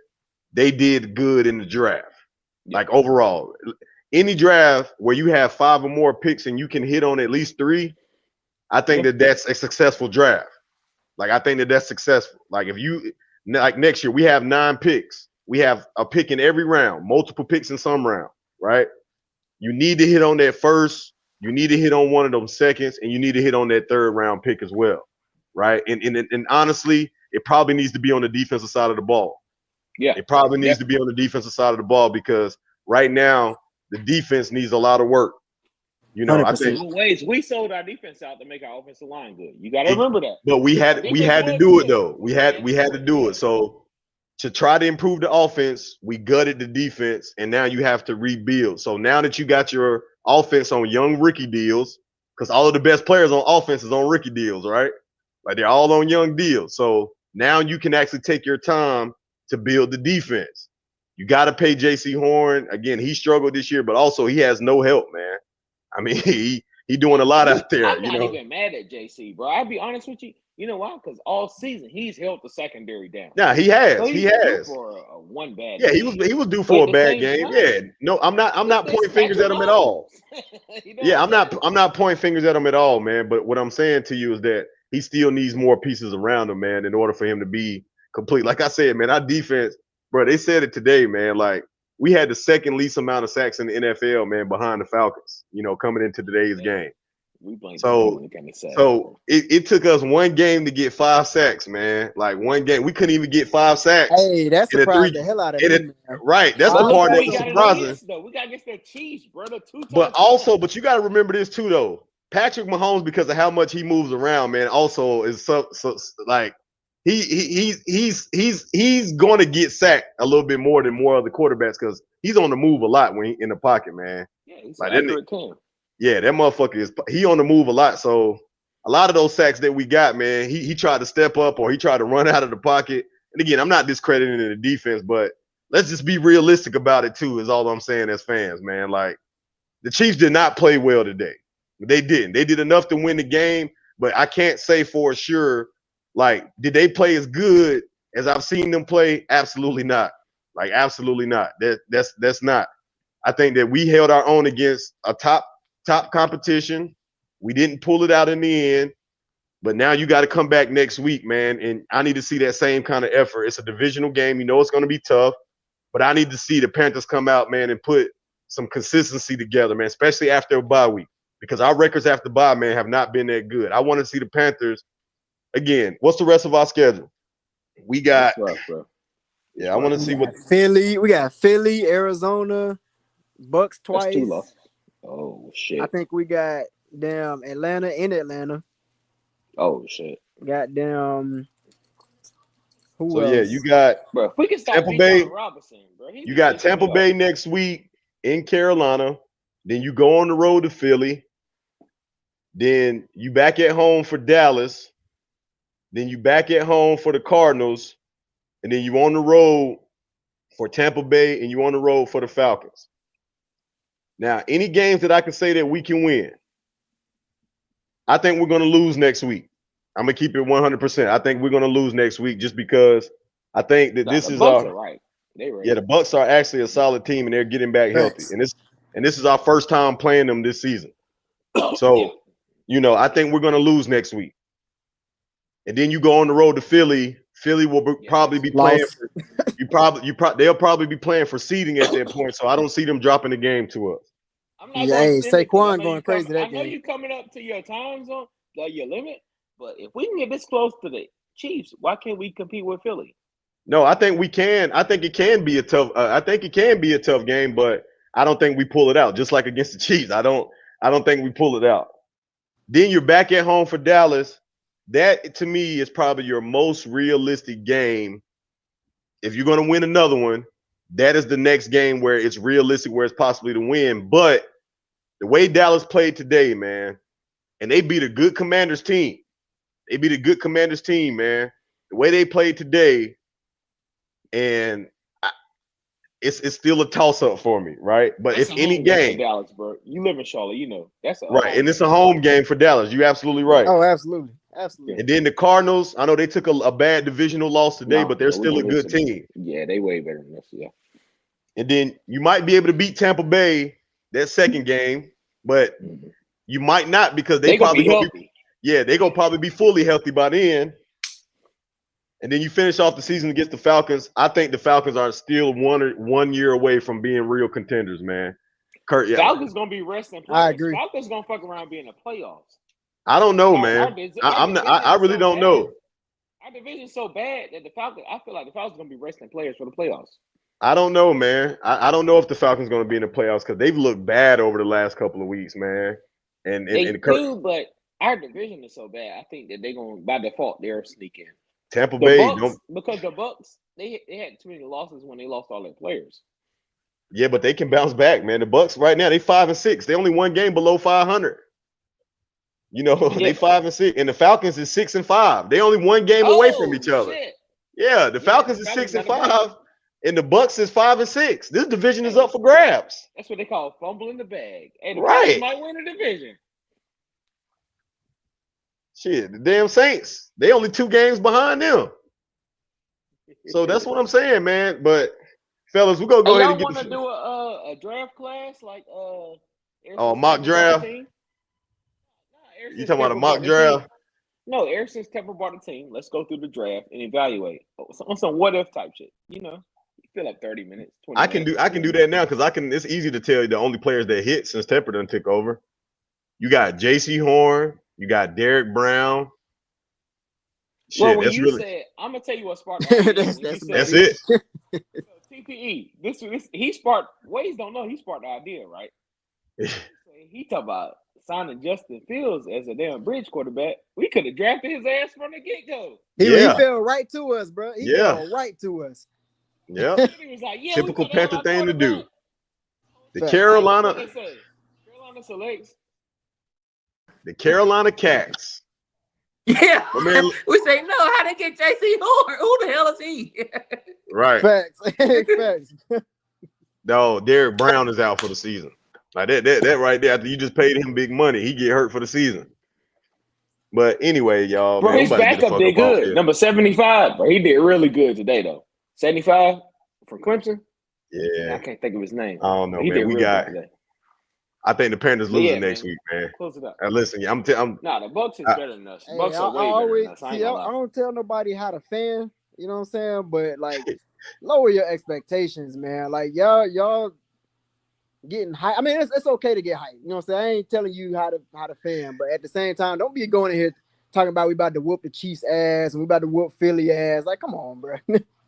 they did good in the draft. Yeah. Like overall, any draft where you have 5 or more picks and you can hit on at least 3, I think that that's a successful draft. Like I think that that's successful. Like like next year we have 9 picks. We have a pick in every round, multiple picks in some round, right? You need to hit on that first. You need to hit on one of them seconds, and you need to hit on that 3rd round pick as well, right? And honestly, it probably needs to be on the defensive side of the ball. Yeah, it probably needs to be on the defensive side of the ball because right now the defense needs a lot of work. I think we sold our defense out to make our offensive line good. You got to remember that. But we had to do it though. We had to do it. So to try to improve the offense, we gutted the defense, and now you have to rebuild. So now that you got your offense on young rookie deals, because all of the best players on offense is on rookie deals, right? Like they're all on young deals. So now you can actually take your time to build the defense. You got to pay J.C. Horn. Again, he struggled this year, but also he has no help, man. I mean, he doing a lot out there. I'm not even mad at JC, bro. I'll be honest with you. You know why? Because all season he's held the secondary down. Yeah, he has. So he has. For one bad. Yeah, game. he was due for a bad game. Yeah, no, I'm not pointing fingers at him at all. Yeah, I'm not pointing fingers at him at all, man. But what I'm saying to you is that he still needs more pieces around him, man, in order for him to be complete. Like I said, man, our defense, bro. They said it today, man. Like we had the 2nd least amount of sacks in the NFL, man, behind the Falcons. Coming into today's game. We blame so it took us 1 game to get 5 sacks, man. Like 1 game, we couldn't even get 5 sacks. Hey, that surprised the hell out of me, man. Right, that's the part that was surprising. We got against that Chiefs, brother. 2 times. But you got to remember this too, though. Patrick Mahomes, because of how much he moves around, man, also is so like he's going to get sacked a little bit more than more other quarterbacks because he's on the move a lot when he's in the pocket, man. Yeah, he's like accurate. Yeah, that motherfucker he on the move a lot. So a lot of those sacks that we got, man, he tried to step up or he tried to run out of the pocket. And again, I'm not discrediting the defense, but let's just be realistic about it too, is all I'm saying as fans, man. Like the Chiefs did not play well today. They didn't. They did enough to win the game, but I can't say for sure, like, did they play as good as I've seen them play? Absolutely not. Like, absolutely not. That's not. I think that we held our own against a top competition. We didn't pull it out in the end, but now you got to come back next week, man. And I need to see that same kind of effort. It's a divisional game. You know it's going to be tough, but I need to see the Panthers come out, man, and put some consistency together, man, especially after a bye week, because our records after bye, man, have not been that good. I want to see the Panthers again. What's the rest of our schedule? We got yeah, I want to see what Philly. We got Philly, Arizona, Bucks twice. That's 2 losses. Oh shit! I think we got Atlanta in Atlanta. Oh shit! Goddamn. Who else? Yeah, you got bro. If we can stop Tampa Bay. Robinson, bro. You got Tampa Bay next week in Carolina. Then you go on the road to Philly. Then you back at home for Dallas. Then you back at home for the Cardinals. And then you on the road for Tampa Bay, and you on the road for the Falcons. Now, any games that I can say that we can win, I think we're going to lose next week. I'm going to keep it 100%. I think we're going to lose next week just because I think that this the is Bucks our are right. They ready. yeah, the Bucks are actually a solid team and they're getting back healthy. Facts. And this is our first time playing them this season. So, Yeah. you know, I think we're going to lose next week. And then you go on the road to Philly. Philly will probably be playing Loss. for they'll probably be playing for seeding at that point. So I don't see them dropping the game to us. I'm not Yeah, going hey, to send it 'cause Saquon going crazy that I know game. you coming up to your time zone, your limit. But if we can get this close to the Chiefs, why can't we compete with Philly? No, I think we can. I think it can be a tough. I think it can be a tough game, but I don't think we pull it out. Just like against the Chiefs, I don't think we pull it out. Then you're back at home for Dallas. That to me is probably your most realistic game. If you're going to win another one, that is the next game where it's realistic, where it's possibly to win. But the way Dallas played today, man, and they beat a good Commanders team. They beat a good Commanders team, man. The way they played today, and it's still a toss up for me, right? But That's if a any home game for game, Dallas, bro. You live in Charlotte, you know that's a right, home and it's game a for home Dallas. game for Dallas. You're absolutely right. Oh, absolutely. Absolutely. And then the Cardinals, I know they took a bad divisional loss today, but they're No, we still a gonna lose good to them. team. Yeah, they way better than us. Yeah. And then you might be able to beat Tampa Bay that second game, but Mhm. you might not because They gonna probably be healthy. they're gonna probably be fully healthy by then. And then you finish off the season against the Falcons. I think the Falcons are still 1 year away from being real contenders, man. Kurt, yeah, Falcons gonna be resting I players. agree. Falcons gonna fuck around being in the playoffs. I don't know, Our man. our I'm not, I division is really so don't bad. know. Our division's so bad that the Falcons. I feel like the Falcons gonna be resting players for the playoffs. I don't know, man. I don't know if the Falcons going to be in the playoffs because they've looked bad over the last couple of weeks, man. They And Kurt, do, but our division is so bad. I think that they're gonna by default they're sneaking. Tampa The Bay Bucks, don't. because the Bucks they had too many losses when they lost all their players. Yeah, but they can bounce back, man. The Bucks right now they 5-6. They only one game below 500. You know, Yeah. they 5-6, and the Falcons is 6-5. They only one game away from Oh each other. shit! Yeah, the Yeah, Falcons the is Falcons got a break. 6-5, and the Bucks is 5-6. This division is Hey, up for grabs. that's what they call fumbling the bag. Hey, the Right. Falcons might win the division. Shit, the damn Saints. They only 2 games behind them. So that's what I'm saying, man. But fellas, we're gonna go Hey, ahead y'all and get want to the do a draft class like mock draft. Ever You since talking about a Tepper mock bought the team. draft? No, ever since Tepper bought the team, let's go through the draft and evaluate on some what if type shit. You know, you feel like 30 minutes, 20 I minutes. can do that now because it's easy to tell you the only players that hit since Tepper done took over. You got J.C. Horn, you got Derek Brown. Shit, Well, when that's you really said, I'm gonna tell you what sparked the idea. that's When you about that's said it. TPE, this he sparked. Ways don't know he sparked the idea, right? He talk about signing Justin Fields as a damn bridge quarterback. We could have drafted his ass from the get go. He Yeah, fell right to us, bro. He Yeah. fell right to us. yeah. He was like, "Yeah, Typical we better have Panther our thing to do. quarterback." The Facts. Carolina, What they say? Carolina selects. the Carolina Cats. Yeah. My man, We say, no, how they get JC Horn? Who the hell is he? right? Facts. Facts. No, Derek Brown is out for the season. Like that right there. After you just paid him big money, he get hurt for the season. But anyway, y'all, Bro, man, we his about to get the backup fuck did up off good. here. Number 75, bro. He did really good today, though. 75 from Clemson. Yeah, I can't think of his name. I don't know, He man. did We real got. good today. I think the Panthers But losing yeah, next man. week, man. Close it up. Listen, I'm Nah, the Bucks is I- better than us. Hey, Bucks I are way better always than us. I ain't see. I gonna lie. don't tell nobody how to fan. You know what I'm saying? But like, lower your expectations, man. Like y'all getting hype. I mean, it's okay to get hype. You know what I'm saying? I ain't telling you how to fan, but at the same time, don't be going in here talking about we about to whoop the Chiefs ass and we about to whoop Philly ass. Like, come on, bro.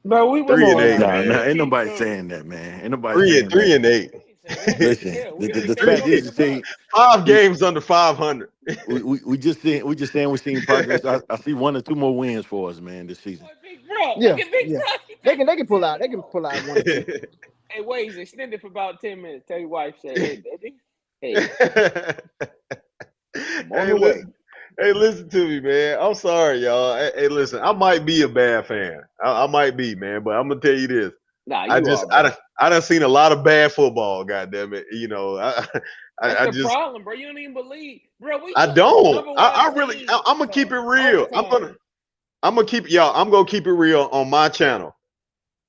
Bro, we was 3-8, No, man. ain't nobody saying that, man. Ain't nobody 3 saying and that. 3-8. Listen, Yeah, the fact is, see, 5 games under 500. we just saying we seen progress. I see 1 or 2 more wins for us, man, this season. Big bro. Yeah, Look at Big yeah. Bro. They can pull out. They can pull out 1 or 2. Hey, wait, he's extended for about 10 minutes. Tell your wife, say, hey, baby. Hey. I'm on Hey, the way. listen. Hey, listen to me, man. I'm sorry, y'all. Hey, listen. I might be a bad fan. I might be, man. But I'm gonna tell you this. Nah, I you just, are, I bro. done, I done seen a lot of bad football. Goddamn it. You know, That's I the just, problem, bro. You don't even believe, bro. We I took the don't. number one I really, team I'm gonna to keep it real. overtime. I'm gonna keep y'all. I'm gonna keep it real on my channel.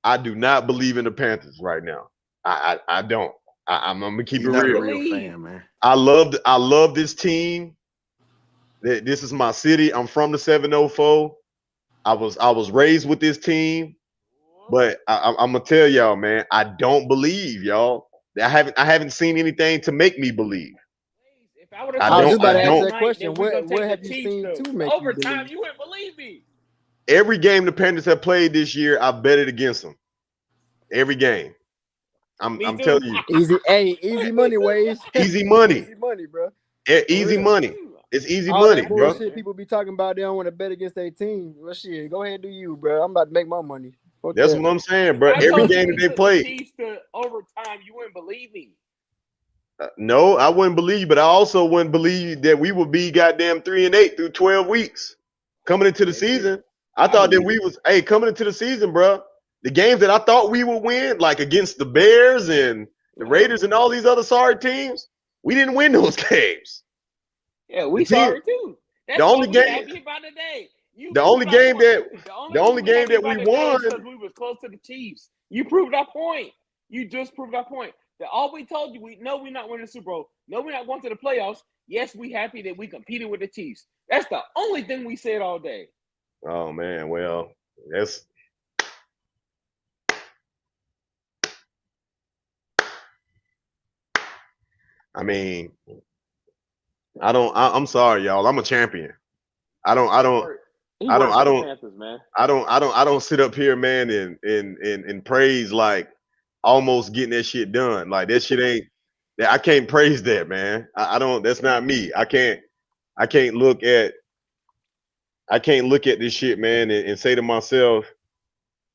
I do not believe in the Panthers right now. I don't. I'm gonna keep You're it You not a ain't real. real believe. fan, man. I love this team. This is my city. I'm from the 704. I was raised with this team, but I'm gonna tell y'all, man, I don't believe y'all. I haven't seen anything to make me believe. If I would have I I was told just don't. you about I to ask last don't. that night question. that we gonna What take the have you Chiefs seen to to make you overtime, believe? you wouldn't believe me. Every game the Panthers have played this year, I bet it against them. Every game. Me I'm too. telling you, Easy Me money, too. Waves. easy money. Easy money, bro. For Easy real. Me money. too. It's easy All money, that Come bro. on, bullshit man. people be talking about, they don't want to bet against their team. Well, shit, go ahead and do you, bro. I'm about to make my money. Fuck That's that. what I'm saying, If bro. I Every told you game that we they took the played. Chiefs to overtime, you wouldn't believe me. No, I wouldn't believe you, but I also wouldn't believe that we would be goddamn 3-8 through 12 weeks coming into the Yes, sir. season. I I thought that believe we it. was coming into the season, bro. The games that I thought we would win, like against the Bears and the Yeah. Raiders and all these other sorry teams, we didn't win those games. Yeah, The we team, sorry too. the That's why only we game, happy about today. You the only proved our game point. that The the only only reason we game happy that about we today is won. because we was close to the Chiefs. You proved our point. You just proved our point. That all we told you, we know we're not winning the Super Bowl. No, we're not going to the playoffs. Yes, we happy that we competed with the Chiefs. That's the only thing we said all day. Oh man, well, that's I mean, I'm sorry, y'all. I'm a champion. I don't I don't He I don't worked I for the don't Panthers, man. I don't sit up here, man, and praise like almost getting that shit done. Like that shit ain't that I can't praise that, man. I don't that's not me. I can't look at I can't look at this shit, man, and say to myself,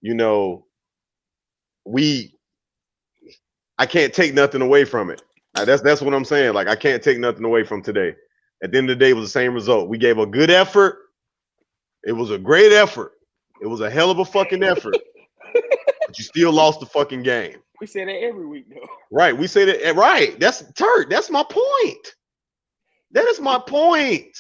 you know, we I can't take nothing away from it. That's what I'm saying. Like I can't take nothing away from today. At the end of the day, it was the same result. We gave a good effort. It was a great effort. It was a hell of a fucking effort. But you still lost the fucking game. We say that every week, though. Right. We say that right. That's Turk. That's my point. That is my point.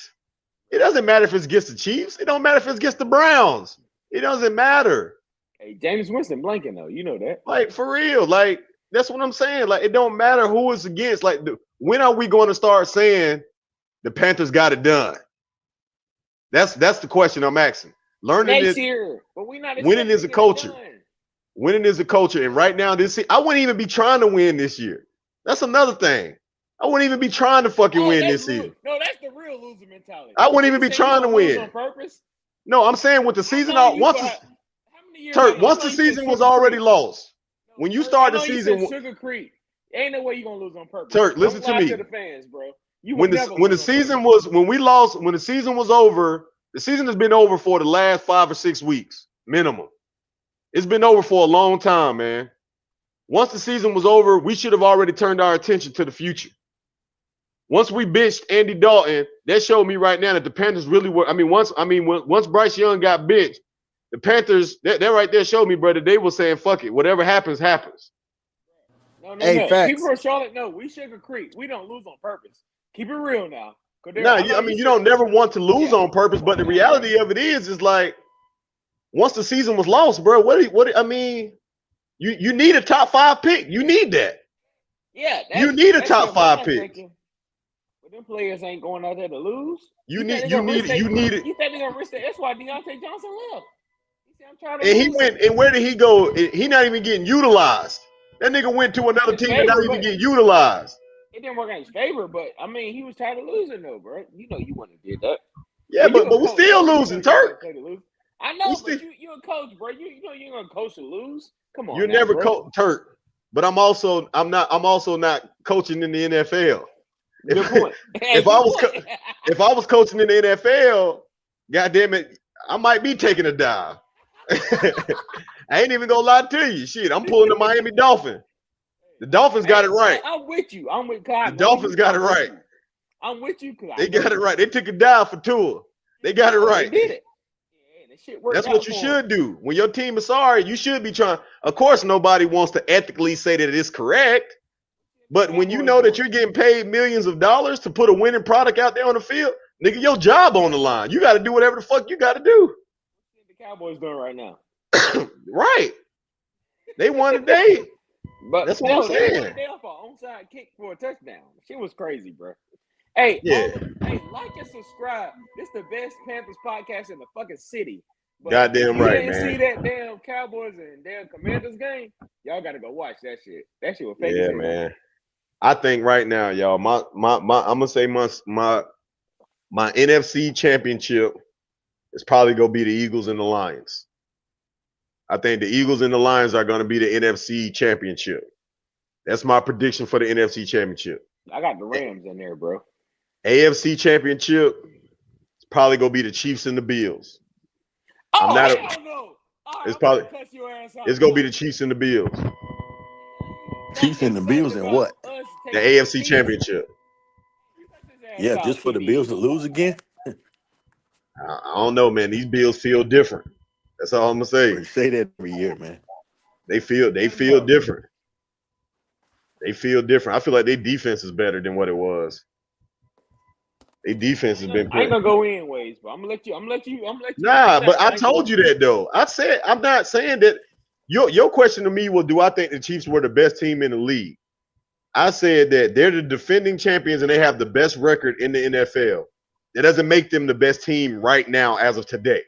It doesn't matter if it's against the Chiefs. It don't matter if it's against the Browns. It doesn't matter. Hey, James Winston blanking, though. You know that. Like for real. Like that's what I'm saying. Like it don't matter who it's against. Like when are we going to start saying the Panthers got it done? That's the question I'm asking. Learning Next is year. But we're not winning expecting is to a get it culture. done. Winning is a culture. And right now, I wouldn't even be trying to win this year. That's another thing. I wouldn't even be trying to fucking Oh, win that's this real. season. No, that's the real loser mentality. I wouldn't When even you be say you're trying to going to lose on win. purpose, No, I'm saying with the I season know out, you for how many years I Turk, know. I once know the you said season was Sugar already Creek. lost. No, When you Turk, I start the know you said season, Sugar Creek. Ain't no way you're going to lose on purpose. Turk, listen Don't to lie to me. the fans, bro. You would never When the lose on season purpose. was when we lost, when the season was over, the season has been over for the last 5 or 6 weeks minimum. It's been over for a long time, man. Once the season was over, we should have already turned our attention to the future. Once we benched Andy Dalton, that showed me right now that the Panthers really were. Once Bryce Young got benched, the Panthers that right there showed me, brother. They were saying, "Fuck it, whatever happens, happens." No, no, Hey, no. People facts. from Charlotte know we Sugar Creek. We don't lose on purpose. Keep it real now. Now, I know you you said, don't never want to lose yeah, on purpose, come but the on now, bro. reality of it is like once the season was lost, bro. You need a top 5 pick. You need that. Yeah, You need a that's top your 5 mind pick. thinking. But them players ain't going out there to lose. You You think need they're you gonna need risk that? you need it. You think they're gonna risk that? That's why Deontay Johnson left. He said, "I'm trying to And he lose went, him." and where did he go? He not even getting utilized. That nigga went to Work in another his team and not favor, even but getting utilized. it didn't work in his favor. But I mean, he was tired of losing, though, bro. You know, you wouldn't have did that. Yeah, Well, you a but we coach, still bro. You know losing, you ain't gonna Turk. play to lose. I We know, still but you a coach, bro. You know you ain't gonna coach to lose. Come on you're now, never bro. Turk. But I'm also not coaching in the NFL. Good If point. Hey, if I good was point. if I was coaching in the NFL, goddamn it, I might be taking a dive. I ain't even gonna lie to you. Shit, I'm pulling the Miami Dolphins. The Dolphins got Hey, it right. I'm with you. I'm with God. The I know Dolphins you. got it I'm with right. you. I'm with you because They got it right. They took a dive for Tua. They got it right. They did it. Yeah, that shit worked That's out what you for should do. When your team is sorry, you should be trying. Of course, nobody wants to ethically say that it's correct. But when you know that you're getting paid millions of dollars to put a winning product out there on the field, nigga, your job on the line. You got to do whatever the fuck you got to do. the Cowboys doing right now. Right. They won today. But That's what I'm they won saying. today off an onside kick for a touchdown. Shit was crazy, bro. Hey, Yeah. hey, like and subscribe. This the best Panthers podcast in the fucking city. But Goddamn if you right, didn't man. see that damn Cowboys and damn Commanders game, y'all got to go watch that shit. That shit was fake as Yeah, hell. man. I think right now, y'all, I'm gonna say my NFC championship is probably gonna be the Eagles and the Lions. I think the Eagles and the Lions are gonna be the NFC championship. That's my prediction for the NFC championship. I got the Rams in there, bro. AFC championship is probably gonna be the Chiefs and the Bills. Oh, I'm not. hell no. All right, It's I'm probably gonna cuss your ass out. it's gonna be the Chiefs and the Bills. Chiefs and the Bills and what? The AFC championship. Yeah, just for the Bills to lose again. I don't know, man. These Bills feel different. That's all I'm gonna say. We say that every year, man. They feel different. They feel different. I feel like their defense is better than what it was. Their defense has been. I ain't gonna go in ways, but I'm gonna let you. Nah, but I told you that though. I said I'm not saying that. Your question to me was, do I think the Chiefs were the best team in the league? I said that they're the defending champions and they have the best record in the NFL. That doesn't make them the best team right now as of today.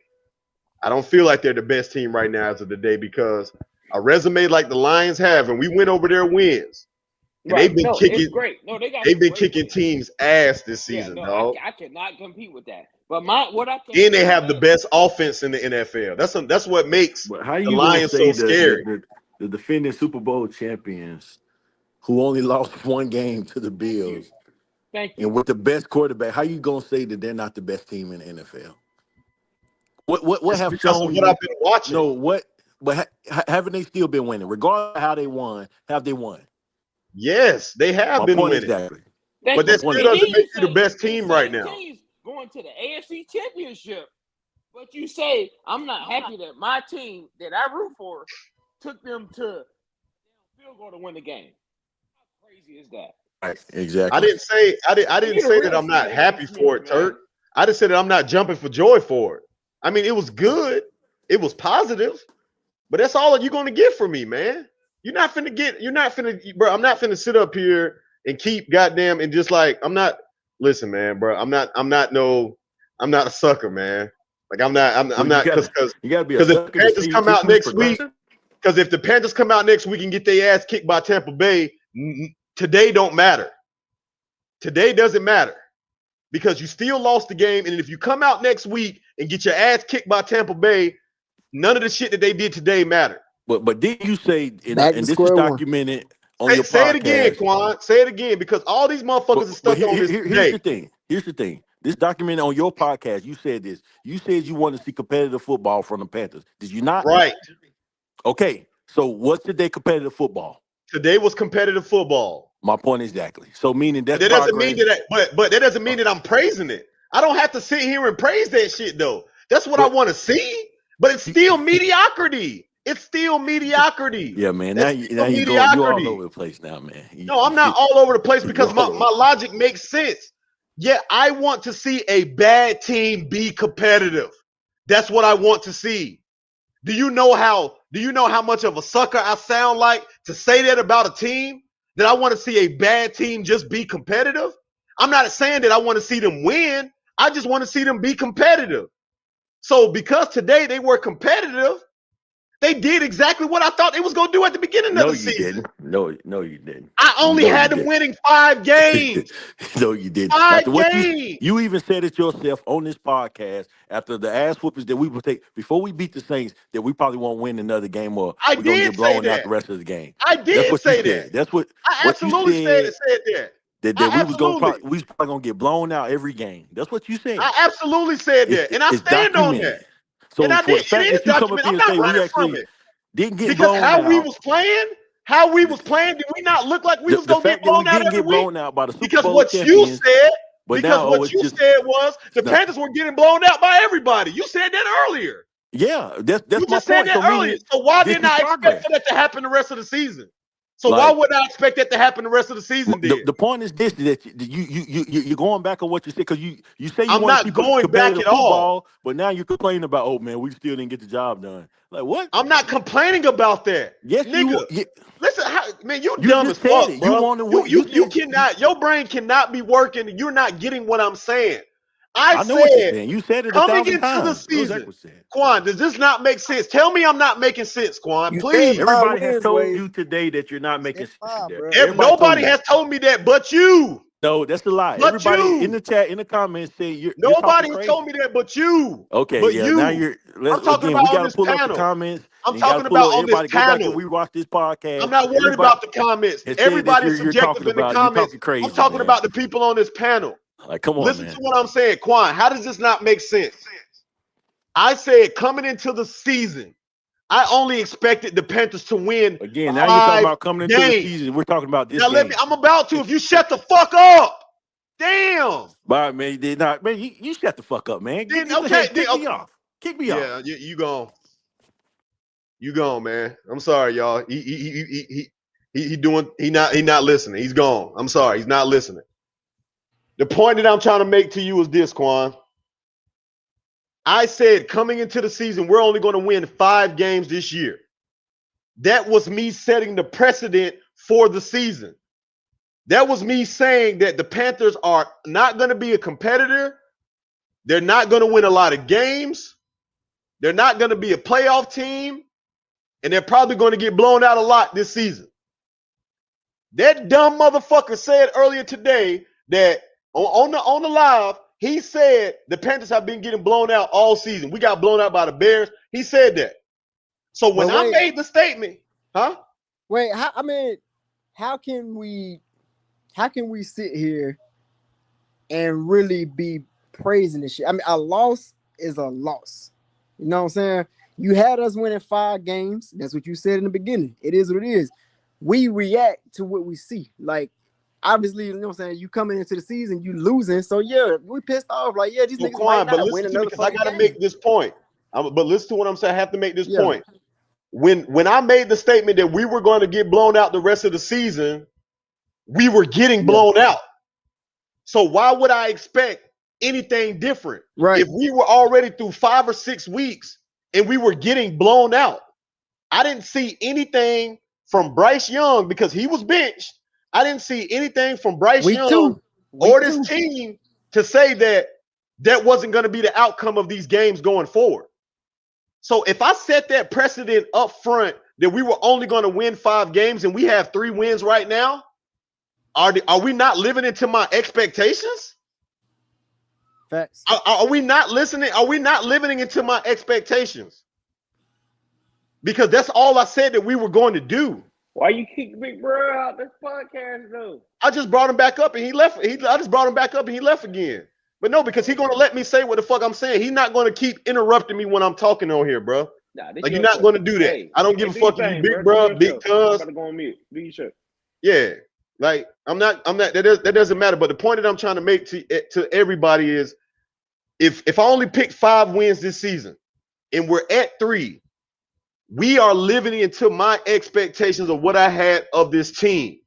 I don't feel like they're the best team right now as of today because a resume like the Lions have, and we went over their wins. And right. they've been kicking. It's great. No, they've been kicking teams' ass this season, dog. I cannot compete with that. But and they have the best offense in the NFL. That's what makes but how the you Lions say so scary. The defending Super Bowl champions who only lost one game to the Bills. Thank you. And with the best quarterback, how you gonna say that they're not the best team in the NFL? What have shown you? What I've been watching. No, what? But haven't they still been winning? Regardless of how they won, have they won? Yes, they have been winning. Exactly. But that still doesn't make you the best team right now. Going to the AFC Championship, but you say I'm not happy that my team that I root for took them to field goal to win the game. How crazy is that? Right, exactly. I didn't say that I'm not happy for it, Turk. I just said that I'm not jumping for joy for it. I mean, it was good, it was positive, but that's all you're gonna get from me, man. Bro. I'm not finna sit up here and keep goddamn and just like listen, man, bro. I'm not a sucker, man. Like I'm not because you gotta be a if sucker. the Panthers come out next week, because if the Panthers come out next week and get their ass kicked by Tampa Bay, today don't matter. Today doesn't matter because you still lost the game, and if you come out next week and get your ass kicked by Tampa Bay, none of the shit that they did today mattered. But didn't you say and this is documented on your podcast? Say it again, Quan. Say it again because all these motherfuckers are stuck on this today. Here's the thing. This documented on your podcast. You said this. You said you want to see competitive football from the Panthers. Did you not? Right. Okay. So what's today competitive football? Today was competitive football. My point exactly. So meaning that doesn't mean that. But that doesn't mean that I'm praising it. I don't have to sit here and praise that shit though. That's what I want to see. But it's still mediocrity. It's still mediocrity. Yeah, man. Now you all over the place now, man. No, I'm not all over the place because my logic makes sense. Yeah, I want to see a bad team be competitive. That's what I want to see. Do you know how much of a sucker I sound like to say that about a team? That I want to see a bad team just be competitive? I'm not saying that I want to see them win. I just want to see them be competitive. So because today they were competitive, they did exactly what I thought they was going to do at the beginning of the season. No, you didn't. I only had them winning 5 games. No, you didn't. 5 games. You even said it yourself on this podcast after the ass whoopers that we would take before we beat the Saints that we probably won't win another game or we're going to get blown out the rest of the game. I did say that. That's what I absolutely said that. That we was probably going to get blown out every game. That's what you said. I absolutely said that. And I stand on that. So and I for the fact that you come up here and say we actually didn't get blown out. Because how we was playing, did we not look like we was going to get blown out every week? Blown out by the Super because Bowl what champions. you said, But because now, what it's you just said was the no. Panthers were getting blown out by everybody. You said that earlier. Yeah, that's You my just said point. So that earlier. meaning So why this didn't is I expect progress. for that to happen the rest of the season? So why Like would I expect that to happen the rest of the season then? the point is this: that you're going back on what you said because you say you I'm want to see not going back competitive at all. football, but now you're complaining about, oh man, we still didn't get the job done. Like what? I'm not complaining about that. Yes, Nigga, you listen, man, you you dumb as just said fuck, it. You bro. want to You win. you You you said cannot, your brain cannot be working. You're not getting what I'm saying. I I know what you're said saying. You said it a coming thousand into the times. It was season, Eckler said. Quan, does this not make sense? Tell me I'm not making sense, Quan, You said please. 5 Everybody has wins, told Wade. you today that you're not You making said sense. 5, bro. Everybody told Nobody you has that. told me that but you. No, that's a lie. But Everybody in you. the chat, in the comments, say you're talking Nobody has told crazy. me that but you. Okay, But yeah. Now you. you're. I'm Let's talking again. about We on got to this pull up the panel. comments, I'm and you got to talking pull about up. on this Everybody go back and panel. rewatch this I'm podcast. not worried Everybody about the comments. has said that Everybody's you're subjective talking in the about. You're comments. talking I'm crazy, talking man. about the people on this panel. Like, come on, Listen to man. what I'm saying, Quan. How does this not make sense? I said coming into the season, I only expected the Panthers to win Again, now you're talking 5 about coming into the games. season. We're talking about this Now let me, game. I'm about to. If you shut the fuck up. Damn. But man, you did not. Man, you shut the fuck up, man. Then Get okay, ahead. then Kick me off. Kick me off. yeah, you gone. You gone, man. I'm sorry, y'all. He not listening. He's gone. I'm sorry. He's not listening. The point that I'm trying to make to you is this, Quan. I said coming into the season, we're only going to win 5 games this year. That was me setting the precedent for the season. That was me saying that the Panthers are not going to be a competitor. They're not going to win a lot of games. They're not going to be a playoff team. And they're probably going to get blown out a lot this season. That dumb motherfucker said earlier today that on the live, he said the Panthers have been getting blown out all season. We got blown out by the Bears. He said that. So when But I wait, made the statement, huh? wait, how can we sit here and really be praising this shit? I mean, a loss is a loss. You know what I'm saying? You had us winning 5 games. That's what you said in the beginning. It is what it is. We react to what we see. Like, obviously, you know what I'm saying? You coming into the season, you losing. So yeah, we pissed off. Like, yeah, these So niggas might Quan, but not win listen to me another because I fucking got to game. make this point. But listen to what I'm saying. I have to make this Yeah. point. When I made the statement that we were going to get blown out the rest of the season, we were getting blown out. So why would I expect anything different? Right. If we were already through 5 or 6 weeks and we were getting blown out, I didn't see anything from Bryce Young because he was benched. I didn't see anything from Bryce Week Young 2. or Week this 2. team to say that that wasn't going to be the outcome of these games going forward. So if I set that precedent up front that we were only going to win 5 games and we have 3 wins right now, are we not living into my expectations? Facts. Are we not listening? Are we not living into my expectations? Because that's all I said that we were going to do. Why you kick Big Bro out this podcast though? I just brought him back up and he left. I just brought him back up and he left again. But no, because he's going to let me say what the fuck I'm saying. He's not going to keep interrupting me when I'm talking on here, bro. Nah, this Like, you're your not show. going to do that. Hey, I don't give a do your fuck if you thing, big bro. Do bro, your big show. I'm cuz. about to go on mute. Do your show. Yeah. Like, I'm not, that doesn't matter. But the point that I'm trying to make to everybody is if I only pick 5 wins this season and we're at 3, we are living into my expectations of what I had of this team.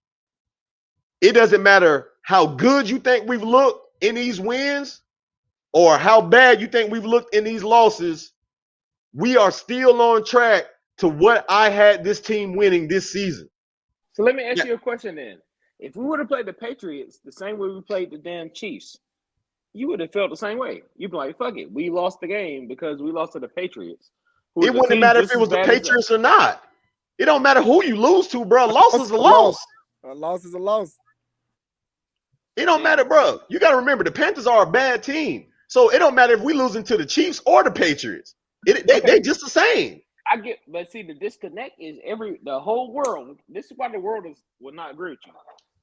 It doesn't matter how good you think we've looked in these wins or how bad you think we've looked in these losses. We are still on track to what I had this team winning this season. So let me ask Yeah. you a question then. If we would have played the Patriots the same way we played the damn Chiefs, you would have felt the same way. You'd be like, fuck it. We lost the game because we lost to the Patriots. It wouldn't matter if it was the Patriots or not. It don't matter who you lose to, bro. Loss is a loss. A loss is a loss. It don't matter, bro. You got to remember, the Panthers are a bad team. So it don't matter if we losing to the Chiefs or the Patriots. They just the same. I get, but see, the disconnect is the whole world. This is why the world will not agree with you.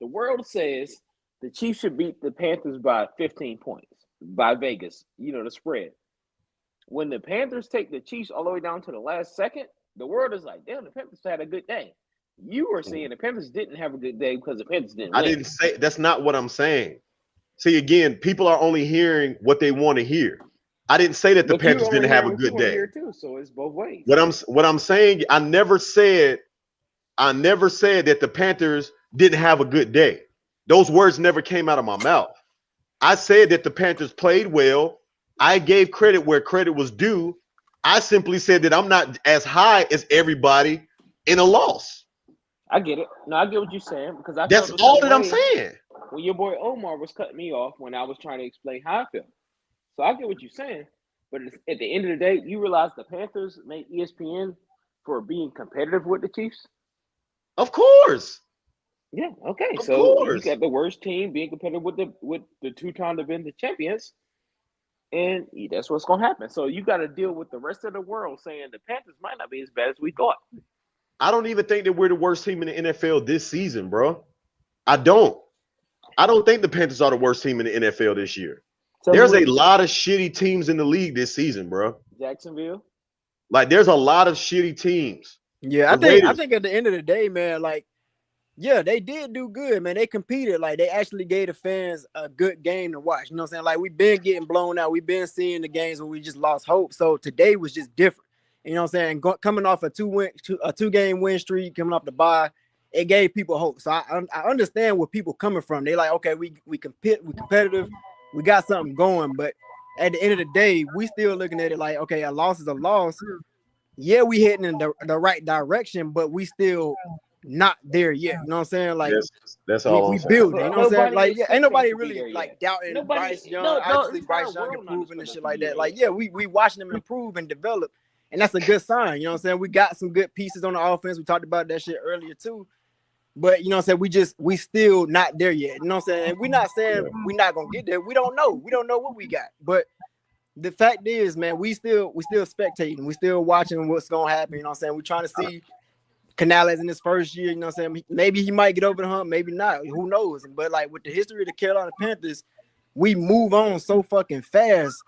The world says the Chiefs should beat the Panthers by 15 points by Vegas. You know, the spread. When the Panthers take the Chiefs all the way down to the last second, the world is like, damn, the Panthers had a good day. You were saying the Panthers didn't have a good day because the Panthers didn't win. I didn't say that's not what I'm saying. See, again, people are only hearing what they want to hear. I didn't say that the But you Panthers only didn't have hear a what you good want to day. hear too. So it's both ways. What I'm saying, I never said that the Panthers didn't have a good day. Those words never came out of my mouth. I said that the Panthers played well. I gave credit where credit was due. I simply said that I'm not as high as everybody in a loss. I get it. No, I get what you're saying because I That's felt the all same that I'm way saying. when your boy Omar was cutting me off when I was trying to explain how I felt. So I get what you're saying, but at the end of the day, you realize the Panthers made ESPN for being competitive with the Chiefs. Of course. Yeah, okay. Of So you course. got the worst team being competitive with the two-time defending champions, and that's what's gonna happen. So you got to deal with the rest of the world saying the Panthers might not be as bad as we thought. I don't even think that we're the worst team in the NFL this season, bro. I don't. I don't think the Panthers are the worst team in the NFL this year. Tell me There's what a it is. lot of shitty teams in the league this season, bro. Jacksonville. Like, there's a lot of shitty teams. Yeah, The I Raiders. think at the end of the day, man, like, yeah, they did do good, man. They competed. Like, they actually gave the fans a good game to watch. You know what I'm saying? Like, we've been getting blown out. We've been seeing the games where we just lost hope. So today was just different. You know what I'm saying? Coming off a two-game win streak, coming off the bye, it gave people hope. So I understand where people coming from. They like, okay, we competitive, we got something going. But at the end of the day, we still looking at it like, okay, a loss is a loss. Yeah, we heading in the right direction, but we still not there yet. You know what I'm saying? Like, That's all I'm we saying. building. You know what I'm saying? Nobody Like, yeah, ain't expects us nobody to be really there like yet. doubting Bryce Nobody, Young. no, Obviously, the entire Bryce Young world not improving expecting and us shit to like be that. there Like, yet. yeah, we watching them improve and develop, and that's a good sign. You know what I'm saying? We got some good pieces on the offense. We talked about that shit earlier too. But you know what I'm saying? We still not there yet. You know what I'm saying? And we're not saying we're not gonna get there. We don't know. We don't know what we got. But the fact is, man, we still spectating. We still watching what's gonna happen. You know what I'm saying? We're trying to see Canales in his first year. You know what I'm saying? Maybe he might get over the hump, maybe not. Who knows? But like with the history of the Carolina Panthers, we move on so fucking fast.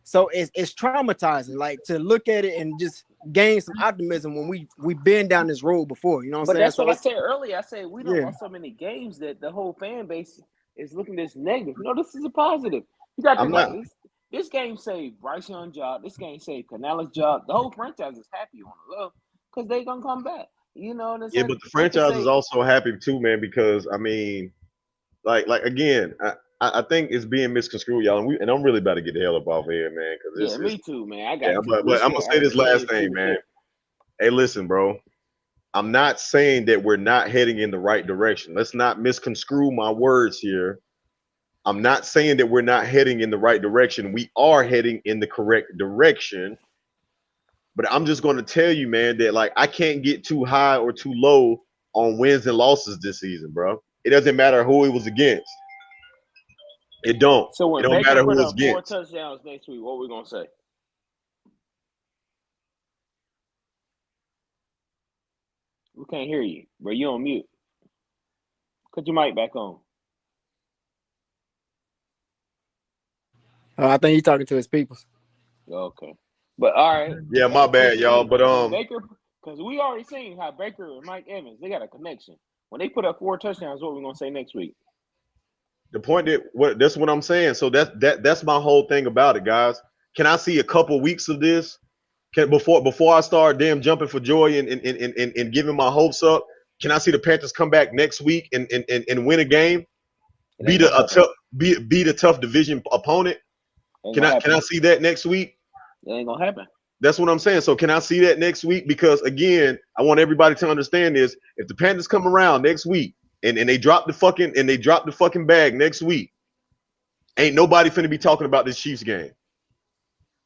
So it's traumatizing, like to look at it and just gain some optimism when we've been down this road before. You know what But I'm saying? that's what So I it's said earlier. I said we don't yeah. lost so many games that the whole fan base is looking at this negative. No, this is a positive. You got to I'm think not. about this. This game saved Bryce Young's job. This game saved Canales' job. The whole franchise is happy on the low because they gonna come back. You know what I'm Yeah, saying? but the Like to franchise is say, also happy too, man, because I mean, like again, I think it's being misconstrued, y'all, and I'm really about to get the hell up off here, man, because yeah, this is me too, man. I yeah. got we But I'm gonna still say this last Argentinian thing, people man. too. Hey, listen, bro. I'm not saying that we're not heading in the right direction. Let's not misconstrue my words here. I'm not saying that we're not heading in the right direction. We are heading in the correct direction. But I'm just going to tell you, man, that like I can't get too high or too low on wins and losses this season, bro. It doesn't matter who it was against. It don't. So It when don't Baker matter put who it's up 4 against. touchdowns next week, what we gonna say? We can't hear you, bro. You on mute. Put your mic back on. I think he's talking to his people. Okay. But all right. Yeah, my bad, Quick y'all. thing. But When Baker, because we already seen how Baker and Mike Evans, they got a connection. When they put up 4 touchdowns, what we gonna say next week? the point that's what I'm saying. So that's my whole thing about it, guys. Can I see a couple weeks of this? Can before I start damn jumping for joy and giving my hopes up? Can I see the Panthers come back next week and win a game? It ain't Beat gonna a happen. tough beat a tough division opponent? Ain't Can gonna I happen. see that next week? It ain't gonna happen. That's what I'm saying. So can I see that next week? Because again, I want everybody to understand this. If the Panthers come around next week and they drop the fucking bag next week, ain't nobody finna be talking about this Chiefs game.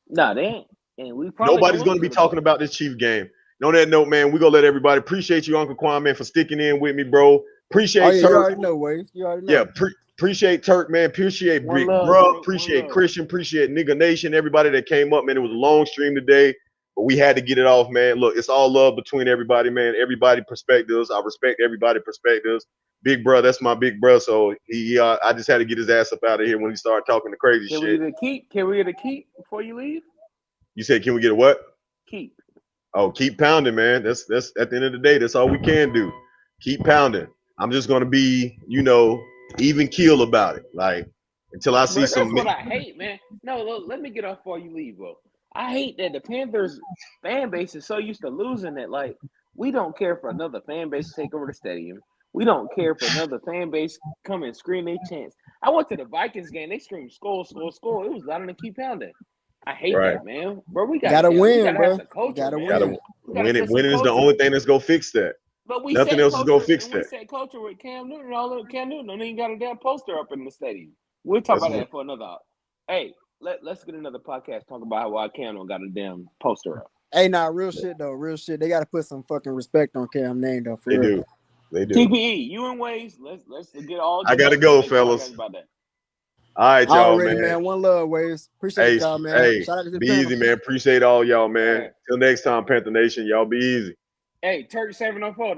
Nah, they ain't. And we probably gonna Nobody's lose gonna to be the talking Bucks. about this Chiefs game. And on that note, man, we're gonna let everybody appreciate you, Uncle Quan, man, for sticking in with me, bro. Oh Appreciate yeah, you Turk. already know, Wade. You already Yeah, know. appreciate Turk, man. Appreciate One Big love, Bro. Drake. One Appreciate love. Christian. Appreciate Nigga Nation. Everybody that came up, man. It was a long stream today, but we had to get it off, man. Look, it's all love between everybody, man. Everybody perspectives. I respect everybody perspectives. Big Bro, that's my big bro. So I just had to get his ass up out of here when he started talking the crazy Can we shit. get a keep? Can we get a keep before you leave? You said, can we get a what? Keep. Oh, keep pounding, man. That's at the end of the day, that's all we can do. Keep pounding. I'm just gonna be, even keel about it. Like until I see Bro, some. that's what I hate, man. No, look, let me get off before you leave, bro. I hate that the Panthers fan base is so used to losing that, like, we don't care for another fan base to take over the stadium. We don't care for another fan base come and scream their chants. I went to the Vikings game. They screamed score, score, score. It was louder than keep pounding. I hate Right. that, man. Bro, we Gotta we win, gotta have bro. the culture, Gotta man. Gotta win. We gotta win it. set some Winning is the culture. only thing that's gonna fix that. But we Nothing set else is gonna culture, fix and we that. set culture with Cam Newton and all of Cam Newton. Don't even got a damn poster up in the stadium. We'll talk That's about that for another. Hey, let's get another podcast. Talk about why Cam don't got a damn poster up. Hey, nah, real shit though. Real shit. They gotta put some fucking respect on Cam name though. For they real. do. They do. TPE, you and Waze. Let's get all. I gotta jokes go, and make a fellas. podcast about that. All right, y'all, Already, man. man. One love, Waves. Appreciate Hey, y'all, man. hey, Shout out to the be panel. easy, man. Appreciate all y'all, man. Hey. Till next time, Panther Nation. Y'all be easy. Hey, Turk 704.